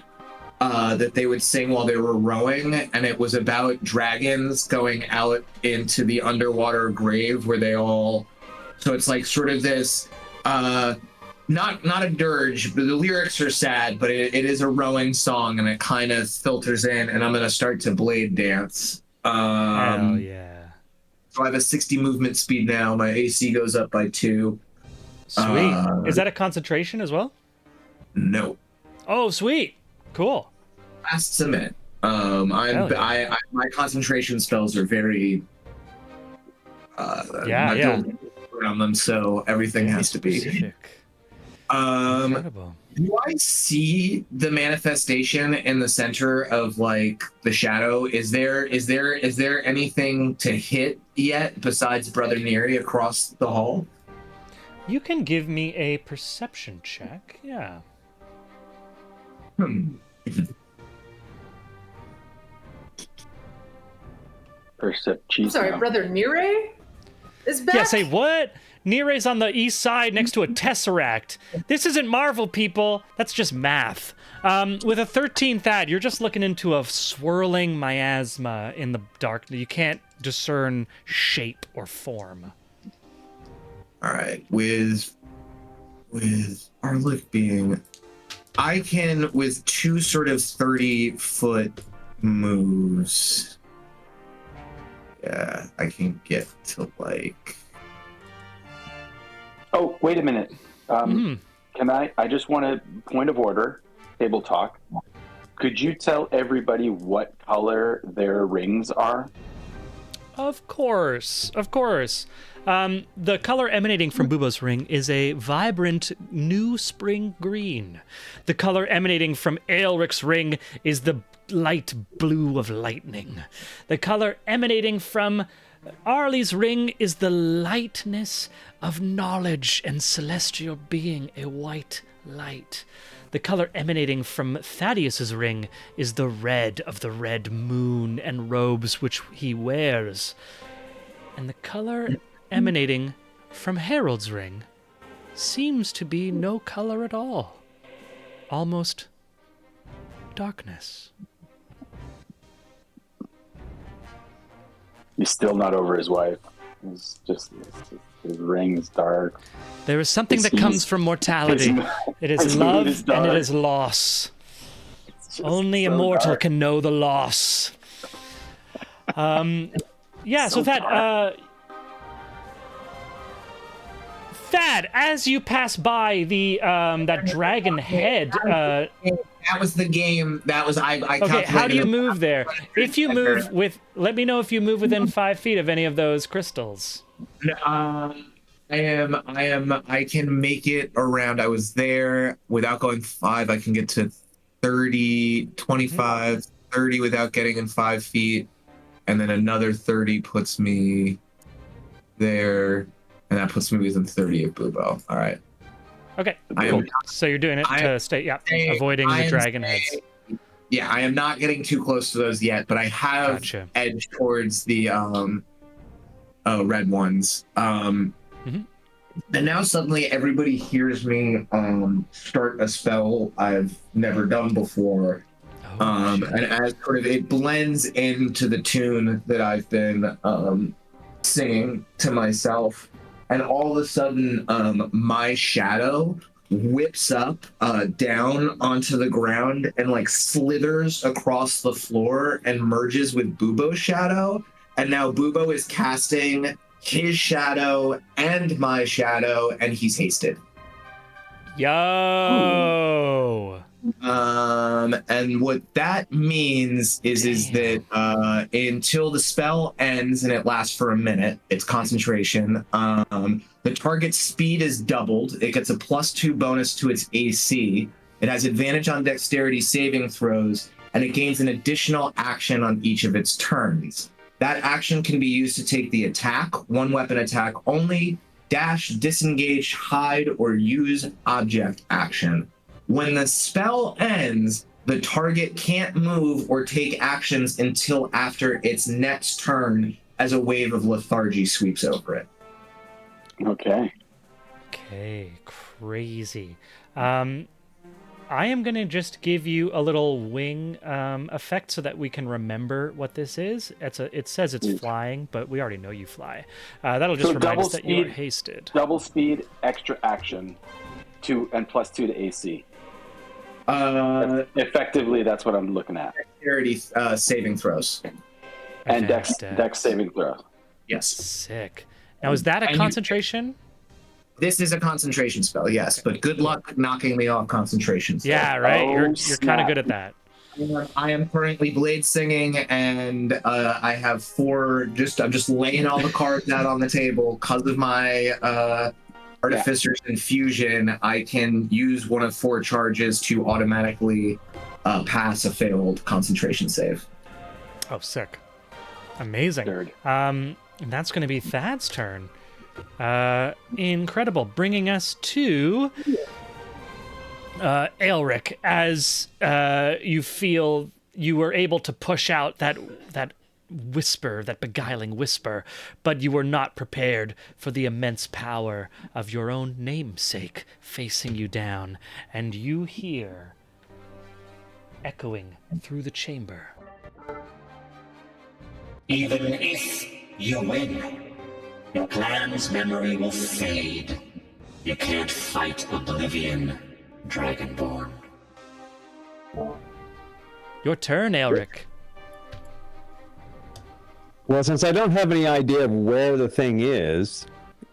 that they would sing while they were rowing, and it was about dragons going out into the underwater grave where they all. So it's like sort of this, not a dirge, but the lyrics are sad, but it is a rowing song, and it kind of filters in, and I'm gonna start to blade dance. Hell yeah. So I have a 60 movement speed now. My AC goes up by 2. Sweet. Is that a concentration as well? No. Oh, sweet. Cool. Fast cement. My concentration spells are very yeah. around them, so everything has to be specific. Incredible. Do I see the manifestation in the center of like the shadow? Is there anything to hit yet besides Brother Neri across the hall? You can give me a perception check. Yeah. Perception. Sorry, Brother Nire is back? Yeah, say what? Nire's on the east side next to a tesseract. This isn't Marvel, people. That's just math. With a 13 Thad, you're just looking into a swirling miasma in the dark. You can't discern shape or form. All right, with Arlick being, I can with two sort of 30-foot moves. Yeah, I can get to like. Oh, wait a minute. Can I just want a point of order, table talk. Could you tell everybody what color their rings are? Of course, of course. The color emanating from Bubo's ring is a vibrant new spring green. The color emanating from Aelric's ring is the light blue of lightning. The color emanating from Arlie's ring is the lightness of knowledge and celestial being, a white light. The color emanating from Thaddeus's ring is the red of the red moon and robes which he wears. And the color emanating from Harold's ring seems to be no color at all. Almost darkness. He's still not over his wife. His ring is dark. There is something that comes from mortality. It is his mood love is and dark. it is loss. It's just Only a so mortal dark. can know the loss. Yeah, so Thad, as you pass by the that dragon head, That was the game. That was I. okay, how do you calculated- move there? If you move let me know if you move within 5 feet of any of those crystals. I can make it around. I was there without going 5. I can get to 30, 25, 30 without getting in 5 feet. And then another 30 puts me there. And that puts me within 30 of Bubo. All right. Okay, I cool. am- So you're doing it I to am stay, saying- avoiding I the am dragon saying- heads. Yeah, I am not getting too close to those yet, but I have Gotcha. edged towards the red ones. And now suddenly everybody hears me start a spell I've never done before. And as sort of it blends into the tune that I've been singing to myself, and all of a sudden my shadow whips up down onto the ground and like slithers across the floor and merges with Bubo's shadow. And now Bubo is casting his shadow and my shadow, and he's hasted. Yo! And what that means is that until the spell ends, and it lasts for a minute, it's concentration. The target's speed is doubled. It gets a +2 bonus to its AC. It has advantage on dexterity saving throws, and it gains an additional action on each of its turns. That action can be used to take the attack, one weapon attack only, dash, disengage, hide, or use object action. When the spell ends, the target can't move or take actions until after its next turn, as a wave of lethargy sweeps over it. Okay. Okay, crazy. I am going to just give you a little wing effect so that we can remember what this is. It says it's flying, but we already know you fly. That'll just So remind double us that you are speed- hasted. Double speed, extra action, 2 and +2 to AC. Effectively, that's what I'm looking at. Dexterity saving throws. And Advanced dex saving throw. Yes. Sick. Now, is that a And you- concentration? This is a concentration spell, yes, but good luck knocking me off concentration spell. Yeah, right. Oh, You're kind of snap. good at that. I am currently blade singing, and I have 4. I'm just laying all the cards out on the table because of my Artificer's Infusion, I can use one of 4 charges to automatically pass a failed concentration save. Oh, sick. Amazing. Third. And that's going to be Thad's turn. Incredible. Bringing us to Aelric, as you feel you were able to push out that whisper, that beguiling whisper, but you were not prepared for the immense power of your own namesake facing you down, and you hear echoing through the chamber. Even if you win, your clan's memory will fade. You can't fight oblivion, Dragonborn. Your turn, Aelric. Well, since I don't have any idea of where the thing is,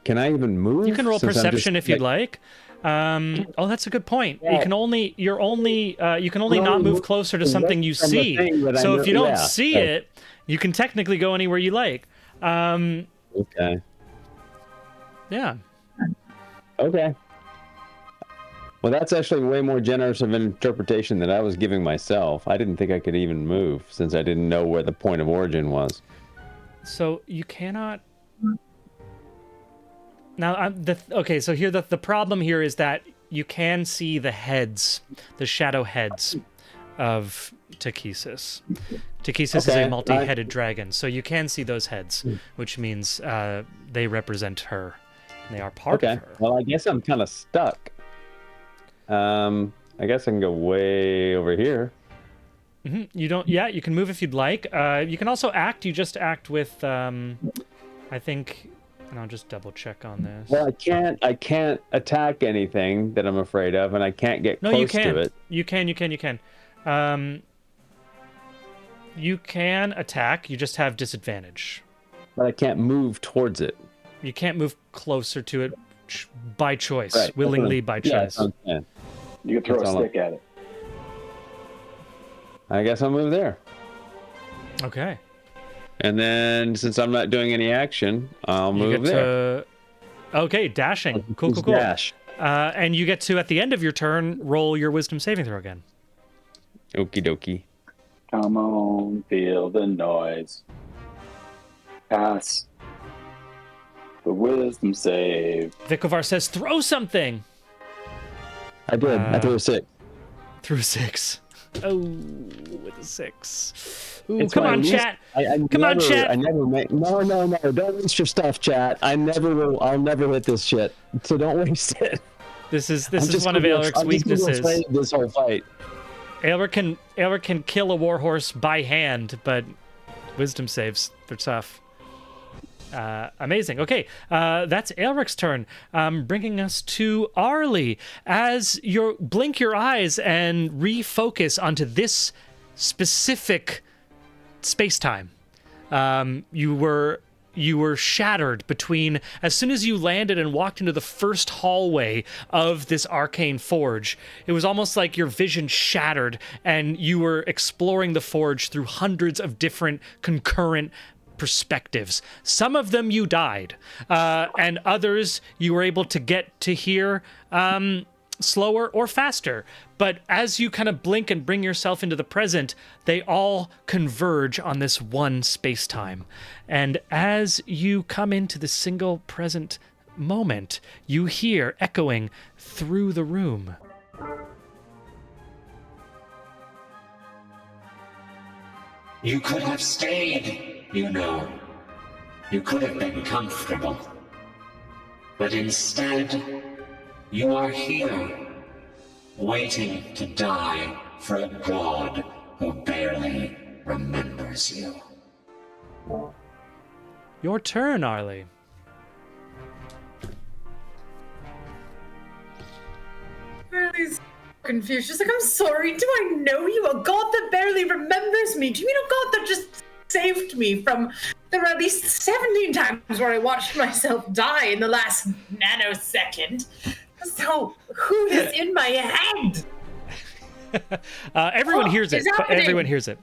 can I even move? You can roll Since I'm perception if you'd like. Oh, that's a good point. You can only not move closer to something you From the see. thing that I So know- if you don't yeah, see right. it, you can technically go anywhere you like. Okay. Yeah. Okay. Well, that's actually way more generous of an interpretation than I was giving myself. I didn't think I could even move since I didn't know where the point of origin was. So you cannot. Now, okay. So here, the problem here is that you can see the heads, the shadow heads of Takesis. Takesis is Okay, a multi-headed dragon, so you can see those heads, which means they represent her. And they are part Okay. of her. Well, I guess I'm kind of stuck. I guess I can go way over here. You don't. Yeah, you can move if you'd like. You can also act. You just act with. I think, and I'll just double check on this. Well, I can't attack anything that I'm afraid of, and I can't get No, close you can. to it. You can. You can attack. You just have disadvantage. But I can't move towards it. You can't move closer to it by choice, Right. willingly by Yeah, choice. that's what I'm saying. You can throw That's a all stick at it. I guess I'll move there. Okay. And then, since I'm not doing any action, I'll You move get there. to. Okay, dashing. Cool, Just cool, cool. dash. And you get to, at the end of your turn, roll your wisdom saving throw again. Okie dokie. Come on, feel the noise. Pass the wisdom save. Vikovar says, throw something! I did. I threw a 6. Through 6. Oh, with a 6. Ooh, It's come my on, least- chat. I Come on, never- chat. I never make. No. Don't waste your stuff, chat. I'll never hit this shit. So don't waste it. This is I'm just one of gonna go- Aelric's I'm just gonna go weaknesses. afraid this whole fight. Aelric can kill a warhorse by hand, but wisdom saves, they're tough. Amazing. Okay, that's Aelric's turn, bringing us to Arlie. As you blink your eyes and refocus onto this specific space-time, you were shattered between, as soon as you landed and walked into the first hallway of this arcane forge, it was almost like your vision shattered and you were exploring the forge through hundreds of different concurrent perspectives. Some of them you died, and others you were able to get to hear slower or faster. But as you kind of blink and bring yourself into the present, they all converge on this one space-time. And as you come into the single present moment, you hear echoing through the room. You could have stayed, you know. You could have been comfortable. But instead, you are here, waiting to die for a god who barely remembers you. Your turn, Arlie. Arlie's confused. She's like, I'm sorry, do I know you? A god that barely remembers me? Do you mean a god that just saved me from... There were at least 17 times where I watched myself die in the last nanosecond. So, who is in my head? Everyone hears it. It's happening. Everyone hears it.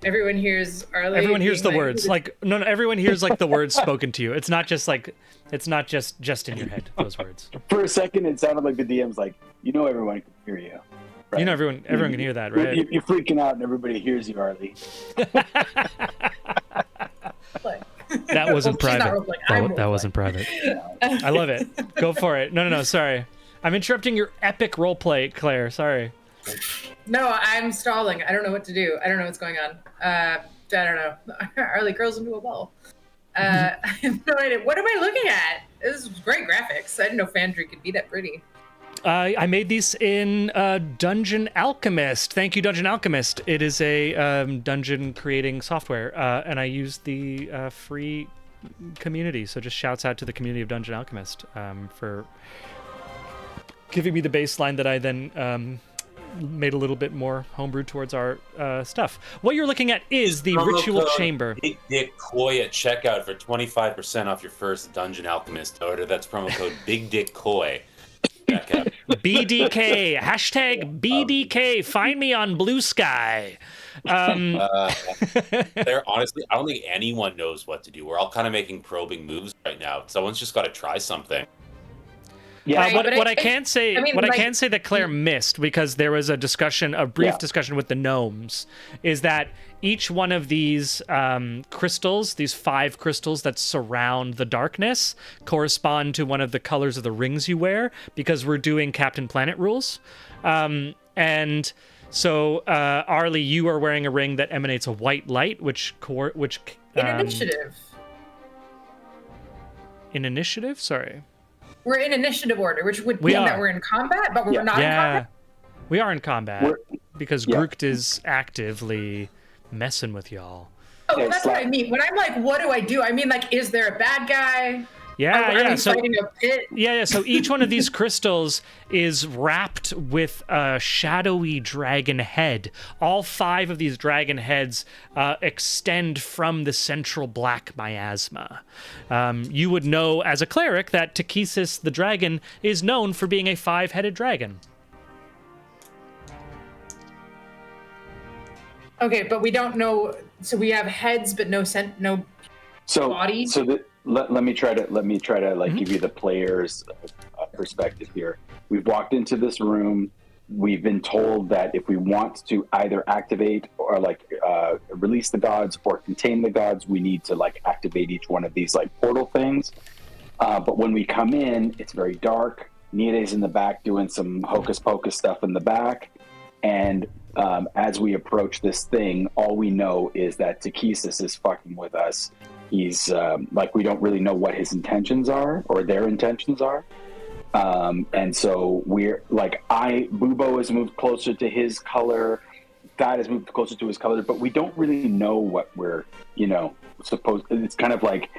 Everyone hears Arlie. Everyone hears the being words. Like no, everyone hears like the words spoken to you. It's not just in your head. Those words. For a second, it sounded like the DM's like, everyone can hear you. Right? You know, everyone can hear that, right? You're freaking out, and everybody hears you, Arlie. That wasn't Well, she's not private. role-playing, I'm That wasn't private. I love it. Go for it. No. Sorry, I'm interrupting your epic roleplay, Claire. Sorry. No, I'm stalling. I don't know what to do. I don't know what's going on. I don't know. Arlie curls into a ball. I have no idea. What am I looking at? This is great graphics. I didn't know Fandry could be that pretty. I made these in Dungeon Alchemist. Thank you, Dungeon Alchemist. It is a dungeon creating software, and I use the free community. So just shouts out to the community of Dungeon Alchemist for giving me the baseline that I then made a little bit more homebrew towards our stuff. What you're looking at is the Promo Ritual code Chamber. Big Dick Koi at checkout for 25% off your first Dungeon Alchemist order. That's promo code Big Dick Koi. BDK, hashtag BDK, find me on Blue Sky. There, honestly, I don't think anyone knows what to do. We're all kind of making probing moves right now. Someone's just got to try something. Yeah, what I can say that Claire missed, because there was a brief discussion with the gnomes, is that each one of these crystals, these 5 crystals that surround the darkness, correspond to one of the colors of the rings you wear, because we're doing Captain Planet rules. And so, Arlie, you are wearing a ring that emanates a white light, which In initiative. In initiative? Sorry. We're in initiative order, which would mean that we're in combat, but we're not in combat. We are in combat because Groot is actively messing with y'all. Oh, well, that's what I mean. When I'm like, what do I do? I mean, like, is there a bad guy? Yeah. So fighting a pit? Yeah. So each one of these crystals is wrapped with a shadowy dragon head. All 5 of these dragon heads extend from the central black miasma. You would know as a cleric that Takesis the dragon is known for being a 5-headed dragon. Okay, but we don't know. So we have heads, but no body. So let me try to like give you the player's perspective here. We've walked into this room. We've been told that if we want to either activate or release the gods or contain the gods, we need to activate each one of these portal things. But when we come in, it's very dark. Niede's in the back doing some hocus pocus stuff in the back, and as we approach this thing, all we know is that Takesis is fucking with us. He's we don't really know what his intentions are or their intentions are. And so we're Bubo has moved closer to his color. God has moved closer to his color, but we don't really know what we're, supposed. It's kind of like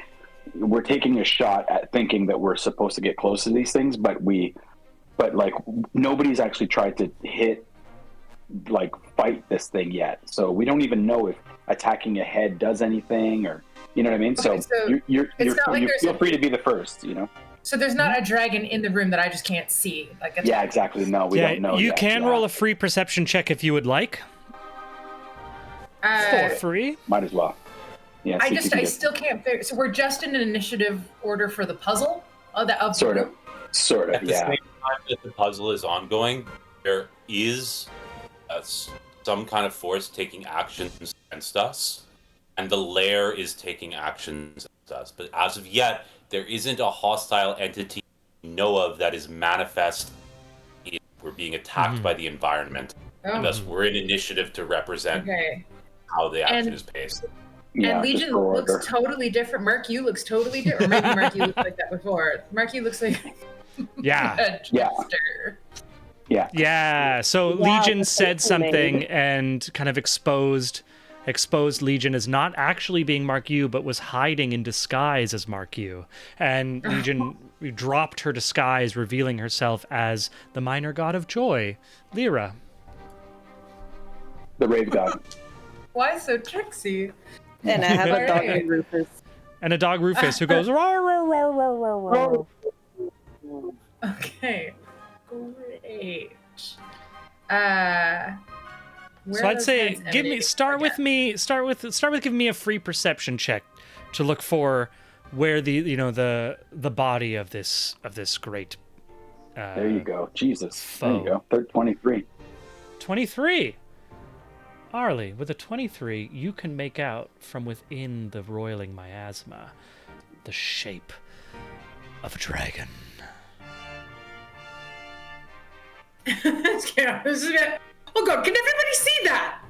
we're taking a shot at thinking that we're supposed to get close to these things, but nobody's actually tried to fight this thing yet. So we don't even know if attacking a head does anything, or you know what I mean. Okay, so you feel free to be the first. So there's not a dragon in the room that I just can't see. Yeah, exactly. No, we don't know. You can roll a free perception check if you would like. For free. Might as well. Yeah. I still can't figure. So we're just in an initiative order for the puzzle of sort of. At the same time that the puzzle is ongoing, there is some kind of force taking actions against us, and the lair is taking actions against us. But as of yet, there isn't a hostile entity we know of that is manifest. We're being attacked by the environment, and thus we're in initiative to represent how the action is paced. And Legion looks totally different. Mark, you looks totally different. Or maybe Mark, you looked like that before. Mark, you looks like a jester. Yeah. So Legion said something and kind of exposed Legion as not actually being Mark Yu, but was hiding in disguise as Mark Yu. And Legion dropped her disguise, revealing herself as the minor god of joy, Lyra. The rave god. Why so sexy? And I have a dog named Rufus. And a dog Rufus who goes roar, roar, roar, roar, roar, roar. Okay. Great. So I'd say start with giving me a free perception check to look for where the body of this great. There you go. Jesus. Foe. There you go. 23. 23. Arlie, with a 23, you can make out from within the roiling miasma the shape of a dragon. Oh god, can everybody see that?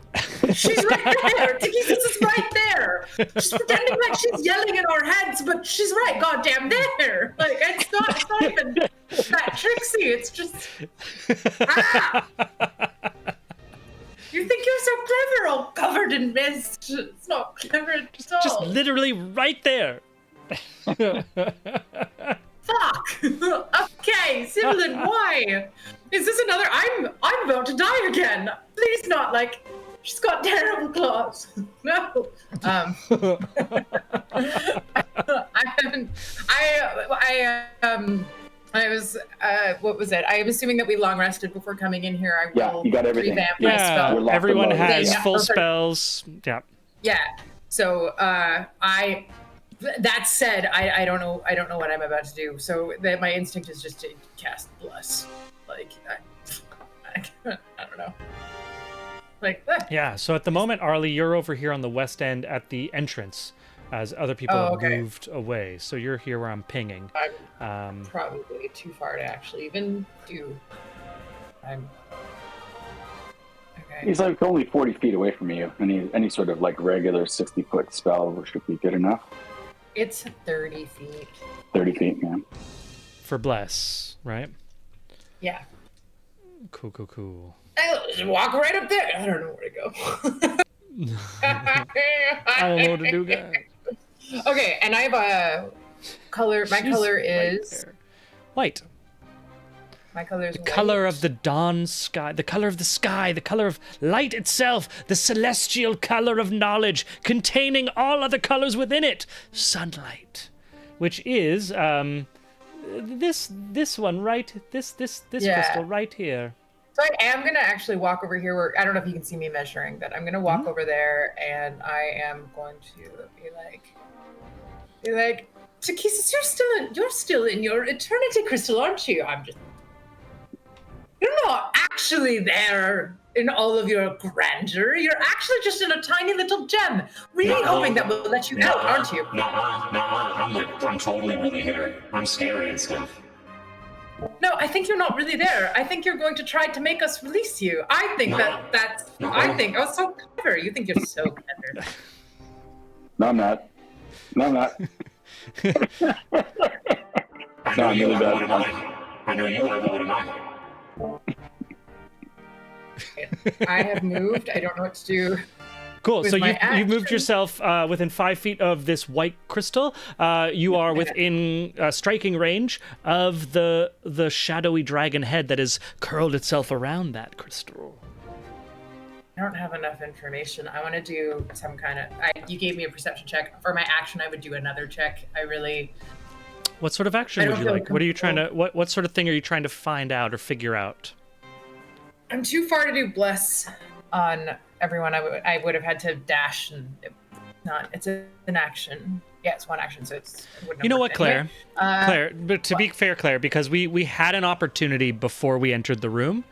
She's right there. Takisis is right there. She's pretending like she's yelling in our heads, but she's right goddamn there. Like, it's not even that tricksy. It's just... Ah! You think you're so clever, all covered in mist. It's not clever at all. Just literally right there. Fuck! Okay, Sibylline, why? Is this another... I'm about to die again. Please not, like... She's got terrible claws. No. I was, what was it? I am assuming that we long rested before coming in here. I will you got everything. revamp my spell. Everyone has Yeah, full spells. Yeah. Yeah. So, that said, I don't know what I'm about to do. So my instinct is just to cast Bless. Like, I don't know. Like, yeah, so at the moment, Arlie, you're over here on the west end at the entrance as other people have moved away. So you're here where I'm pinging. I'm probably too far to actually even do. Okay. He's like only 40 feet away from you. Any sort of like regular 60-foot spell should be good enough. It's 30 feet. 30 feet, yeah. For Bless, right? Yeah. Cool. I'll just walk right up there. I don't know where to go. I don't know what to do, guys. Okay, and I have a color. My color is white. My color is the color of the dawn sky, the color of the sky, the color of light itself, the celestial color of knowledge, containing all other colors within it, sunlight, which is this one right, this crystal right here. So I am gonna actually walk over here. Where I don't know if you can see me measuring, but I'm gonna walk over there, and I am going to be like, Takisis, you're still in your eternity crystal, aren't you? You're not actually there in all of your grandeur. You're actually just in a tiny little gem. Really hoping that will let you out, aren't you? I'm totally really here. I'm scary and stuff. No, I think you're not really there. I think you're going to try to make us release you. I think that's... I think... Oh, so clever. You think you're so clever. No, I'm not. No, I'm not. No, I'm really bad. I know you are, but I'm I have moved. I don't know what to do. Cool. So you've moved yourself within 5 feet of this white crystal. You are within striking range of the shadowy dragon head that has curled itself around that crystal. I don't have enough information. I want to do some kind of... you gave me a perception check. For my action, I would do another check. What sort of action would you like? What are you trying to... What sort of thing are you trying to find out or figure out? I'm too far to do Bless on everyone. I would have had to dash, and it's an action. Yeah, it's one action, so it's... You know what, Claire? Claire, but to be fair, Claire, because we had an opportunity before we entered the room,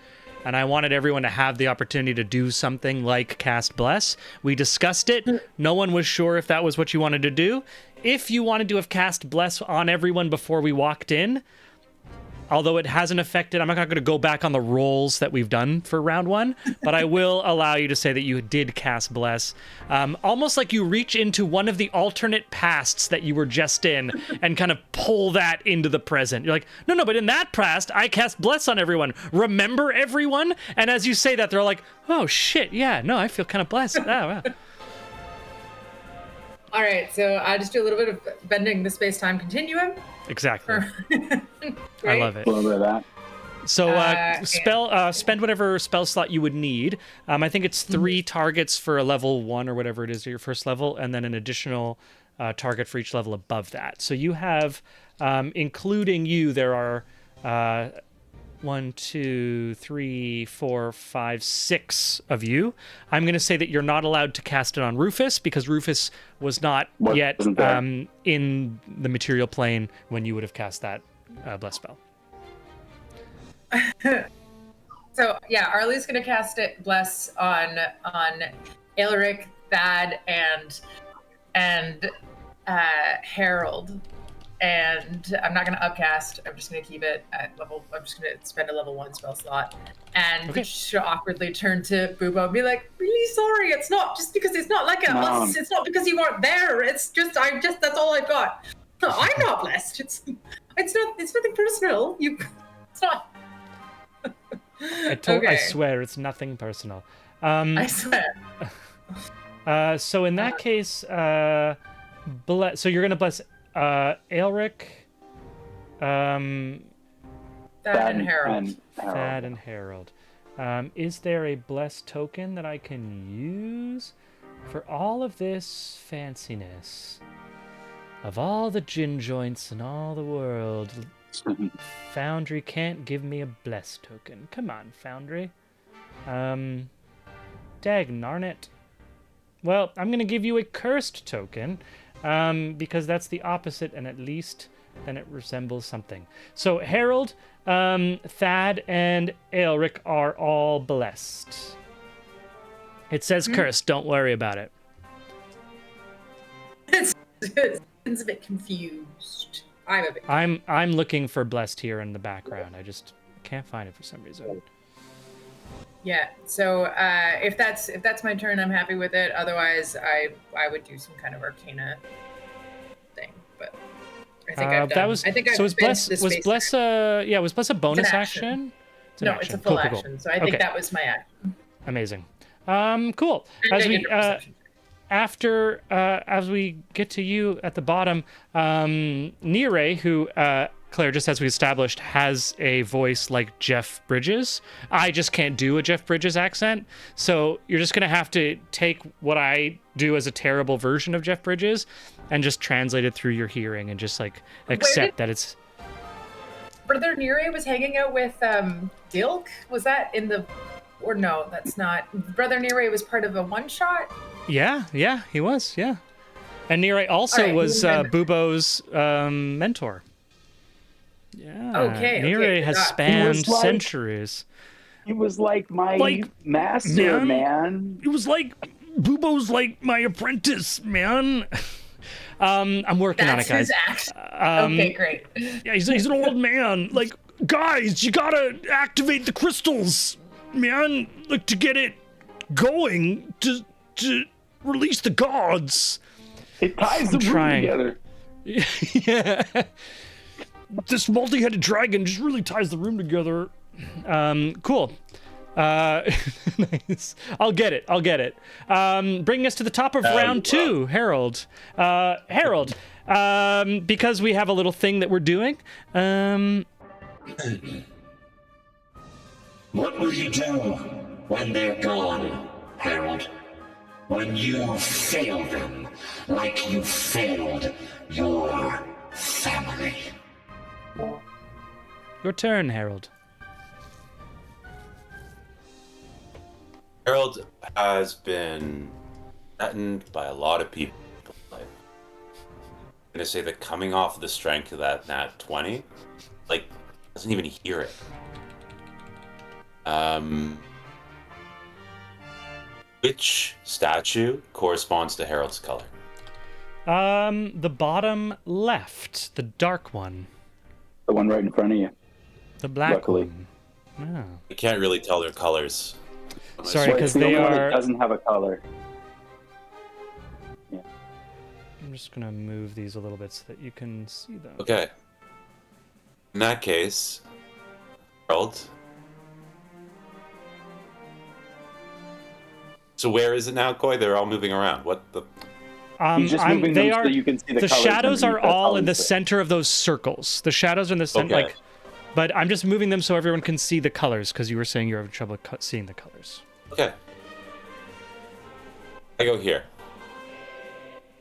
and I wanted everyone to have the opportunity to do something like cast Bless. We discussed it. No one was sure if that was what you wanted to do. If you wanted to have cast Bless on everyone before we walked in, although it hasn't affected, I'm not going to go back on the rolls that we've done for round one, but I will allow you to say that you did cast Bless. Almost like you reach into one of the alternate pasts that you were just in and kind of pull that into the present. You're like, no, but in that past, I cast Bless on everyone. Remember everyone? And as you say that, they're like, oh shit, yeah, no, I feel kind of blessed. Oh, wow. All right, so I just do a little bit of bending the space-time continuum. Exactly. I love it. A little bit of that. So spend whatever spell slot you would need. I think it's 3 targets for a level 1 or whatever it is, your first level, and then an additional target for each level above that. So you have, including you, there are 1, 2, 3, 4, 5, 6 of you. I'm going to say that you're not allowed to cast it on Rufus because Rufus was not yet in the material plane when you would have cast that bless spell. So yeah, Arlie's gonna cast it bless on Elric, Thad, and Harold. And I'm not gonna upcast. I'm just gonna keep it at level. I'm just gonna spend a level 1 spell slot, and she'll awkwardly turn to Bubo and be like, "Really sorry. It's not just because it's not like us. It's not because you weren't there. It's just that's all I've got. No, I'm not blessed. It's nothing personal. It's not." I swear it's nothing personal. I swear. So in that case, so you're gonna bless Aelric, Thad and Harold. Thad and Harold. Is there a bless token that I can use for all of this fanciness? Of all the gin joints in all the world, Foundry can't give me a bless token. Come on, Foundry. Dagnarnet. Well, I'm going to give you a cursed token, because that's the opposite, and at least then it resembles something. So Harold, Thad, and Aelric are all blessed. It says cursed. Don't worry about it. It's a bit confused. I'm looking for blessed here in the background. I just can't find it for some reason. Yeah. So if that's my turn, I'm happy with it. Otherwise, I would do some kind of Arcana thing. But I think I've done. Was bless a bonus action? It's a full action. So I think that was my action. Amazing. Cool. As we get to you at the bottom, Nire, who Claire, just as we established, has a voice like Jeff Bridges. I just can't do a Jeff Bridges accent, so you're just gonna have to take what I do as a terrible version of Jeff Bridges and just translate it through your hearing and just like accept that it's. Brother Nire was hanging out with Dilk. Was that in the? Or no, that's not. Brother Nire was part of a one-shot. Yeah, he was, yeah. And Nire also was Bubo's mentor. Yeah. Okay. Nire has spanned centuries. He was like my master, man. It was like Bubo's like my apprentice, man. I'm working on it, guys. His okay, great. Yeah, he's an old man. Like, guys, you gotta activate the crystals, man. Like to get it going to release the gods. It ties the room together. Yeah. This multi-headed dragon just really ties the room together. Cool. Nice. I'll get it. Bringing us to the top of round 2, Harold. Harold, because we have a little thing that we're doing. What will you do when they're gone, Harold? When you fail them like you failed your family? Your turn, Harold. Harold has been threatened by a lot of people. I'm gonna say that coming off the strength of that nat 20, doesn't even hear it. Which statue corresponds to Harold's color? The bottom left, the dark one. The one right in front of you. The black one. Oh. I can't really tell their colors. Sorry, because they are. It doesn't have a color. Yeah. I'm just gonna move these a little bit so that you can see them. Okay. In that case, Harold. So where is it now, Coy? They're all moving around. What the? Just moving them so you can see the colors shadows are underneath. all in the center of those circles. The shadows are in the center, Okay. but I'm just moving them so everyone can see the colors because you were saying you're having trouble seeing the colors. Okay. I go here.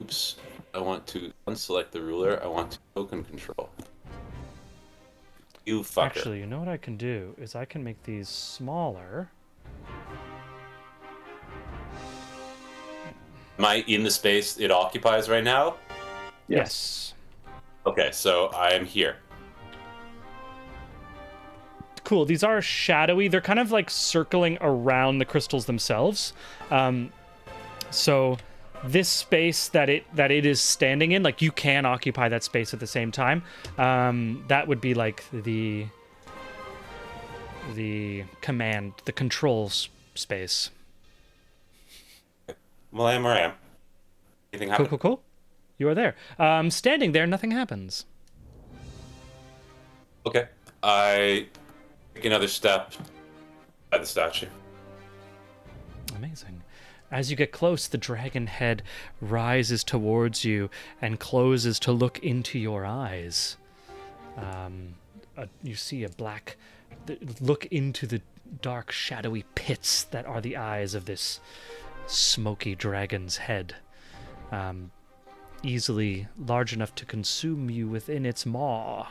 Oops. I want to unselect the ruler. I want to token control. You fucker. Actually, you know what I can do is I can make these smaller. Am I in the space it occupies right now? Yes. Okay, so I am here. Cool. These are shadowy. They're kind of like circling around the crystals themselves. So this space that it is standing in, like you can occupy that space at the same time. That would be like the command, the controls space. Well, I am where I am. Anything happen? Cool. You are there. Standing there, nothing happens. Okay. I take another step by the statue. Amazing. As you get close, the dragon head rises towards you and closes to look into your eyes. You see a black look into the dark, shadowy pits that are the eyes of this smoky dragon's head. Easily large enough to consume you within its maw.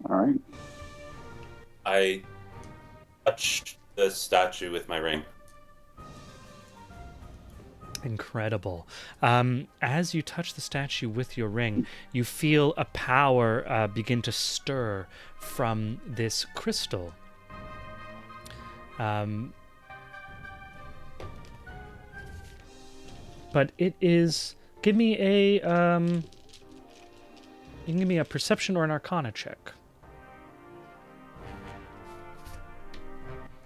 All right. I touch the statue with my ring. Incredible. As you touch the statue with your ring, you feel a power begin to stir from this crystal. But it is... Give me a... you can give me a perception or an arcana check.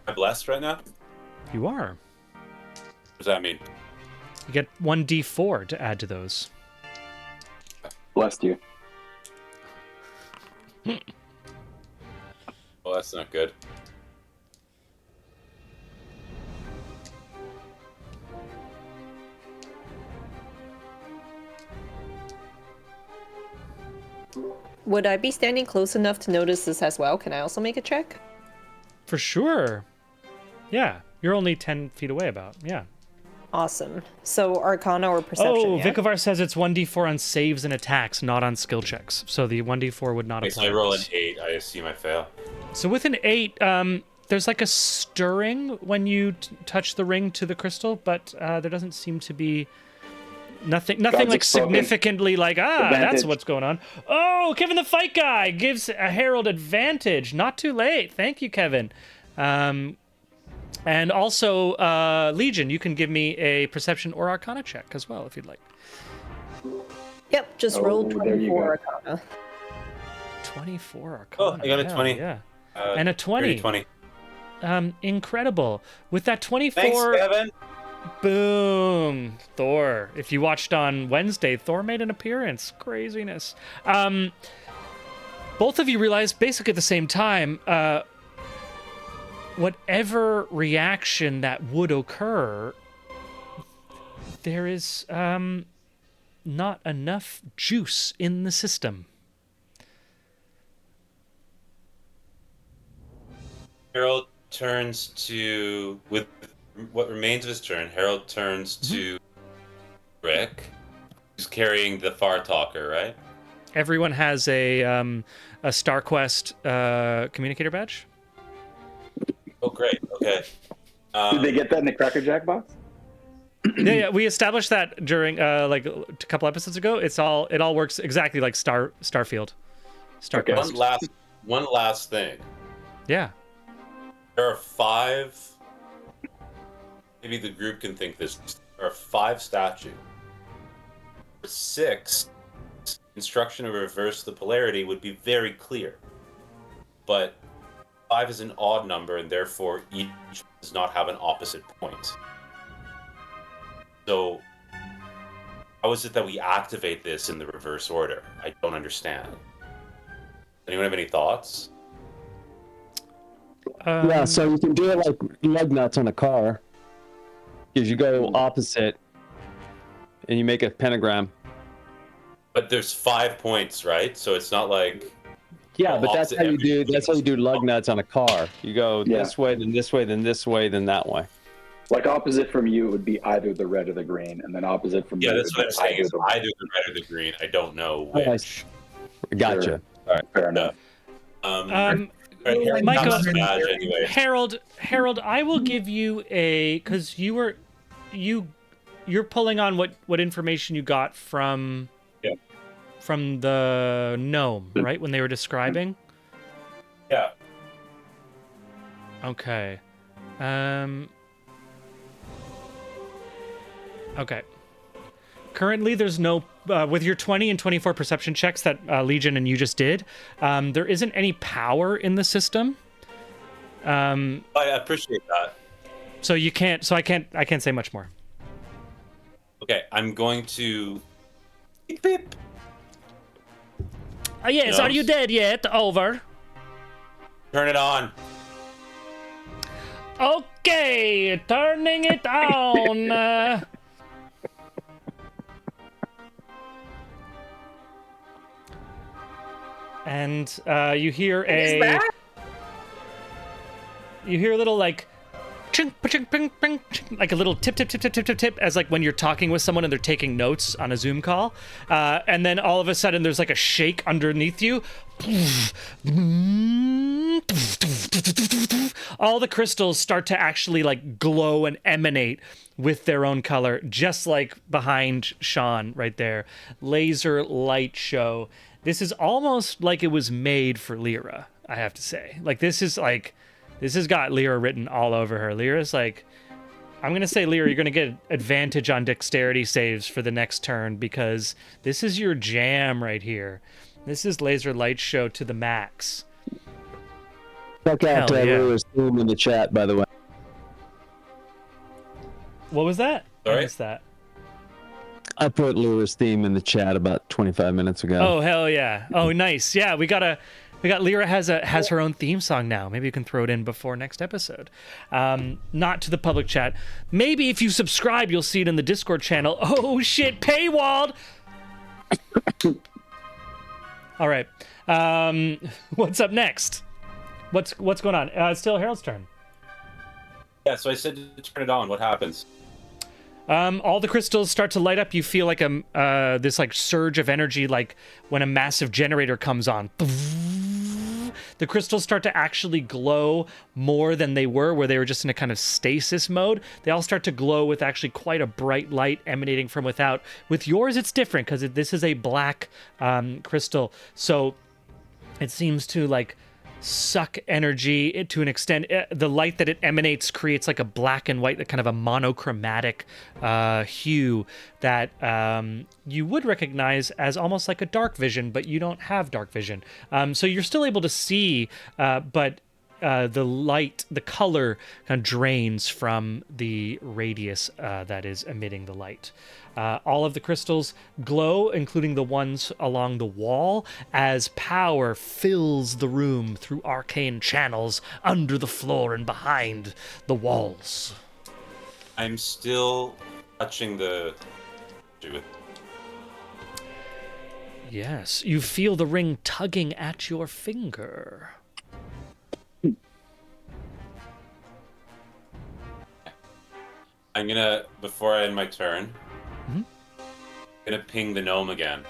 Am I blessed right now? You are. What does that mean? You get 1d4 to add to those. Blessed you. Well, that's not good. Would I be standing close enough to notice this as well? Can I also make a check? For sure. Yeah. You're only 10 feet away about. Yeah. Awesome. So Arcana or Perception, Oh, yeah? Vikovar says it's 1d4 on saves and attacks, not on skill checks. So the 1d4 would not Okay, apply. so I to roll an this. 8. I assume I fail. So with an 8, there's like a stirring when you touch the ring to the crystal, but there doesn't seem to be nothing God's like spoken. significantly like, that's Advantage. what's going on. Oh, Kevin the Fight Guy gives a Herald advantage. Not too late. Thank you, Kevin. And also, Legion, you can give me a Perception or Arcana check as well, if you'd like. Yep, just Oh, roll there you 24 go. Arcana. 24 Arcana. Oh, I got a hell 20. Yeah. And a 20. 20. Incredible. With that 24... Thanks, Kevin. Boom! Thor. If you watched on Wednesday, Thor made an appearance. Craziness. Both of you realized basically at the same time, whatever reaction that would occur, there is not enough juice in the system. Harold turns to, with what remains of his turn, Harold turns to Rick, who's carrying the Far Talker, right? Everyone has a StarQuest communicator badge. Oh, great. Okay. Did they get that in the Cracker Jack box? Yeah, we established that during like a couple episodes ago. It all works exactly like Starfield. StarQuest. One last thing. Yeah. There are 5. Maybe the group can think this. There are 5 statues. For 6, instruction to reverse the polarity would be very clear. But 5 is an odd number, and therefore each does not have an opposite point. So, how is it that we activate this in the reverse order? I don't understand. Anyone have any thoughts? Yeah, so you can do it like lug nuts on a car. Because you go opposite and you make a pentagram. But there's 5 points, right? So it's not like... Yeah, but that's how you do. That's how you do lug Oh. nuts on a car. You go this way, then this way, then this way, then that way. Like opposite from you, it would be either the red or the green, and then opposite from Yeah, me, that's it what would I'm be saying. either Is the either the red or the green. I don't know Oh, I which. Gotcha. Sure. All right. Fair enough. Right, Harry Michael- got his badge anyway. Harold, I will give you because you're pulling on what information you got from from the gnome, right? When they were describing. Yeah. Okay. Okay. Currently, there's no with your 20 and 24 perception checks that Legion and you just did. There isn't any power in the system. I appreciate that. So you can't. So I can't say much more. Okay, I'm going to. Beep, beep. Yes. No. Are you dead yet? Over. Turn it on. Okay, turning it on. And you hear a little like ching, ching, ping, ping, ching, like a little tip tip tip tip tip tip tip as like when you're talking with someone and they're taking notes on a Zoom call, and then all of a sudden there's like a shake underneath you. All the crystals start to actually like glow and emanate with their own color, just like behind Sean right there. Laser light show. This is almost like it was made for Lyra, I have to say. Like this has got Lyra written all over her. Lyra's like, I'm going to say, Lyra, you're going to get advantage on dexterity saves for the next turn because this is your jam right here. This is laser light show to the max. Check out Hell yeah. Lyra's theme in the chat, by the way. What was that? Sorry? I missed that. I put Lyra's theme in the chat about 25 minutes ago. Oh, hell yeah. Oh, nice. Yeah, we got Lyra has her own theme song now. Maybe you can throw it in before next episode. Not to the public chat. Maybe if you subscribe, you'll see it in the Discord channel. Oh shit, paywalled. All right. What's up next? What's going on? It's still Harold's turn. Yeah, so I said to turn it on. What happens? All the crystals start to light up. You feel like this like surge of energy, like when a massive generator comes on. The crystals start to actually glow more than they were, where they were just in a kind of stasis mode. They all start to glow with actually quite a bright light emanating from without. With yours, it's different because this is a black crystal, so it seems to like suck energy to an extent. The light that it emanates creates like a black and white, kind of a monochromatic hue that you would recognize as almost like a dark vision, but you don't have dark vision. So you're still able to see, but the light, the color kind of drains from the radius that is emitting the light. All of the crystals glow, including the ones along the wall, as power fills the room through arcane channels under the floor and behind the walls. I'm still touching the. Yes, you feel the ring tugging at your finger. I'm gonna, before I end my turn, I'm gonna ping the gnome again.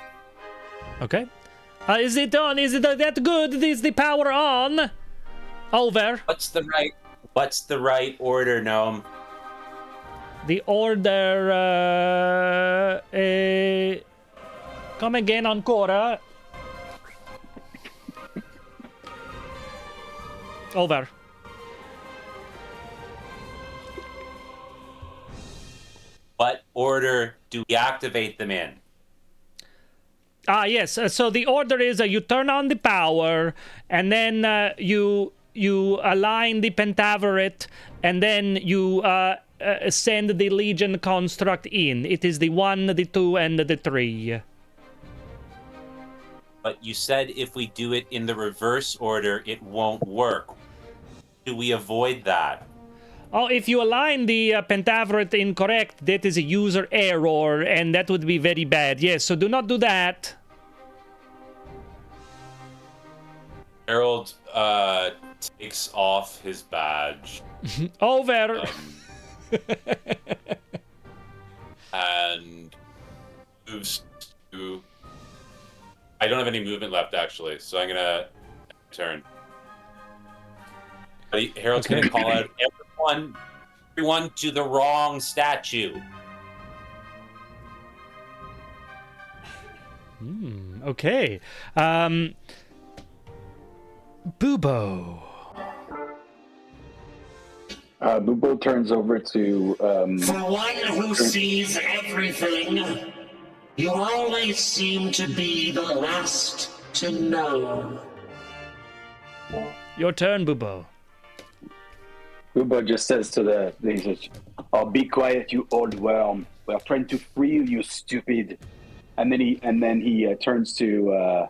Okay. Is it on? Is it that good? Is the power on? Over. What's the right order, gnome? The order. Come again, ancora. Over. What order do we activate them in? Yes. So the order is you turn on the power, and then you align the pentaveret, and then you send the Legion construct in. It is the 1, the 2, and the 3. But you said if we do it in the reverse order, it won't work. Do we avoid that? Oh, if you align the pentaveret incorrect, that is a user error, and that would be very bad. Yes, so do not do that. Harold takes off his badge. Over. and moves to. I don't have any movement left, actually, so I'm gonna turn. Harold's gonna call out everyone to the wrong statue. Okay. Bubo. Bubo turns over to. For one who sees everything, you always seem to be the last to know. Your turn, Bubo. Bubo just says to he says, "Oh, be quiet, you old worm. We're trying to free you, you stupid." And then he turns to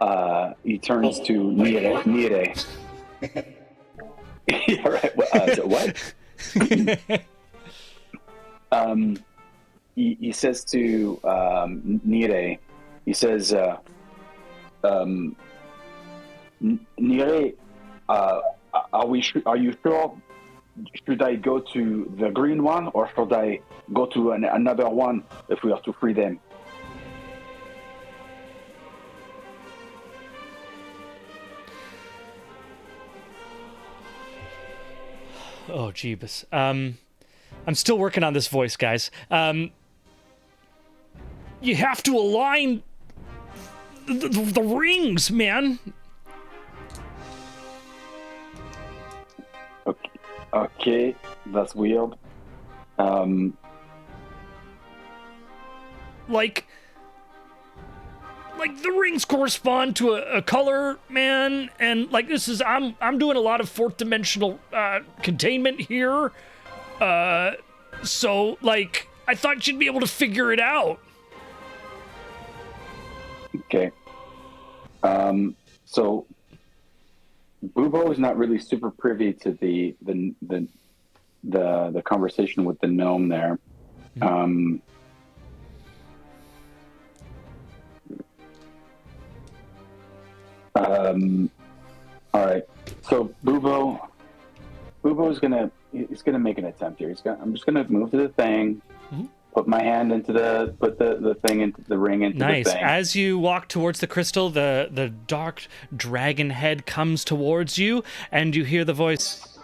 Nire. Yeah, right. So what? He says to Nire, he says, Nire, are you sure? Should I go to the green one, or should I go to another one if we are to free them? Oh, jeebus. I'm still working on this voice, guys. You have to align the rings, man. Okay, that's weird. Like the rings correspond to a color, man, and like this is I'm doing a lot of fourth dimensional containment here. So like I thought you'd be able to figure it out. Okay. So Bubo is not really super privy to the conversation with the gnome there. All right. So Bubo's gonna make an attempt here. I'm just gonna move to the thing, put my hand into the thing into the ring into nice. the thing. As you walk towards the crystal, the dark dragon head comes towards you, and you hear the voice.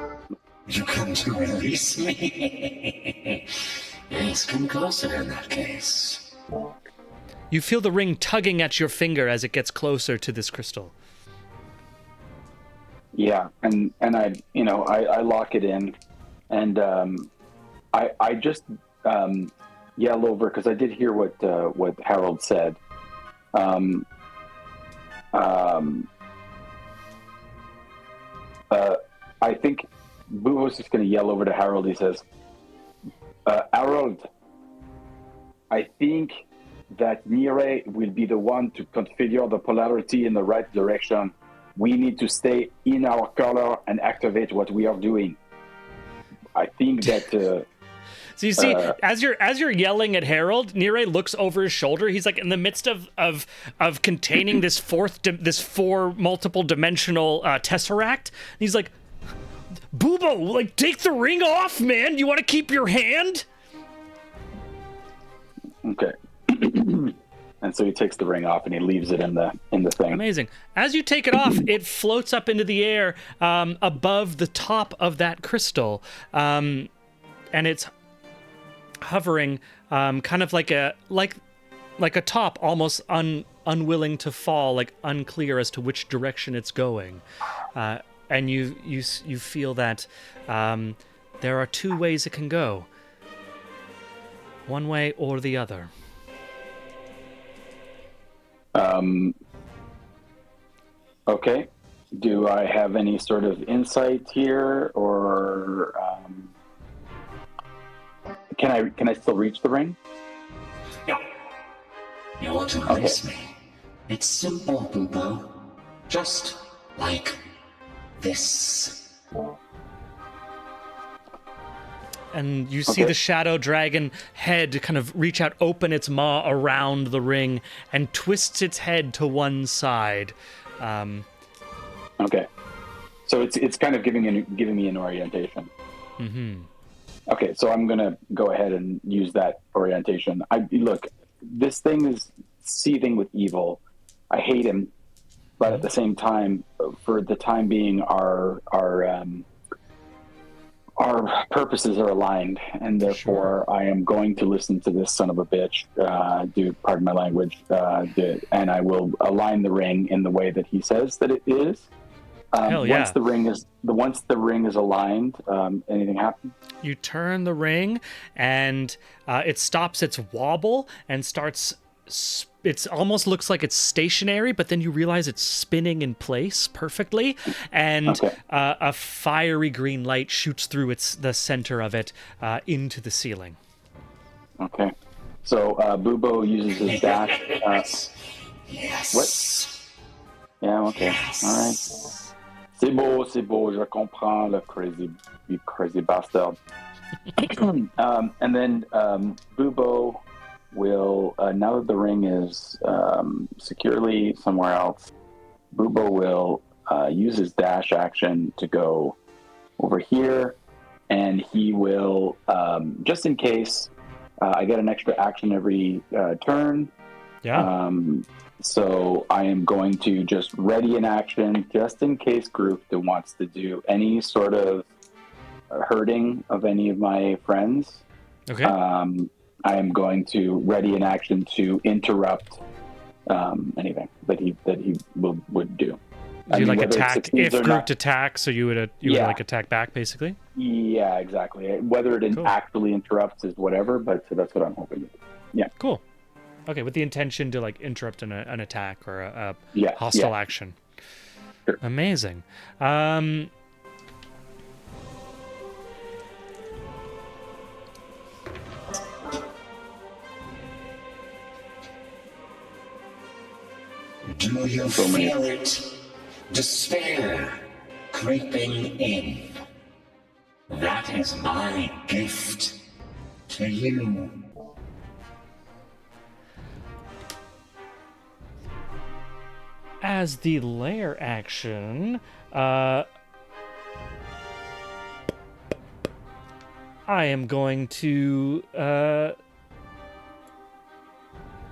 You come to release me? Yes, come closer in that case. You feel the ring tugging at your finger as it gets closer to this crystal. Yeah, and I lock it in, and I just yell over because I did hear what Harold said. I think Bubo's just going to yell over to Harold. He says, "Harold, I think that Nire will be the one to configure the polarity in the right direction. We need to stay in our color and activate what we are doing." I think that. So you see, as you're yelling at Harold, Nire looks over his shoulder. He's like in the midst of containing this four multiple dimensional tesseract. And he's like, "Bubo, like take the ring off, man. You want to keep your hand?" Okay. And so he takes the ring off and he leaves it in the thing. Amazing. As you take it off, it floats up into the air above the top of that crystal, and it's hovering, kind of like a top, almost unwilling to fall, like unclear as to which direction it's going. And you feel that there are two ways it can go. One way or the other. Okay. Do I have any sort of insight here, or can I still reach the ring? No. You want to release me? It's simple, Bubo. Just like this. And you see the shadow dragon head kind of reach out, open its maw around the ring, and twists its head to one side. Okay. So it's kind of giving me an orientation. Mm-hmm. Okay, so I'm gonna go ahead and use that orientation. Look, this thing is seething with evil. I hate him, but at the same time, for the time being, our purposes are aligned, and therefore I am going to listen to this son of a bitch, dude, pardon my language, and I will align the ring in the way that he says that it is. Hell yeah. Once the ring is aligned, anything happen? You turn the ring, and it stops its wobble and starts. It almost looks like it's stationary, but then you realize it's spinning in place perfectly, and a fiery green light shoots through the center of it into the ceiling. Okay. So Bubo uses his dash. Yes. What? Yeah. Okay. All right. C'est beau, je comprends, you crazy bastard. And then Bubo will, now that the ring is securely somewhere else, Bubo will use his dash action to go over here, and he will, just in case, I get an extra action every turn. Yeah. So I am going to just ready an action just in case Groupta wants to do any sort of hurting of any of my friends. Okay. I am going to ready an action to interrupt anything that he would do. You like whether it attack succeeds if or grouped not- attack, so you would like attack back basically. Yeah, exactly. Whether it actually interrupts is whatever, but that's what I'm hoping to do. Yeah. Cool. Okay, with the intention to like interrupt an attack or a Yeah, hostile yeah. action. Sure. Amazing. Do you feel it? Despair creeping in. That is my gift to you. As the lair action, I am going to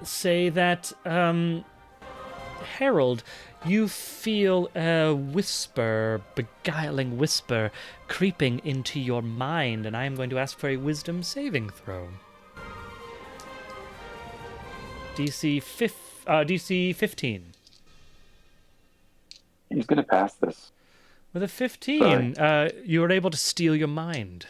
say that Harold, you feel a whisper, beguiling whisper, creeping into your mind, and I am going to ask for a wisdom saving throw. DC 15. He's going to pass this. With a 15, you are able to steal your mind.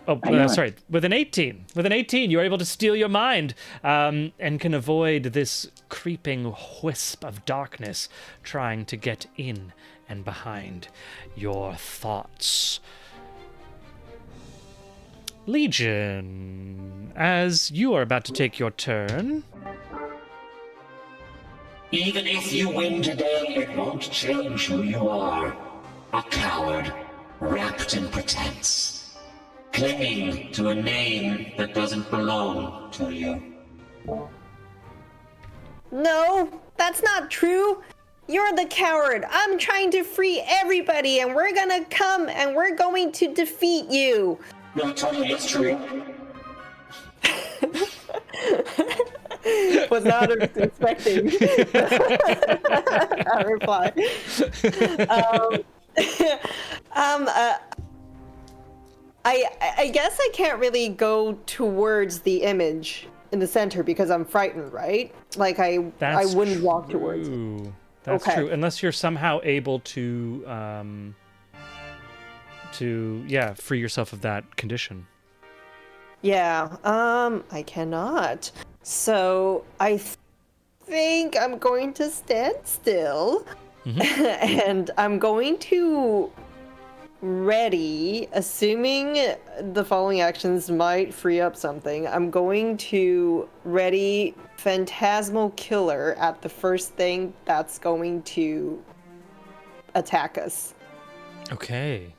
Oh, sorry. With an 18. With an 18, you're able to steal your mind and can avoid this creeping wisp of darkness trying to get in and behind your thoughts. Legion, as you are about to take your turn. Even if you win today, it won't change who you are. A coward, wrapped in pretense, clinging to a name that doesn't belong to you. No, that's not true. You're the coward. I'm trying to free everybody, and we're gonna come and we're going to defeat you. You're telling us true. Was not expecting a reply. I guess I can't really go towards the image in the center because I'm frightened, right? Like I wouldn't walk towards it. That's Okay. true, unless you're somehow able to free yourself of that condition. Yeah, I cannot. So I think I'm going to stand still and I'm going to ready, assuming the following actions might free up something, I'm going to ready Phantasmal Killer at the first thing that's going to attack us. Okay,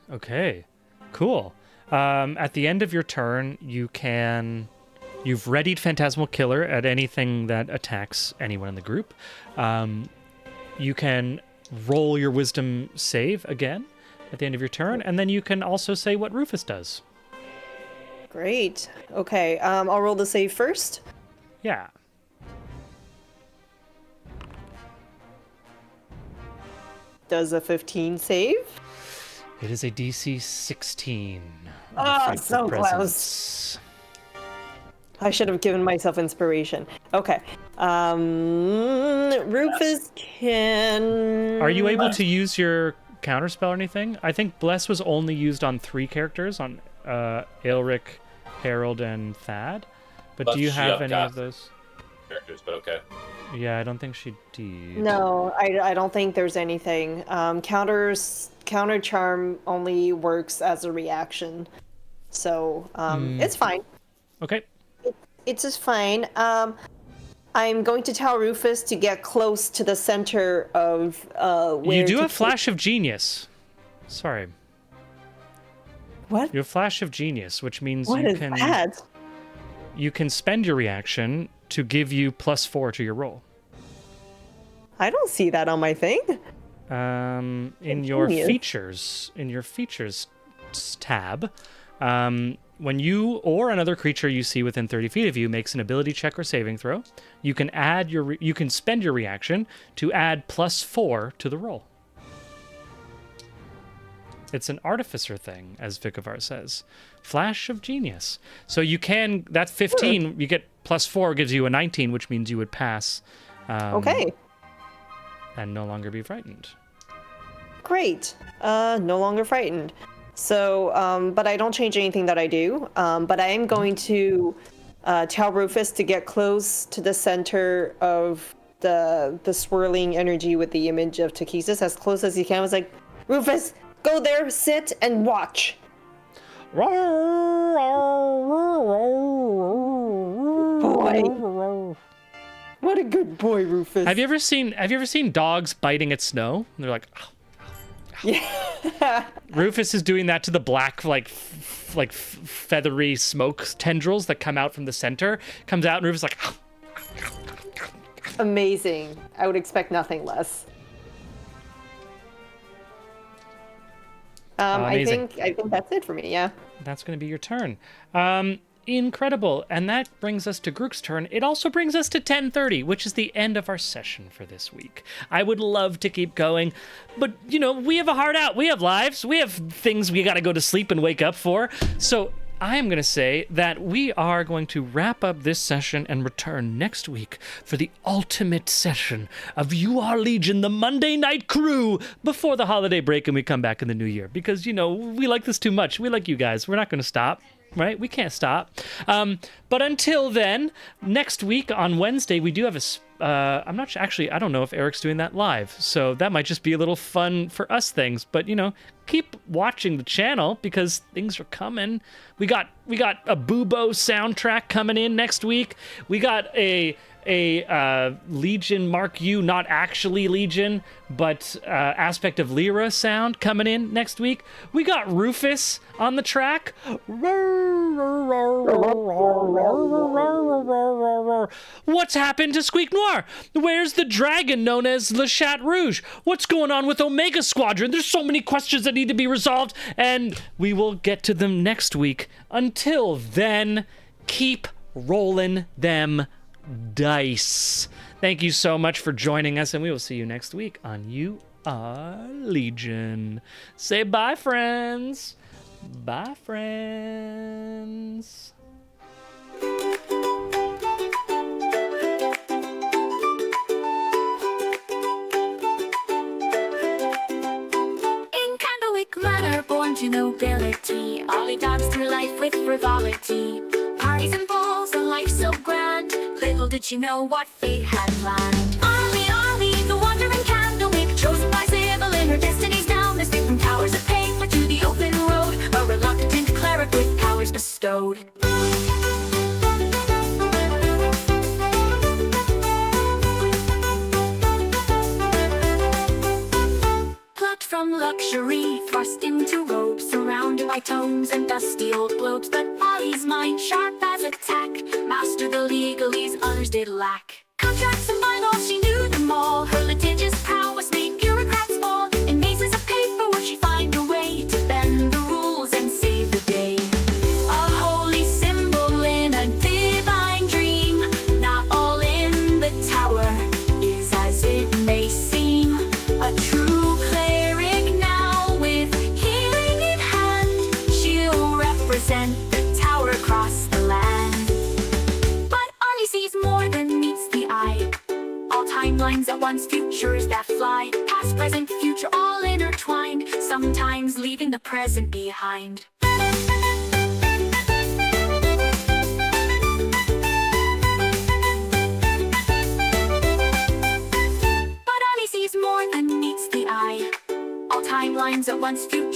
cool. At the end of your turn, you've readied Phantasmal Killer at anything that attacks anyone in the group. You can roll your wisdom save again, at the end of your turn, and then you can also say what Rufus does. Great. Okay, I'll roll the save first. Yeah. Does a 15 save? It is a DC 16. Oh, so close. I should have given myself inspiration. Okay. Rufus can... Are you able to use your counterspell or anything? I think Bless was only used on 3 characters, on Aelric, Harold, and Thad. But do you have any of those? Characters, but okay. Yeah, I don't think she did. No, I don't think there's anything. Counter charm only works as a reaction. So, it's fine. Okay. It's just fine. I'm going to tell Rufus to get close to the center of where you do have Flash of Genius. Sorry. What? You have Flash of Genius, which means What you is can that? you can spend your reaction to give you +4 to your roll. I don't see that on my thing. In your features tab, when you or another creature you see within 30 feet of you makes an ability check or saving throw, you can add you can spend your reaction to add +4 to the roll. It's an artificer thing, as Vicavar says. Flash of Genius. So you can, that 15, you get +4 gives you a 19, which means you would pass. Okay. And no longer be frightened. Great. No longer frightened. So, but I don't change anything that I do. But I am going to tell Rufus to get close to the center of the swirling energy with the image of Takesis as close as he can. I was like, Rufus, go there, sit, and watch. Boy. What a good boy, Rufus. Have you ever seen dogs biting at snow? And they're like, oh. Yeah. Rufus is doing that to the black, feathery smoke tendrils that come out from the center. Comes out, and Rufus is like, oh. Amazing. I would expect nothing less. I think that's it for me. Yeah. That's going to be your turn. Incredible. And that brings us to Grook's turn. It also brings us to 10:30, which is the end of our session for this week. I would love to keep going, but, we have a heart out. We have lives. We have things we got to go to sleep and wake up for. So I am going to say that we are going to wrap up this session and return next week for the ultimate session of You Are Legion, the Monday Night Crew, before the holiday break and we come back in the new year. Because, we like this too much. We like you guys. We're not going to stop. Right? We can't stop. But until then, next week on Wednesday, we do have I'm not sure, actually, I don't know if Eric's doing that live. So that might just be a little fun for us things. But, keep watching the channel because things are coming. We got a Bubo soundtrack coming in next week. We got a Legion Mark U, not actually Legion, but aspect of Lyra sound coming in next week. We got Rufus on the track. What's happened to Squeak Noir? Where's the dragon known as Le Chat Rouge? What's going on with Omega Squadron? There's so many questions that need to be resolved, and we will get to them next week. Until then, keep rolling them dice. Thank you so much for joining us, and we will see you next week on You Are Legion. Say bye, friends. Bye, friends. In Candlewick Manor, born to nobility, Ollie dance through life with frivolity. Parties and balls, a life so grand. Little did she know what fate had planned. Ollie, the wandering Candlewick, chosen by Sybil in her destinies down. Escape from towers of paper to the open road, a reluctant cleric with powers bestowed. Plucked from luxury, thrust into robes, surrounded by tomes and dusty old globes. But Ollie's mind, sharp as a tack, mastered the legalese others did lack. Contracts and bylaws, she knew them all. Her litigious prowess made bureaucrats fall. In mazes of paperwork, she'd find a way at once, futures that fly. Past, present, future, all intertwined, sometimes leaving the present behind. But Ali sees more than meets the eye. All timelines at once, future